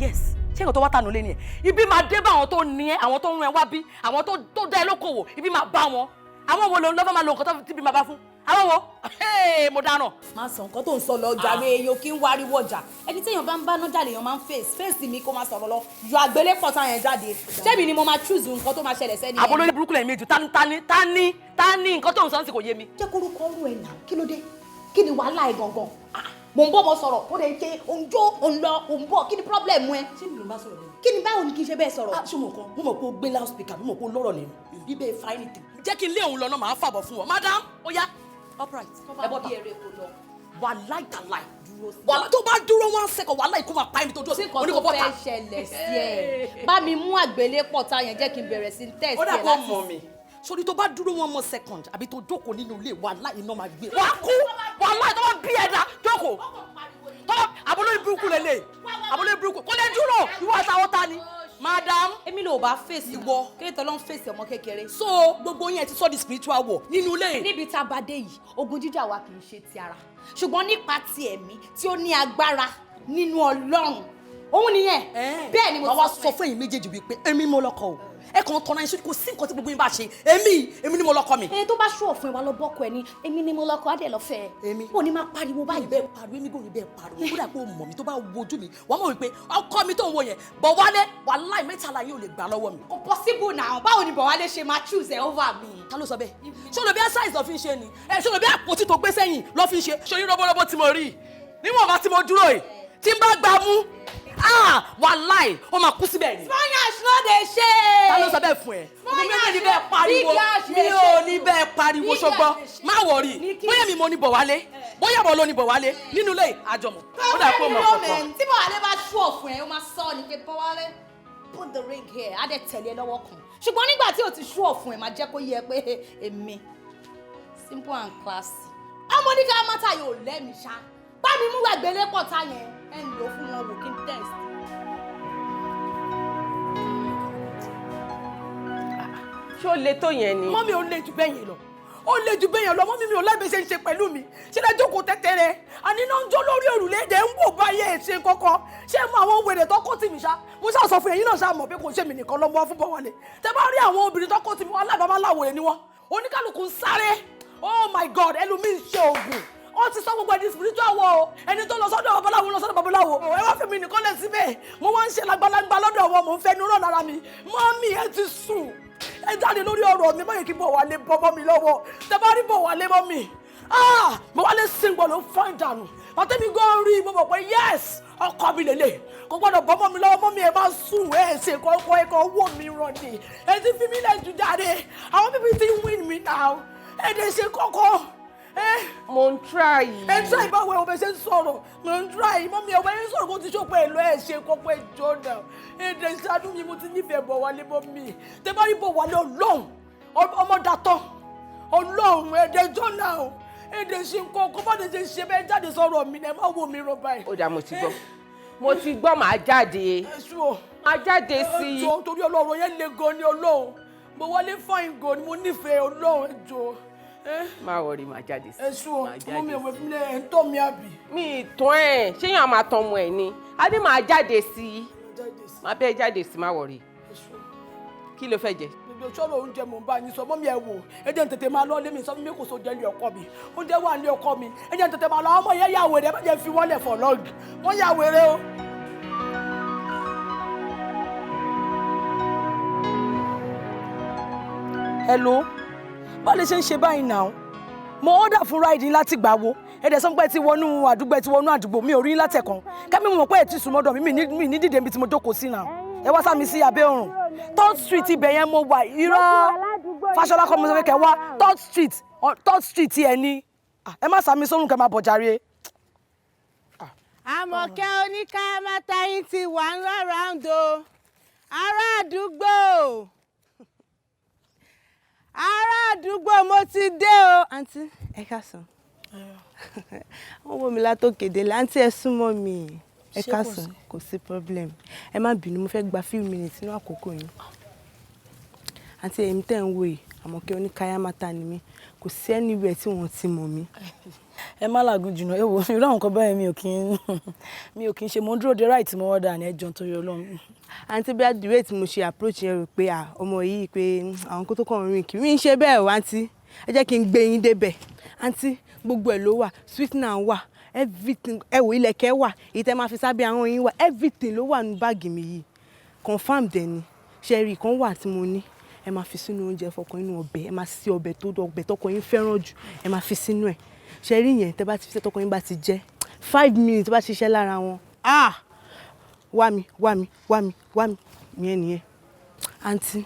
yes ṣé nǹkan tó wá tànú lé ni ẹ ibi máa dé bá àwọn tó ní ẹ àwọn tó ń rún ẹ wá bí àwọn tó dá ẹ lókòwò ibi máa bá wọn àwọn wo ló ń lọ́fọ́ máa lo nǹkan tó ti bí máa bá fún àwọn wo mo dáná. má sọ nǹkan tó ń sọ lọ jàre èèyàn kí ń wáríwọ̀ jà ẹni téèyàn bá ń bá náà jáde èèyàn máa ń fèsì mi kó máa sọ̀rọ̀ lọ yọ àgbélépọ̀ táwọn yẹn jáde ṣebí ni mo máa choose nǹkan tó máa ṣẹlẹ̀ sẹ́ni. àbúrò ní burúkú lẹ́yìn méjì ta ni nǹkan tó ń sọ ń sì kò yé mi. jẹ́ kórúkọ ọ̀rọ̀ ẹ̀ nà kí ló dé kí ni wàhálà ẹ̀ gangan mò ń bọ́ mo sọ̀rọ̀ ó lè ṣe òǹjó òǹlọ òǹbọ̀ kí ni problem ẹ. ṣé mi ló ń bá sọ̀rọ̀ bẹ́ẹ̀. kí ni báwo ni kí n ṣe bẹ́ẹ̀ sọ̀rọ̀. ṣé mo mọ̀ pé ó gbé loudspeaker mo mọ̀ pé ó lọ́rọ̀ lẹ́nu bí bẹ́ẹ̀ fa anything. jẹ́ kí n lé òun lọ náà máa fàbọ̀ fún wọn madam ó yá upright ẹ bọ́ bí ẹrẹ kò lọ wà láìtàláì wàhálà tó bá dúró 1 second wàhálà ikú máa pa ẹni tó dúró sí oníkó bọ́ta. sí nǹkan tó fẹ́ ṣẹlẹ̀ sí ẹ bá mi mú àgbélépọ̀ tá yẹn jẹ́ kí n bẹ̀rẹ̀ sí test ẹ láti. ó dà kó mọ̀ mi sórí tó bá dúró 1 more second àbí tó jókòó nínú ilé wàhálà iná máa gbé wàá kú wàhálà tó bá bí ẹ̀dá jókòó tó àbólórí burúkú lélẹ̀ àbólórí burúkú kó lè dúró ìwọ àtàwọn ta ni. madam èmi ló bá fèsì ìwọ kéde tó ló ń fèsì ọmọ kékeré. so gbogbo yẹn ti sọ di spiritual war nínú ilé. níbi tá a bá dé yìí ogun jíjà wa kì í ṣe ti ara ṣùgbọ́n nípa ti ẹ̀mí tí ó ní agbára nínú Ọlọ́run òun nìyẹn. bẹ́ẹ̀ ni mo wá sọ fún ẹ̀yin méjèèjì wípé èmi mo lọ́kọ o ẹ kàn tọ́nà iṣu kò sí nǹkan tí gbogbo yín bá ṣe èmi ni mo lọ́kọ mi. tó bá ṣú ọ̀fun ẹ wá lọ bọ́kọ ẹ ní èmi ni mo lọ́kọ adé lọ fẹ́ ẹ. èmi ò ní máa pariwo báyìí. bẹ́ẹ̀ pariwo èmi kò ní bẹ́ẹ̀ pariwo kódà pé o mọ̀ mi tó bá wojú mi wàá mọ̀ wípé ọkọ mi tó ń wo yẹn Bọ̀wálé wàláì mẹ́tàlá yóò lè gbà lọ́wọ́ mi. kò possible now báwo ni Bọ̀wálé ṣe máa choose ẹ over me. ta ló sọ bẹ́ẹ̀ ṣọlọ bí size lọ fi ń ṣe ni ṣọlọ bí àpótí tó gbé sẹ́yìn lọ fi ń ṣe ṣorí rọ́bọ́rọ́bọ́ tí mo rí níwọ̀n bá tí mo dúró yìí tí n bá gbà mú wàláì ó máa kú síbẹ̀ ni. Spanish no dey ṣe. ta ló sọ bẹ́ẹ̀ fún ẹ. mi ò ní bẹ́ẹ̀ pariwo mi ò ní bẹ́ẹ̀ pariwo ṣọgbọ́n má wọrí bóyá mi mo ní Bọ̀wálé bóyá bọ̀ ló ní Bọ̀wálé nínú ilé àjọmọ̀ ó dà pé ó mọ̀ kọ̀ọ̀kan. tí Bọ̀wálé bá ṣú ọ̀fun ẹ ó máa sọ ni pé Bọ̀wálé put the ring here á dẹ̀ tẹ̀lé lọ́wọ́ kan ṣùgbọ́n nígbà tí o ti ṣú ọ̀fun ẹ máa jẹ́ kó yẹ pé èmi simple and classy. ọmọdéka mátà yóò lẹ́mìí ṣá bá mi mú ẹgbẹ́lẹ́ pọ̀ tá yẹn ẹ̀ ń lò fún wọn wò kí n test. ṣó le tó yẹn ni. mọ́mí ò le jù bẹ́ẹ̀ yẹn lọ ó le jù bẹ́ẹ̀ yẹn lọ mọ́mí mi ò láì bẹ́ẹ̀ ṣe ń ṣe pẹ̀lú mi ṣe lè jókòó tẹ́tẹ́rẹ́ àní náà ń jó lórí òrùlé èdè ń wò báyé ṣe kọ́kọ́ ṣé mo àwọn wèrè tó kó tì mí ṣá mo ṣáà sọ fún yẹn yín náà ṣáà mọ̀ pé kò ṣe mí nìkan lọ́mọ fún Bọ̀wálé tẹ bá rí àwọn obìnrin tó kó tì mí wọn aláìbámá láwòrán ni wọn oníkálukú ń sáré oh my god ẹlòmíì ń ṣe oògùn ó ti sọ gbogbo ẹni spiritual wo o ẹni tó lọ sọ́dọ̀ babaláwo lọ sọ́dọ̀ babaláwo ẹ wá fún mi nìkan lẹ síbẹ̀ mo wá ń ṣe lágbàlagbà lọ́dọ̀ wọn mo ń fẹ́ nírọ̀ lára mi mọ́mí ẹ ti sùn ẹ jáde lórí ọ̀rọ̀ mi báyìí kí Bọ̀wálé bọ́ mi lọ́wọ́ tẹ bá rí Bọ̀wálé mọ́ mi Bọ̀wálé sìngbọ̀ ló fọ́ ìdànù àtẹ́mi gan rí mo mọ̀ pé yes ọkọ mi lélẹ̀ kò gbọ́dọ̀ bọ́ mọ́ mi lọ́wọ́ mọ́ mi ẹ máa sùn ẹ ṣe kọ́kọ́ ẹ kọ́ wò mí rọ̀ ni ẹ ti fi mí lẹ̀ jù jáde àwọn bíbí ti win mi now ẹ dẹ̀ ṣe kọ́kọ́ mo ń try. ẹ try báwo ẹ o bẹ ṣe ń sọ̀rọ̀ mo ń try mọ́mí ẹ wọ́n ń sọ̀rọ̀ kó ti ṣọ́pọ̀ ẹ lọ ẹ ṣe kọ́kọ́ ẹ jọ náà ẹ dẹ̀ ṣáájú mi mo ti nífẹ̀ẹ́ Bọ̀wálé mọ́mí tẹ bá rí Bọ̀wálé ọlọ́run ọmọ dàtọ̀ ọlọ́run ẹ dẹ̀ jọ náà ẹ dẹ̀ ṣe nǹkan kó bá dẹ̀ ṣe ṣe bẹ́ẹ̀ jáde sọ̀rọ̀ mi ẹ má wo mi rọ báyìí. ó dà mo ti gbọ́ màá jáde màá jáde sí i. ẹjọ́ torí ọlọ́run yẹn le gan ni ọlọ́run Bọ̀wálé fine gan ni mo nífẹ̀ẹ́ ọlọ́run ẹjọ́ má wọrí máa jáde sí. ẹsùn ọmọ mi ọmọ ìpínlẹ̀ ẹ̀ ń tọ́ mi àbí. mi ìtàn ẹ̀ ṣéyàn máa tán ọmọ ẹ̀ ni adé máa jáde sí i máa bẹ́ẹ̀ jáde sí i má wọrí. kí ló fẹ́ jẹ. gbogbo sọ̀rọ̀ oúnjẹ mò ń bá yín sọ mọ́ mi ẹ̀ wò ẹ jẹ́ n tètè máa lọ lé mi sọ fún mi kò sóúnjẹ ní ọkọ mi oúnjẹ wà ní ọkọ mi ẹ jẹ́ n tètè máa lọ ọmọ yẹn yà wèrè ẹ má jẹ́ fi wọ́n lẹ̀ fọ̀ lọ́ọ̀gì wọ́n yà wèrè o. hello bá lè ṣe ń ṣe báyìí náà mo order fún ride láti gbà wo ẹ̀dẹ̀ sọ pé ti wọnú àdúgbò mi ò rí látẹ̀kan kẹ́mi mọ̀ pé ẹ̀ ti sùn mọ́dọ̀ mi ní dìde mi tí mo jókòó sí náà ẹ wá sá mi sí abẹ́ ọ̀run 3rd street ibẹ̀ yẹn mo wà irọ́ Fáṣọlá kọ́ mo sọ pé kẹ́ wá 3rd street ẹ̀ ní ẹ má sá mi sórun kẹ́ máa bọ̀ jàre. Àmọ̀kẹ́ oníkáyámátá yín ti wà ń lọ ráńdò ará àdúgbò mo ti dé o àǹtí ẹ káàsán wọ́n wò mí látòkèdè láǹtí ẹ súnmọ́ mi ẹ káàsán kò sí problem ẹ má bínú mo fẹ́ gba few minutes nínú àkókò yín àǹtí ẹ̀yin tẹ́ ń wò yìí Àmọ̀kẹ́ oníkáyámátá ni mí kò sí anywhere tí wọ́n ti mọ̀ mí. ẹ má làágùn jùlọ ẹ wò irú àwọn kan báyẹn mi ò kí ń ṣe mo ń dúró de right mo order ní ẹjọ́ nítorí Ọlọ́run. àǹtí bí àdúrà tí mo ṣe approach yẹn rò pé ọmọ yìí pé àwọn kó tó kàn rìn kiri ń ṣe bẹ́ẹ̀ o àǹtí ẹ jẹ́ kí n gbé yín débẹ̀ àǹtí gbogbo ẹ̀ ló wà sweetener wà everything ẹ wò ilẹ̀kẹ̀ wà ìtẹ́ máa fi sábẹ́ àwọn yín wà everything ló wà ní báàgì mi yìí confam dẹ̀ ni ṣẹ́rí kan wà tí mo ní ẹ máa fi sínú oúnjẹ fọkàn inú ọbẹ̀ ẹ máa sí ọbẹ̀ tọkọ yín fẹ́ràn jù ẹ máa fi sínú ẹ̀ ṣẹ́rí yẹn tẹ́ bá ti fi tọkọ yín bá ti jẹ́ 5 minutes bá ṣiṣẹ́ lára wọn wá mi yẹn nìyẹn àǹtí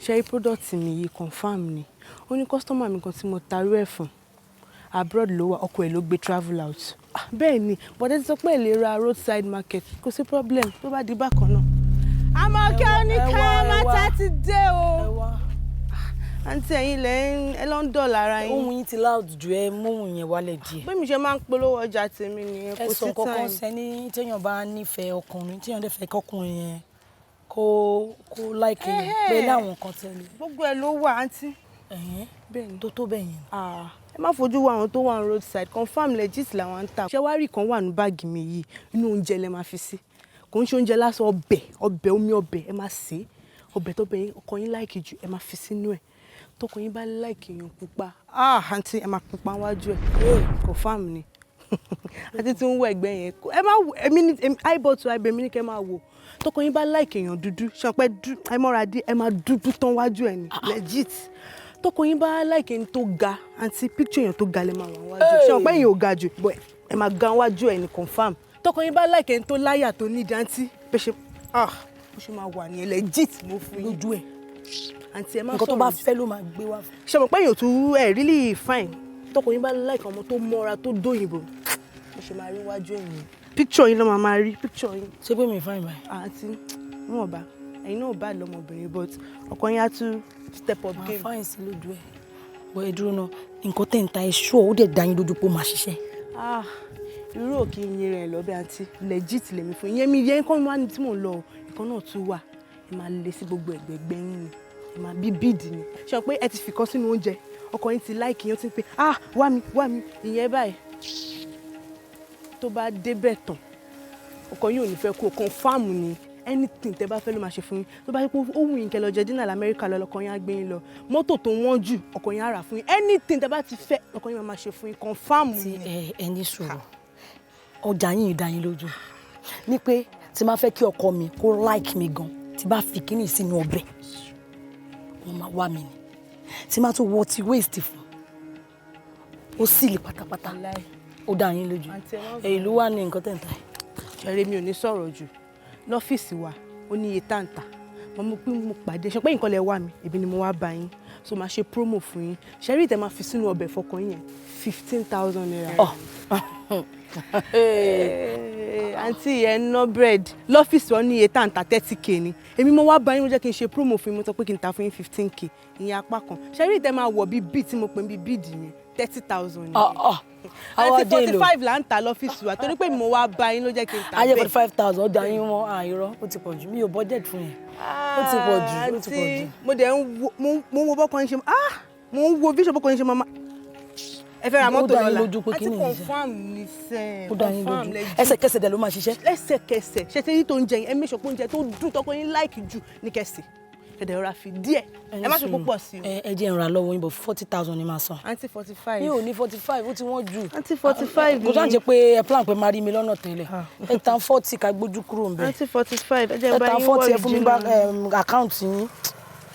ṣẹ́rí product mi yìí confam ni ó ní customer mi kan tí mo tarú ẹ̀ fún abroad ló wà ọkọ ẹ̀ ló gbé travel out bẹ́ẹ̀ ni bọ́dẹ́ ti sọ pé ẹ lè ra roadside market kò sí problem tó bá di bákan náà. Àmọ̀kẹ́ oníkáyámátá ti dé o àǹtí ẹ̀yin ẹ lọ ń dọ̀là ara yín. ohun yín ti loud ju ẹ móhùn yẹn wálẹ̀ díẹ̀. bí mi ṣe máa ń polówó ọjà tèmi nìyẹn kò sí time. ẹ̀sùn kọ̀ọ̀kan sẹ́ni téèyàn bá nífẹ̀ẹ́ ọkùnrin téèyàn dẹ̀ fẹ́ kọkùnrin yẹn kó láìkè pé láwọn kan tẹ́lẹ̀. gbogbo ẹ̀ ló wà àǹtí. bẹ́ẹ̀ ni tó bẹ́ẹ̀ yẹn. ẹ má fojú wo àwọn tó wà ní roadside confam legit làwọn ń tà. ṣẹ́wárì kan wà ní báàgì mi yìí inú oúnjẹ lẹ máa fi sí kò ń ṣe oúnjẹ lásán ọbẹ̀ omi ọbẹ̀ ẹ máa sè é ọbẹ̀ tó bẹ̀yìn ọkọ yín láìkì jù ẹ máa fi sínú ẹ̀ tọkọ yín bá láìkì èèyàn pupa àǹtí ẹ máa pupa wájú ẹ̀ confam ni àti tí ń wọ ẹgbẹ́ yẹn ẹ máa wò èmi ní eyeball to eyeball mi ní kẹ́ máa wò tọkọ yín bá láìkì èèyàn dúdú ṣọpẹ́ ẹ mọ́ra dé ẹ máa dúdú tán wájú ẹ̀ ni legit tọkọ yín bá láìkì ẹni tó ga àǹtí picture èèyàn tó ga lè máa wà wájú ṣọpẹ́ èèyàn ò ga jù but ẹ máa ga wájú ẹ̀ ni confam tọkọ yín bá láìkì ẹni tó láyà tó ní dáńtí bó ṣe máa wà ní legit mo fún yín lójú ẹ̀ àǹtí ẹ má sọ̀rọ̀ nǹkan tó bá fẹ́ ló máa gbé wá fún. ṣe mọ̀ pé èèyàn tún really fine tọkọ yín bá láìka ọmọ tó mọ́ra tó dóyìnbó mo ṣe máa rí wájú ẹ̀yìn picture yín ló máa rí picture yín. ṣé pé mi fine báyìí. àǹtí wọn bá ẹ̀yin náà bá lọmọbìnrin but ọkọ yín á tún step up game. máa fáyìn sí lójú ẹ̀ bọ́ ẹ dúró náà nǹkan tẹ̀ ń ta ẹ ṣó ó dẹ̀ dá yín lójú pé ó máa ṣiṣẹ́. irú òkè yin rẹ̀ lọ́bẹ̀ àǹtí legit lèmi fún yẹn mi yẹn kọ́ mi wá ní tí mò ń lọ ìkan náà tún wà ẹ máa lé sí gbogbo ẹ̀gbẹ̀gbẹ̀ yín ni ẹ máa bí bíìdì ni ṣe pé ẹ ti fìkan sínú oúnjẹ ọkọ yín ti láìkì yín ó ti ń pè wá mi ìyẹn báyìí tó bá débẹ̀ tán ọkọ yín ò ní fẹ́ kó confam ni anything tẹ bá fẹ́ ló máa ṣe fún yín tó bá yẹ pé ó wù yín kẹ́ lọ jẹ dínà lamẹ́ríkà lọ ọkọ yín á gbé yín lọ mọ́tò tó wọ́n jù ọkọ yín á rà fún yín anything tẹ bá ti fẹ́ ọkọ yín máa ṣe fún yín confam ni. ẹ ní sùúrù ọjà yín dá yín lójú ní pé tí máa fẹ́ kí ọkọ mi kó like mi gan tí bá fi kíní sínú ọbẹ̀ wọ́n máa wá mi ni tí máa tún wọ́ ti waste fún ó sì lè pátápátá ó dá yín lójú èyí ló wà ní nǹkan tẹ̀ ń ta. ṣẹ̀rẹ̀ mi ò ní sọ̀rọ̀ jù lọ́fíìsì wa ó ní iye táǹtà mo pín mo pàdé ṣe pé nǹkan lẹ wá mi èmi ni mo wá bá yín so máa ṣe promo fún yín ṣẹ́rí ìtẹ̀ máa fi sínú ọbẹ̀ fọkàn yín 15,000 naira. àǹtí yẹn ná bread lọ́fíìsì wọn ní iye táǹtà 30k ni èmi mo wá bá yín mo jẹ́ kí n ṣe promo fún yín mo sọ pé kí n ta fún yín 15k ìyẹn apá kan ṣẹ́rí ìtẹ̀ máa wọ̀ bí bíi tí mo pè bí bíìdì yẹn 30,000 ni. àti 45 là ń ta lọ́fíìsì wa torí pé mo wá bá yín ló jẹ́ kí n ta bẹ́ẹ̀. ayé 45,000 ọjà yín wọn àìrọ́ ó ti pọ̀ jù mi ò budget fún yẹn ó ti pọ̀ jù ó ti pọ̀ jù. mo dẹ̀ ń wo bọ́kàn yín ṣe mo ń wo vision bọ́kàn yín ṣe máa ẹ fẹ́ ra mọ́tò lọ́la àti confam ní sẹ́ẹ̀ ó dá yín lójú ẹsẹ̀kẹsẹ̀ dẹ̀ ló máa ṣiṣẹ́. lẹ́sẹ̀kẹsẹ̀ ṣe tẹ́yí tó ń jẹ yín ẹ mẹ́sàn pé oúnjẹ tó dùn tọkọ yín láìkì jù ní kẹsì ẹ̀dẹ̀ rọra fi díẹ̀ ẹ má ṣe púpọ̀ sí o. ẹ jẹ́ ìrora lọ́wọ́ yín bọ̀ 40,000 ni máa san. àǹtí 45. mi ò ní 45 ó ti wọ́n jù. àǹtí 45 kò sáà ń ṣe pé ẹ plan pé máa rí mi lọ́nà tẹ́lẹ̀ ẹ tan 40 ká gbójú kúrò ń bẹ̀. àǹtí 45 ẹ jẹ́ bá yín wọ́ọ̀lù jìnnà. ẹ tan 40 ẹ fún mi bá àkáǹtì yín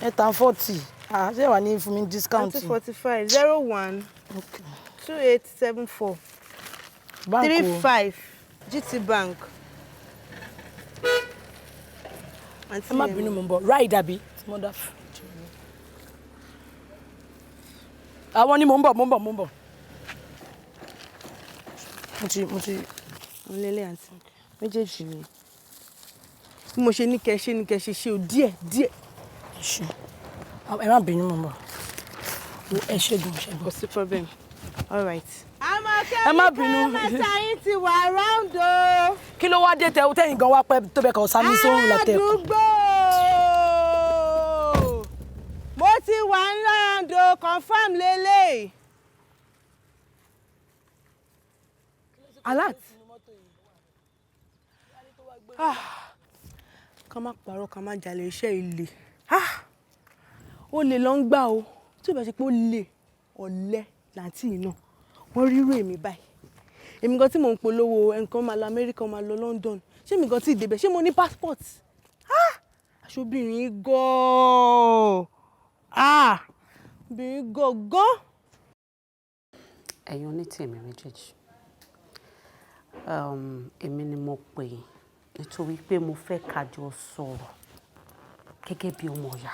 ẹ tan 40 ṣé wà ní fún mi discount. àǹtí 45 01 2874 35 GT Bank. ẹ má bínú mo ń bọ̀ ráì dàbí mother àwọn ni mo ń bọ̀ mo ti àwọn lélẹ̀ àǹtí méjèèjì ni bí mo ṣe ní kẹ́ ṣe o díẹ̀. ẹ má bínú mo ń bọ̀ ẹ ṣẹ́gun. kò sí problem all right. ẹ má bínú. mẹ́ta yín ti wà round o. kí ló wá dé tẹ́yìn gan wá pẹ́ tó bẹ́ẹ̀ kọ́ sami sóhun látẹ̀kọ́. àdúgbò mo ti wà ń round o confam lélẹ̀. alert. ká má parọ́ ká má jalè iṣẹ́ ilé ó lè lọ ń gbà o tí ò bá ṣe pé ó lè ọ̀lẹ làǹtí yìí náà wọ́n rírò èmi báyìí èmi gan tí mò ń polówó ẹnìkan máa lọ Amẹ́ríkà máa lọ London ṣé èmi gan tí ì débẹ̀ ṣé mo ní passport aṣọ́bìnrin gan-an obìnrin gan-an. ẹ̀yin onítèmi méjèèjì èmi ni mo pè yín nítorí pé mo fẹ́ kájọ sọ̀rọ̀ gẹ́gẹ́ bí ọmọ ìyá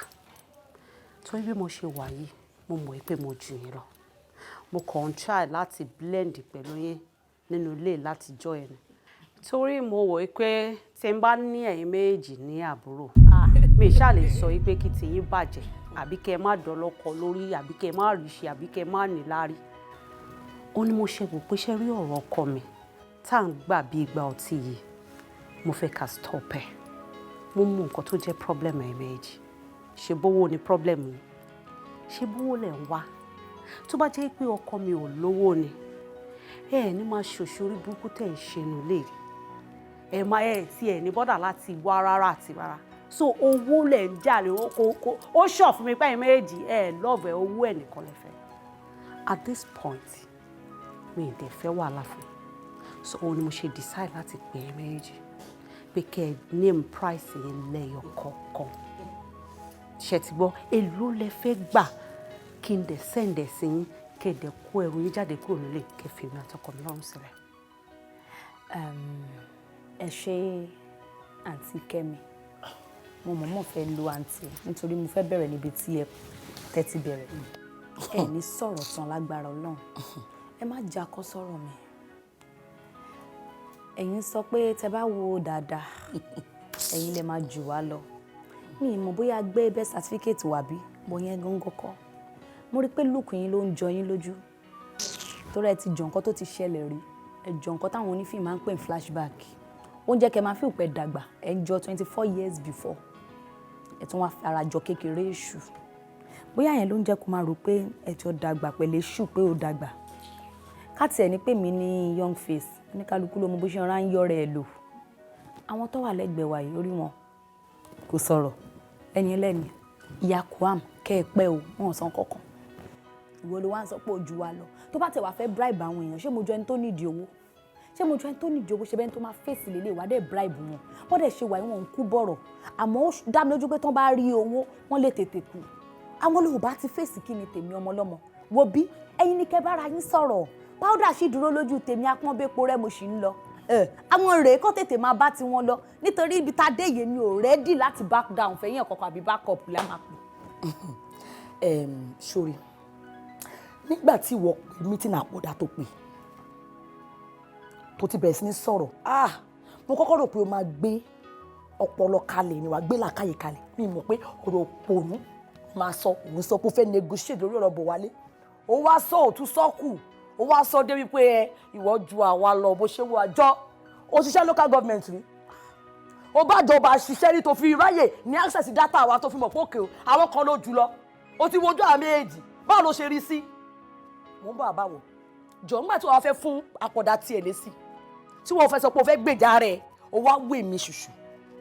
torí bí mo ṣe wà yìí mo mọ̀ pé mo jù yín lọ mo kàn ń try láti blend pẹ̀lú yín nínú ilé láti jọ ẹ̀ ni torí mo wò pé tí n bá ní ẹ̀yin méjì ní àbúrò mi ṣáà lè sọ pé kí tiyín bàjẹ́ àbí kẹ́ ẹ má dọlọ́kọ lórí àbí kẹ́ ẹ má rí ṣe àbí kẹ́ ẹ má ní láárí ó ní mo ṣe wò pé ṣe rí ọ̀rọ̀ ọkọ mi tá à ń gbà bí ìgbà ọtí yìí mo fẹ́ ká stop ẹ̀ mo mú nǹkan tó jẹ́ problem ẹ̀ méjì ṣe bówó ni problem mi ṣe bówó lẹ̀ ń wá tó bá jẹ́ pé ọkọ mi ò lówó ni ẹ ní máa ṣòṣorí burúkú tẹ̀ ń ṣe nù lè ẹ máa ẹ tí ẹ ní bọ́dà láti wá rárá àti rárá so owó lẹ̀ ń jà lé ó ṣọ̀ fún mi pẹ́yìn méjì lọ́ọ̀bù owó ẹ̀ nìkan lè fẹ́ at this point mi ì dẹ̀ fẹ́ wàhálà fún so òun ni mo ṣe decide láti pè é méjì pé kẹ́ ẹ name price yẹn lẹ́yọ kọ̀ọ̀kan ṣe ti gbọ́ èló lẹ fẹ́ gbà kí n dẹ̀ sẹ́ǹdẹ̀ sí yín kẹ́ ẹ dẹ̀ kó ẹrù yín jáde kúrò nílé kẹ́ fi mi àtọkọ mi lọ́rùn sílẹ̀. ẹ ṣe àǹtí Kẹ́mi mo mọ̀ọ́mọ̀ fẹ́ lo àǹtí nítorí mo fẹ́ bẹ̀rẹ̀ níbi tí ẹ tẹ́tí bẹ̀rẹ̀ ẹ ní sọ̀rọ̀ tán lágbára Ọlọ́run ẹ má jakọ́ sọ̀rọ̀ mi ẹ̀yin sọ pé tẹ bá wo dáadáa ẹ̀yin lè máa jù wá lọ mi ì mọ̀ bóyá gbé best certificate wà bí mo yẹn gángan kọ́ mo rí pé look yín ló ń jọ yín lójú torí ẹ ti jọ nǹkan tó ti ṣẹlẹ̀ rí ẹ jọ nǹkan táwọn onífíìmù máa ń pè ní flashback ó ń jẹ́ kẹ́ máa fi òpẹ́ dàgbà ẹ ń jọ 24 years before ẹ tún wá fi ara jọ kékeré èṣù bóyá yẹn ló ń jẹ́ kó máa rò pé ẹ jọ dàgbà pẹ̀lú èṣù pé ó dàgbà káàtì ẹ̀ ní pè mí ní young face oníkálukú ló mọ bó ṣe ń rán yọ̀rẹ̀ ẹ̀ lò àwọn tó wà lẹ́gbẹ̀ẹ́ wa yìí orí wọn kò sọ̀rọ̀ ẹni ẹlẹ́ni ìyá Kwam kẹ́ ẹ pẹ́ o wọn ò san kankan ìwọ ló wá ń sọ pé ojú wa lọ tó bá tẹ̀ wá fẹ́ bribe àwọn èèyàn ṣé mo jọ ẹni tó nídìí owó ṣé mo jọ ẹni tó nídìí owó ṣe bẹ́ẹ̀ tó máa fèsì lélẹ̀ wá dẹ̀ bribe wọn wọ́n dẹ̀ ṣe wà yìí wọn ń kú bọ̀rọ̀ àmọ́ ó dá mi lójú pé tán bá rí owó wọ́n lè tètè kú àwọn olùbá ti fèsì kí ni tèmi ọmọ lọ́mọ wo bí ẹ̀yin ni kẹ́ bára yín sọ̀rọ̀ powder sì dúró lójú tèmi apọ́nbépo rẹ̀ mo sì ń lọ àwọn rèé kó tètè máa bá tiwọn lọ nítorí ibi tá a dé yìí mi ò rẹ́dì láti back down fẹ̀yìn ẹ̀kọ́kọ́ àbí back up la máa pè. Sori nígbà tí ìwọ pè mítìn àpọ̀dà tó pè tó ti bẹ̀rẹ̀ sí ní sọ̀rọ̀ mo kọ́kọ́ rò pé o máa gbé ọpọlọ kalẹ̀ ni wàá gbé làákàyè kalẹ̀ mi mọ̀ pé ọ̀rọ̀ òpònú máa sọ òun sọ pé ó fẹ́ negotiate lórí ọ̀rọ̀ Bọ̀wálé ó wá sọ òtún sọ́kù ó wá sọ dé wípé ìwọ ju àwa lọ bó ṣe wọ àjọ òṣìṣẹ́ local government rí ó bá jọba ṣiṣẹ́ rí tó fi ráyè ní access data wa tó fi mọ̀ pé òkè o àwọn kan ló jù lọ ó ti wojú àmì èjì báwo ló ṣe rí sí mò ń bọ̀ àbáwọ̀ jọ nígbà tí wọ́n fẹ́ fún àpọ̀dà tiẹ̀ lésì tí wọ́n fẹ́ sọ pé o fẹ́ gbèjà rẹ̀ o wá wé mi ṣùṣù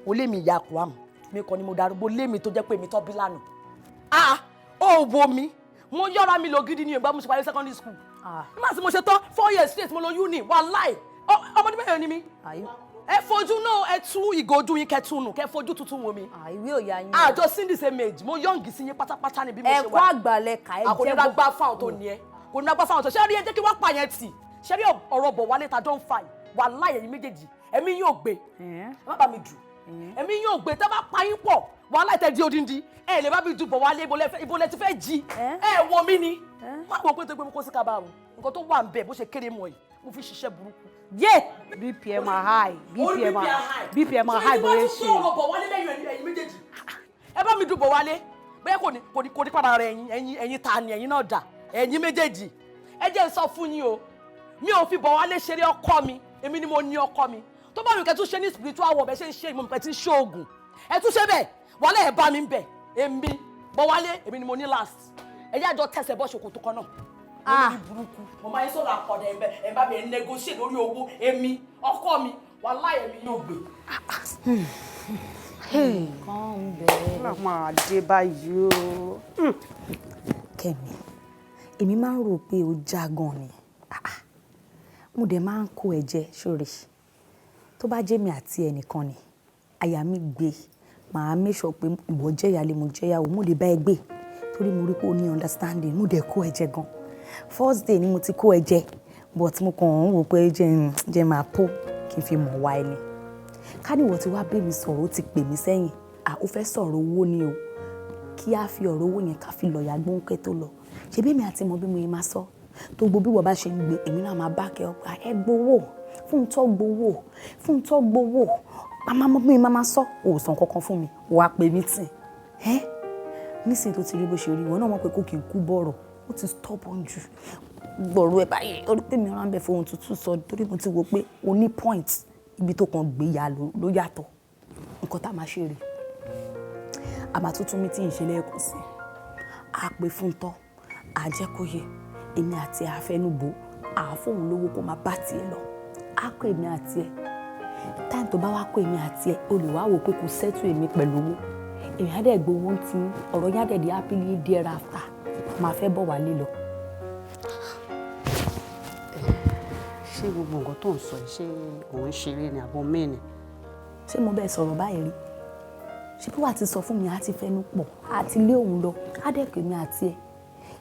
o lé mi ìyá Kwam mi kàn ni mo darúgbó lé mi tó jẹ́ pé mi tọ́ bí lánàá ó wo mi mo yọra mi lọ gidi ní ìgbà mo ṣe parí secondary school nígbà tí mo ṣe tán 4 years straight mo lọ uni wàláì ọmọdé mẹ́rin ni mi ẹ fojú náà ẹ tú ìgò ojú yín kẹtùnù kẹ fojú tuntun wo mi. ìwé òya yín. àjọ cindy same age mo yọǹgì sí yín pátápátá ni bí mo ṣe wà. ẹ̀kọ́ àgbàlẹ̀ kà ẹ jẹ́ bó. àkòrírà gbá fáwọn tó ní ẹ kò ní agbá fáwọn tó ṣé rí ẹ jẹ́ kí wọ́n pa yẹn tì ṣé rí ọ̀rọ̀ Bọ̀wálé ta don fine wàláì ẹ̀yin méjèèjì ẹ̀mí yóò gbé ẹ má bá mi dù ẹ̀mí yóò gbé tẹ́ bá pa yín pọ̀ wàláì tẹ́ di odindi ẹ lè bá mi dù Bọ̀wálé ibo lẹ ti fẹ́ jí ẹ wo mi ni má wọ pé tó gbé mi kó sí kábàámu nǹkan tó wà ń bẹ bó ṣe kéré mọ́ yìí mo fi ṣiṣẹ́ burúkú. bpm high bpm high bóyá ṣe. ṣé ọ̀rọ̀ Bọ̀wálé lẹ́yìn ẹ̀yin méjèèjì ẹ bá mi dù Bọ̀wálé bẹ́ẹ̀ kò ní padà rẹ ẹ̀yin ta ni ẹ̀yin náà dà ẹ̀yin méjèèjì ẹ jẹ́ sọ fún yín o mi ò fi Bọ̀wálé ṣeré ọkọ mi èmi ni mo ní ọkọ mi tó bá mi kẹ́ tún ṣe ní spiritual world ẹ ṣe ń ṣe ìmọ̀ pẹ̀ tí ń ṣe oògùn ẹ tún ṣe bẹ́ẹ̀ wàhálà ẹ̀ bá mi ń bẹ̀ èmi Bọ̀wálé èmi ni mo ní last ẹ jẹ́ àjọ tẹ̀sẹ̀ bọ́ ṣòkòtò kan náà lórí burúkú mo máa ń sọ̀rọ̀ àkọ́dẹ̀ ẹ̀ bá mi ẹ̀ negotiate lórí owó èmi ọkọ mi wàhálà èmi yóò gbé. kàn ń bẹ̀rẹ̀ ó máa dé báyìí o. Kẹ́mi èmi máa ń rò pé o já gan ni mo dẹ̀ máa ń kó ẹ jẹ sórí tó bá jẹ́ mi àti ẹnìkan ni àyà mi gbé màá make sure pé ìwọ jẹ́yà lè mo jẹ́yà o mo lè bá ẹ gbé torí mo rí pé o ní understanding mo dẹ̀ kó ẹ jẹ gan first day ni mo ti kó ẹ jẹ but mo kàn ń wò pé jẹ́ máa tó kí n fi mọ̀ wá ẹni ká ní ìwọ ti wá bẹ́ mi sọ̀rọ̀ ó ti pè mí sẹ́yìn ó fẹ́ sọ̀rọ̀ owó ni o kí á fi ọ̀rọ̀ owó yẹn ká fi lọ̀yà gbóǹkẹ́ tó lọ ṣe bí mi àti mo bí mo yẹn máa sọ tó gbó bí wọ́n bá ṣe ń gbé èmi náà máa bá kẹ́ ọ ẹ gbowó fún tó gbowó màmá mọ́ bí mi máa sọ òòsàn kankan fún mi wàá pè mí tì nísìnyí tó ti rí bó ṣe rí ìwọ náà mọ̀ pé kò kì í kú bọ̀rọ̀ ó ti stubborn jù gbọ̀rọ̀ ẹ̀ báyìí orí pé mi rán bẹ̀ fohùn tuntun sọ torí mo ti wo pé o ní point ibi tó kàn gbé ya ló yàtọ̀ nǹkan tá a máa ṣe rè àmà tuntun mi tí ì ṣe lẹ́ẹ̀kan sí a pè fún tọ́ àjẹkóye èmi àti àfẹnubò àfọ̀hún lówó kó máa bá tiẹ̀ lọ á kó èmi àti ẹ̀ táìmù tó bá wá kó èmi àti ẹ olùwàwò pé kò sẹ́tù èmi pẹ̀lú owó èmi á dẹ̀ gbowó ń tí ọ̀rọ̀ yá dẹ̀ di happily thereafter máa fẹ́ bọ̀ wálé lọ. ṣé gbogbo nǹkan tó ń sọ yìí ṣé òun ṣeré ni àbọ̀ mẹ́rin. ṣé mo bẹ́ẹ̀ sọ̀rọ̀ báyìí rí ṣé bí wàá ti sọ fún mi á ti fẹnu pọ̀ á ti lé òun lọ á dẹ̀ pè mí àti ẹ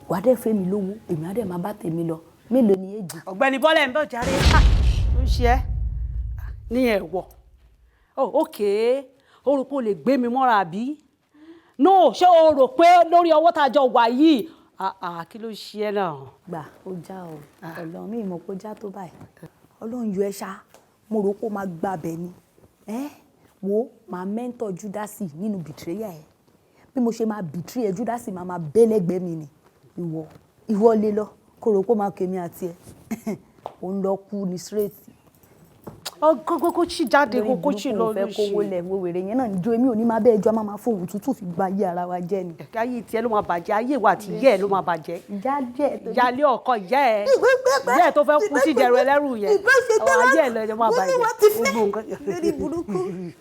wàá dẹ̀ fẹ́ mi lówó èmi á dẹ̀ máa bá tèmi lọ mélòó ni èjì. ọ̀gbẹ́ni bọ́lẹ̀ ń bọ̀ jáde ló ń ṣe ẹ́ ní ẹ̀wọ̀ òkè o rò pé o lè gbé mi mọ́ra àbí no ṣé o rò pé lórí ọwọ́ tá a jọ wà yìí kí ló ṣe ẹ́ náà. gbà ó já o Ọlọ́run mi ìmọ̀ pé ó já tó báyìí Ọlọ́run yọ ẹ ṣá mo rò pé ó máa gbàbẹ ni wo máa mẹ́ńtọ̀ Júdásì nínú bìtìrẹ́yà ẹ̀ bí mo ṣe máa bìtìrẹ́ Júdásì máa bẹ́lẹ́gbẹ́ mi ni ìwọ lé lọ kó rò pé ó máa kémi àti ẹ ò ń lọ kú ní straight. kókó tí jáde kókó tí lọ ló ṣe. fẹ́ kówó lẹ̀ wo wèrè yẹn náà níjó èmi ò ní máa bẹ́ẹ̀ jọ máa fóun tútù fi gba ayé ara wa jẹ́ ni. ẹ̀ka ayé tiẹ̀ ló máa bàjẹ́ ayé ìwà àti ìyá ẹ̀ ló máa bàjẹ́. ìyáálé ọkọ ìyá ẹ̀ tó fẹ́ kú sí ìdẹ̀rù ẹlẹ́rù yẹn àwọn ayé ẹ̀ ló máa bàjẹ́ gbogbo nǹkan.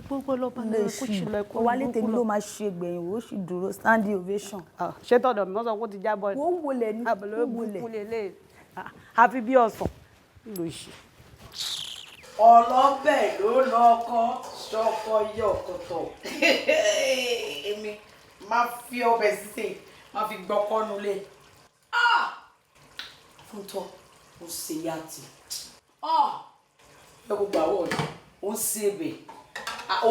gbogbo ló bá lọ kó ṣì lọ kó wálé tèmi ló máa ṣe gbẹ̀yìn ó sì dúró standing ovation. ṣé tọ̀dọ̀ mi wọ́n sọ pé ó ti jábọ̀ ni. wọ́n wọlé ní wọlé àfi bí ọ̀sán ló ṣe. ọlọ́bẹ̀ ló lọ́kọ́ ṣọkọ yọ̀kọ̀tọ̀ èmi máa fi ọbẹ̀ sísè máa fi gbọ́kọ́ nulẹ̀ fún tọ́ ó ṣe yàtì ẹ gbogbo àwọn ọ̀dọ́ ó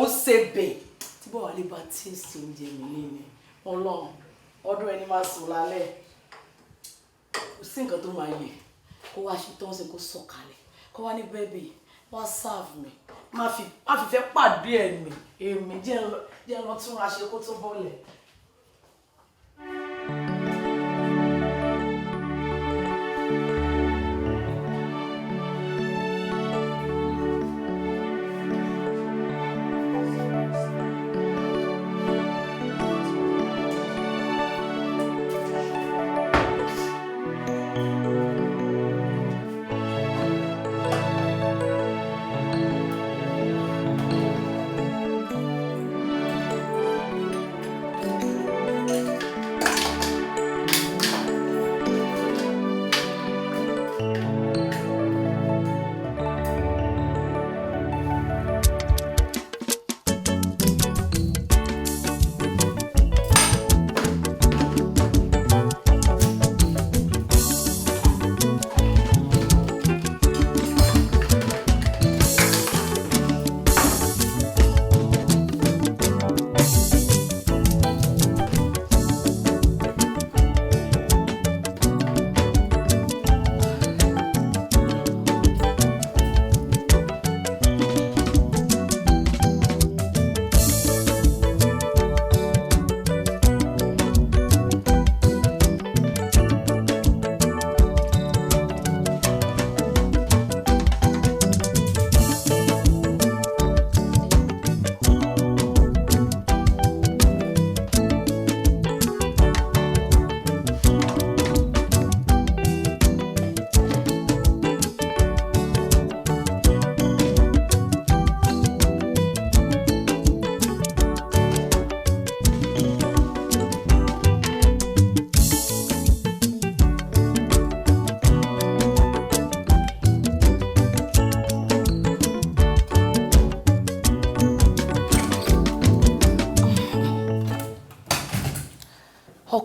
ń ṣebè tí bọ́ọ̀ wálé bá tí ń ṣe oúnjẹ mi lẹ́nu ọlọ́run ọdún ẹni máa sùn lálẹ́ kò sí nǹkan tó máa yẹ kó wá ṣe tán ṣe kó sọ̀kalẹ̀ kó wá ní bẹ́ẹ̀bì wá serve mi má fi fẹ́ pàdé ẹ̀ mi èmi jẹ́ lọ tún ra ṣe kó tó bọ́lẹ̀.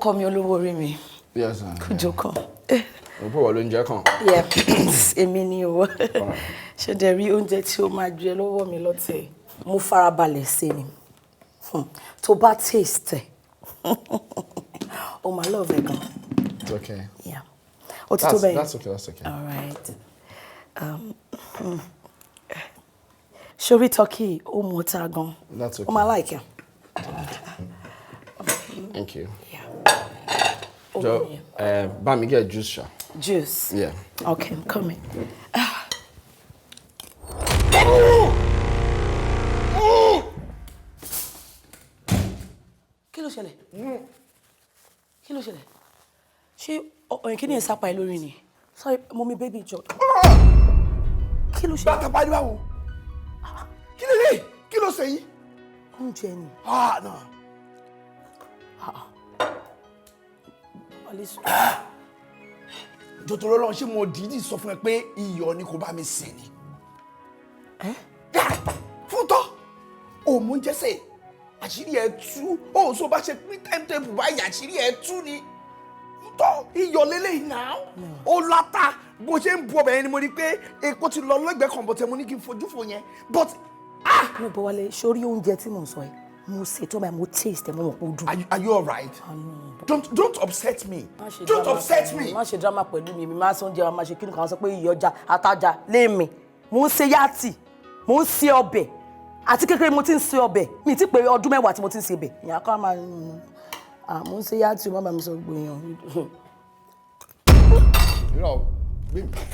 ọkọ mi olówó orí mi. Yes, kò jókòó. Òpó wọ̀ ló ń jẹ́ kàn. Èmi ni o. Ṣé dẹ̀ rí oúnjẹ tí ó máa jẹ lọ́wọ́ mi lọ́tẹ̀? Mo farabalẹ̀ ṣe ni. Tó bá taste o máa love ẹ̀ gan. It's okay. Yeah. Ó ti tó bẹ́ẹ̀. That's okay, that's okay. All right. Ṣorí turkey ó mú ta gan. That's okay. O máa like it. Thank you. So, buy me get juice, sha. Juice? Yeah. Okay, I'm coming. Kí ló ṣẹlẹ̀? Kí ló ṣẹlẹ̀? Ṣé kí ni ẹ̀ sápa ẹ lórí ni? Sorry, mommy baby jọ. Kí ló ṣẹlẹ̀? Bàtà pariwo àwọn. ló ṣe yín? Oúnjẹ ni. No. Jọ̀tọ̀rọ̀ lọ́n ṣé mo dìídì sọ fún ẹ pé iyọ̀ ni kò bá mi sè ni. Fún tọ́ òmù ń jẹ́sẹ̀ àṣírí ẹ̀ tú ó sọ bá ṣe pín timetable báyìí àṣírí ẹ̀ tú ni. Fún tọ́ iyọ̀ lélẹ́yìn náà ó láta bó ṣe ń bu ọbẹ̀ yẹn ni mo rí pé epo ti lọ lẹ́gbẹ̀ẹ́ kan bọ̀tẹ́ mo ní kí n fojú fò yẹn but mo bọ̀ wálé sórí oúnjẹ tí mò ń sọ yìí mo ṣe tó báyìí mo taste ẹ̀ mo mọ̀ pé ó dùn. Are you alright? Don't upset me. Don't upset me. má ṣe drama pẹ̀lú mi èmi máa ń sọ oúnjẹ wa máa ṣe kí nìkan sọ pé ìyọjà àtajà léèmì mo ń ṣe yàtì mo ń ṣe ọbẹ̀ àti kékeré mo ti ń ṣe ọbẹ̀ mi ti pé ọdún mẹ́wàá tí mo ti ń ṣe ọbẹ̀ ìyá kan máa mo ń ṣe yàtì o má bàa mi sọ gbòòyàn.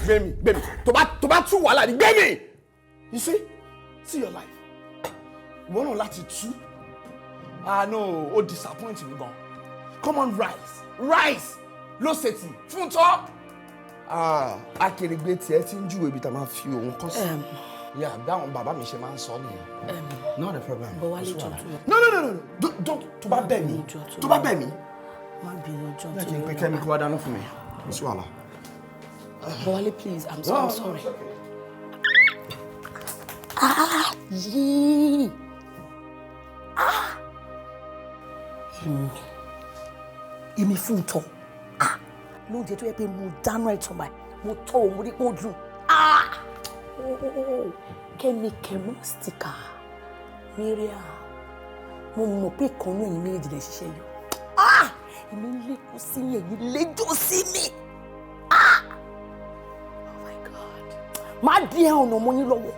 gbẹ̀mí tó bá tú wàhálà ní gbẹ̀mí. You see your life ìwọ náà láti tú no ó disappoint mi gan. Come on, rise ló ṣe tì fún tọ́. Akèrègbè tiẹ̀ ti ń júwèé ibi tá a máa fi òun kọ́ sí. Yeah, dáhùn bàbá mi ṣe máa ń sọ nìyẹn. Not a problem. bọ̀ wálé jọ tó. No. Don't tó bá bẹ̀ mí. má bínú jọ tó. Kí n pe Kẹ́mi kó wá dáná fún mi. Kò sí wàhálà. bọ̀ wálé please I'm sorry. Yìí. Èmi fún tọ́ lóúnjẹ tó yẹ pé mo dáná ẹ̀ tán báyìí mo tọ́ òun rí pé ó dùn Kẹ́mi kẹ́mọ́sítìkà Miriam mo mọ̀ pé kan náà ẹ̀yin méjì lè ṣiṣẹ́ yìí èmi lékún sí yẹn yìí léjọ́ sí mi oh my God má dín ẹ̀ ọ̀nà mọ́ yín lọ́wọ́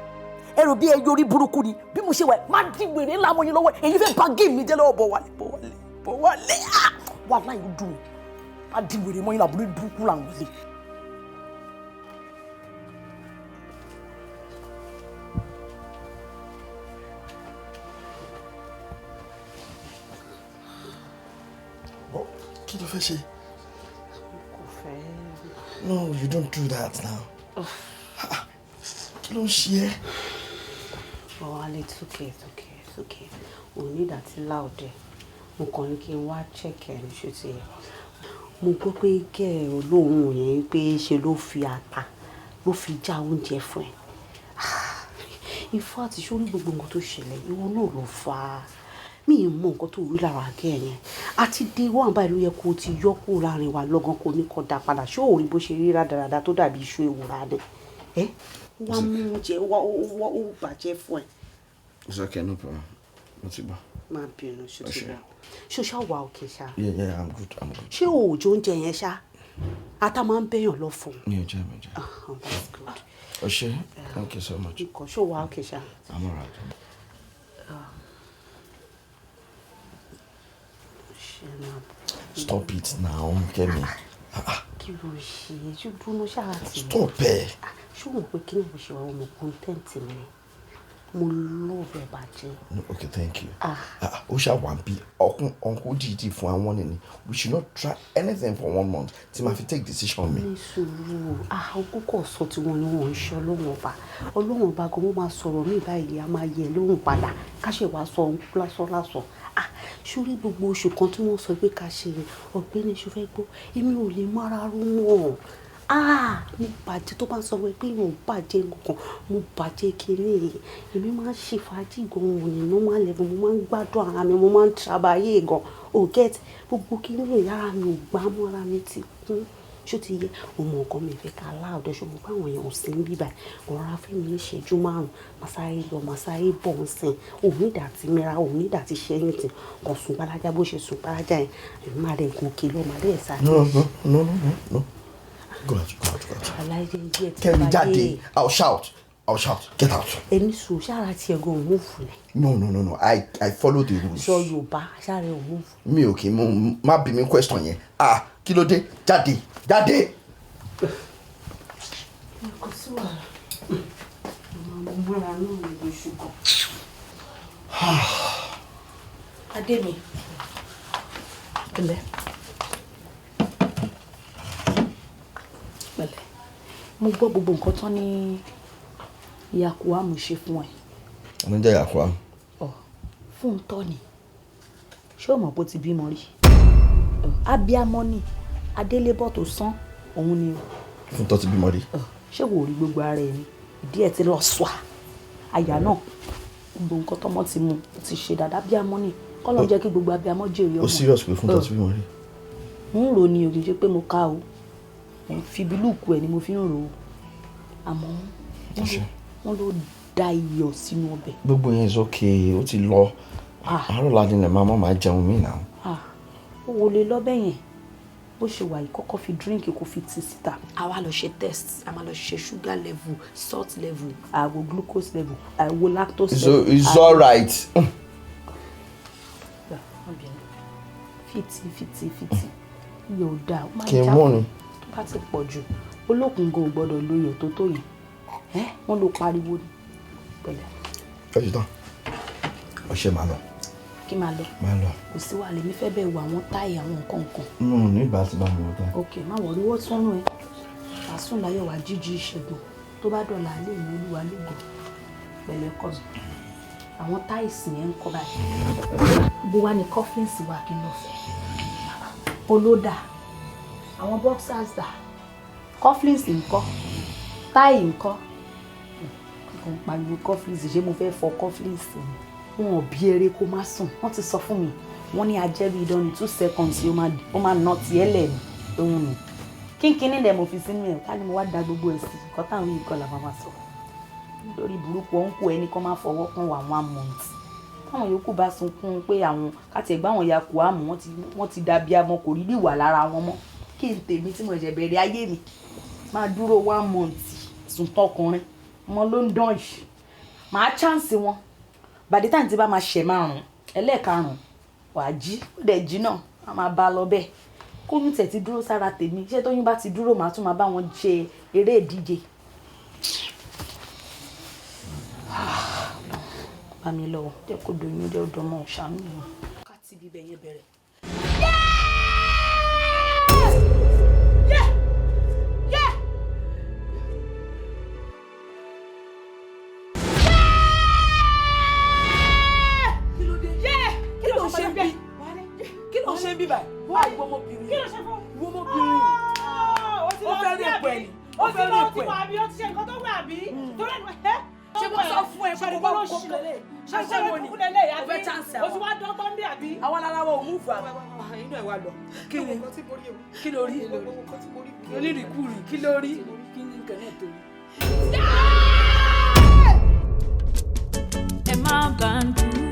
ẹrù bí ẹ yorí burúkú ni bí mo ṣe wà má di wèrè ńlá mọ́ yín lọ́wọ́ èyí fẹ́ bá géèmù mi jẹ́ lọ́wọ́ bọ̀ wálé wà láì dùn má di wèrè mọ́ yín làbúrò burúkú là ń wọlé. Kí ló fẹ́ ṣe? Kò fẹ́. No, you don't do that now. Kí ló ń ṣe ẹ́? Wálé, it's okay. O ní ìdàtí láòdẹ. Mo kàn ní kí n wá check ẹ̀ ní ṣùtì ẹ̀. Mo gbọ́ pé kẹ́ ẹ̀ olóhùn yẹn pé ṣe ló fi ata ló fi já oúnjẹ fún ẹ. In fact, ṣó ní gbogbo nǹkan tó ṣẹlẹ̀ ìwọ náà ló fà á. Mi ì mọ nǹkan tó rí lára gẹ́ yẹn. Àti dé wọ́n àbáyé ló yẹ kó o ti yọ kó láàrin wa lọ́gán kó ní kó dá padà. Ṣé òòrí bó ṣe rí rádaràda tó dàbí iṣu ewúrà ni? Wá mú oúnjẹ ó bàjẹ́ fún ẹ. It's okay, no problem. Mo ti gbọ́. Má bínú ṣó ti gbọ́. Ṣó ṣá wà òkè ṣá? Yeah, I'm good. Ṣé òòjò oúnjẹ yẹn ṣá? Ata máa ń bẹ́yàn lọ fún. Mi ò jẹ́. Oh, that's good. Ọṣẹ, thank you so much. Ikọ̀ ṣó wà òkè ṣá? I'm alright. Stop it now, Kẹ́mi. Kí ló ṣe? Ṣé dúró ṣáà ti? Stop ẹ̀. Ṣé o mọ̀ pé kí ni mo ṣe wà ọmọ content mi? Mo love ẹ bàjẹ́. Okay, thank you. Ó ṣá wà bí ọkùn dìídì fún àwọn nìní. We should not try anything for 1 month tí ma fi take decision mi. Ní sùúrù, ọkọ̀ kọ̀ sọ tí wọ́n ní wọ́n ń ṣe ọlọ́wọ́n ọba. Ọlọ́wọ́n ọba gan-an máa sọ̀rọ̀ mí báyìí, a máa yẹ lóhùn padà. Ká ṣe wá sọ lásán. Sórí gbogbo oṣù kan tí wọ́n sọ pé ká ṣe ọ̀gbẹ́ni ṣe fẹ́ gbọ́, èmi ò lè má ara rú wọn. Mo bàjẹ́ tó bá ń sọ pé ìwọ̀n bàjẹ́ nǹkan, mo bàjẹ́ kiri. Èmi máa ń ṣe fàájì gan-an ní normal level, mo máa ń gbádùn ara mi, mo máa ń trabayé gan. O get gbogbo kiri yàrá mi ò gbá mọ́ ara mi ti kún. Ṣó ti yẹ ọmọ nǹkan mi fẹ́ ká láòdẹ ṣùgbọ́n báwọn èèyàn ò sí ń bíbà ọ̀rọ̀ afẹ́mi ní ìṣẹ́jú 5 màsáyé lọ màsáyé bọ̀ ń sìn òmídà ti mìíràn òmídà ti ṣẹ́yìn tì kàn sùn gbalaja bó ṣe sùn gbalaja yẹn èmi máa rẹ̀ gòkè lọ màá dẹ̀ sáré. No. Go out. Kẹ́mi jáde. I'll shout. Get out. Ẹni sùn ṣáàrà tiẹ̀ gan ò múfù ni. No. I follow the rules. Sọ Yorùbá ṣáàrà ò múfù. Mi ò kì í mú má bí mi question yẹn. Kí ló dé? Jáde. Kò sí wàhálà. Màmá mọ́ra náà ní oṣù kan. Adé mi. Pẹ̀lẹ́. Mo gbọ́ gbogbo nǹkan tán ní Yakuwa mo ṣe fún ẹ. Ọ̀nà jẹ́ Yakuwa. fún tọ́ ni ṣé o mọ̀ pé ó ti bímọ rí abiyamọ ni adélébọ̀ tó sán òun ni o. fún tọ́ ti bímọ rí. ṣé wò ó rí gbogbo ara ẹ ni ìdí ẹ ti lọ sọ àyà náà gbogbo nǹkan tọmọ ti mu ti ṣe dáadáa abiyamọ ni kọ́ ló ń jẹ́ kí gbogbo abiyamọ jèrè ọmọ. ó serious pé fún tọ́ ti bímọ rí. mo ń rò ní òkè ṣe pé mo ká o mo fi bílùkù ẹ ni mo fi ń rò ó àmọ́ wọ́n ló da iyọ̀ sínú ọbẹ̀. gbogbo yẹn is okay ó ti lọ àárọ̀ ládìlẹ̀ máa jẹun mí náà. ó wo lè lọ́bẹ̀ yẹn bó ṣe wà yìí kọ́kọ́ fi díríǹkì kó fi tì síta a wá lọ ṣe test a máa lọ ṣe sugar level salt level àwo glucose level àwo lactose level. so it's alright. fìtì yóò dáa ó máa kí n mú ni. tó bá ti pọ̀ jù olókùn gan ò gbọ́dọ̀ lo iyọ̀ tó tó yìí wọ́n ló pariwo ní pẹ̀lẹ́. ẹ ṣe tán ọṣẹ máa lọ. kí máa lọ. máa lọ. kò sí wàhálà èmi fẹ́ bẹ́ẹ̀ wo àwọn táì àwọn nǹkan kan. ní ìgbà tí bá mi wọ táì. ok má wọ̀ ríwọ́ tọ́nú ẹ àsùn láyọ̀ wá jíjí ìṣègùn tó bá dọ̀là lè ní olúwa lógo pẹ̀lẹ́ kọ́ àwọn táìsì yẹn ń kọ́ báyìí bó wá ní kọ́fíǹsì wà kí n lọ fẹ́ olódà àwọn boxers dà kọ́fíǹsì ńkọ́ táì ńkọ́ nǹkan pariwo kọ́fíǹsì ṣé mo fẹ́ fọ kọ́fíǹsì wọn ò bí eré kó má sùn wọ́n ti sọ fún mi wọ́n ní ajẹ́bí idán ní 2 seconds ó máa nà tiẹ̀ lẹ̀ ní òun nù kínkínní dẹ̀ mo fi sínú ẹ̀ ká ní mo wá da gbogbo ẹ̀ sí nǹkan táwọn yìí kọ́ la máa sọ lórí burúkú ọ̀hún kú ẹni kan máa fọwọ́ kan wà 1 month táwọn yòókù bá sunkún pé àwọn káti ẹ̀gbá àwọn ya kù àmọ́ wọ́n ti dàbí amọ̀ kò rí ìwà lára wọn mọ́ kí n tèmi tí mo ṣẹ̀ bẹ̀rẹ̀ ayé mi máa dúró 1 month sùn tọkùnrin ọmọ ló ń dán yìí màá chance wọn bàdé táǹtì bá máa ṣẹ̀ márùn ẹlẹ́ẹ̀karùn wàá jí ó dẹ̀ jí náà a máa bá a lọ bẹ́ẹ̀ kóyún tẹ̀ ti dúró sára tèmi ṣé tóyún bá ti dúró màá tún máa bá wọn ṣe eré ìdíje. bá mi lọ jẹ́ kó doyún jẹ́ ọdọ ọmọ ṣàánú mi. ká ti bíbẹ̀ yẹn bẹ̀rẹ̀. kí ló ṣe ń bí báyìí ìwọ ọmọbìnrin ó fẹ́ rí ẹ̀pọ̀ ẹ̀yìn ó fẹ́ rí ẹ̀pọ̀ ẹ̀yìn. ó ti ṣe nǹkan tó wà bí. ṣé mo sọ fún ẹ pé mo bá kó ṣé mo ní o fẹ́ chance àwọn. o ti wá dọ́gbọ́n bí àbí. àwọn aláwọ̀ ò mú fún àwọn inú ẹ̀ wá lọ. kí ló rí onírìkúrì kí ló rí kí ní nǹkan náà tó rí. ẹ má bá ń dùn.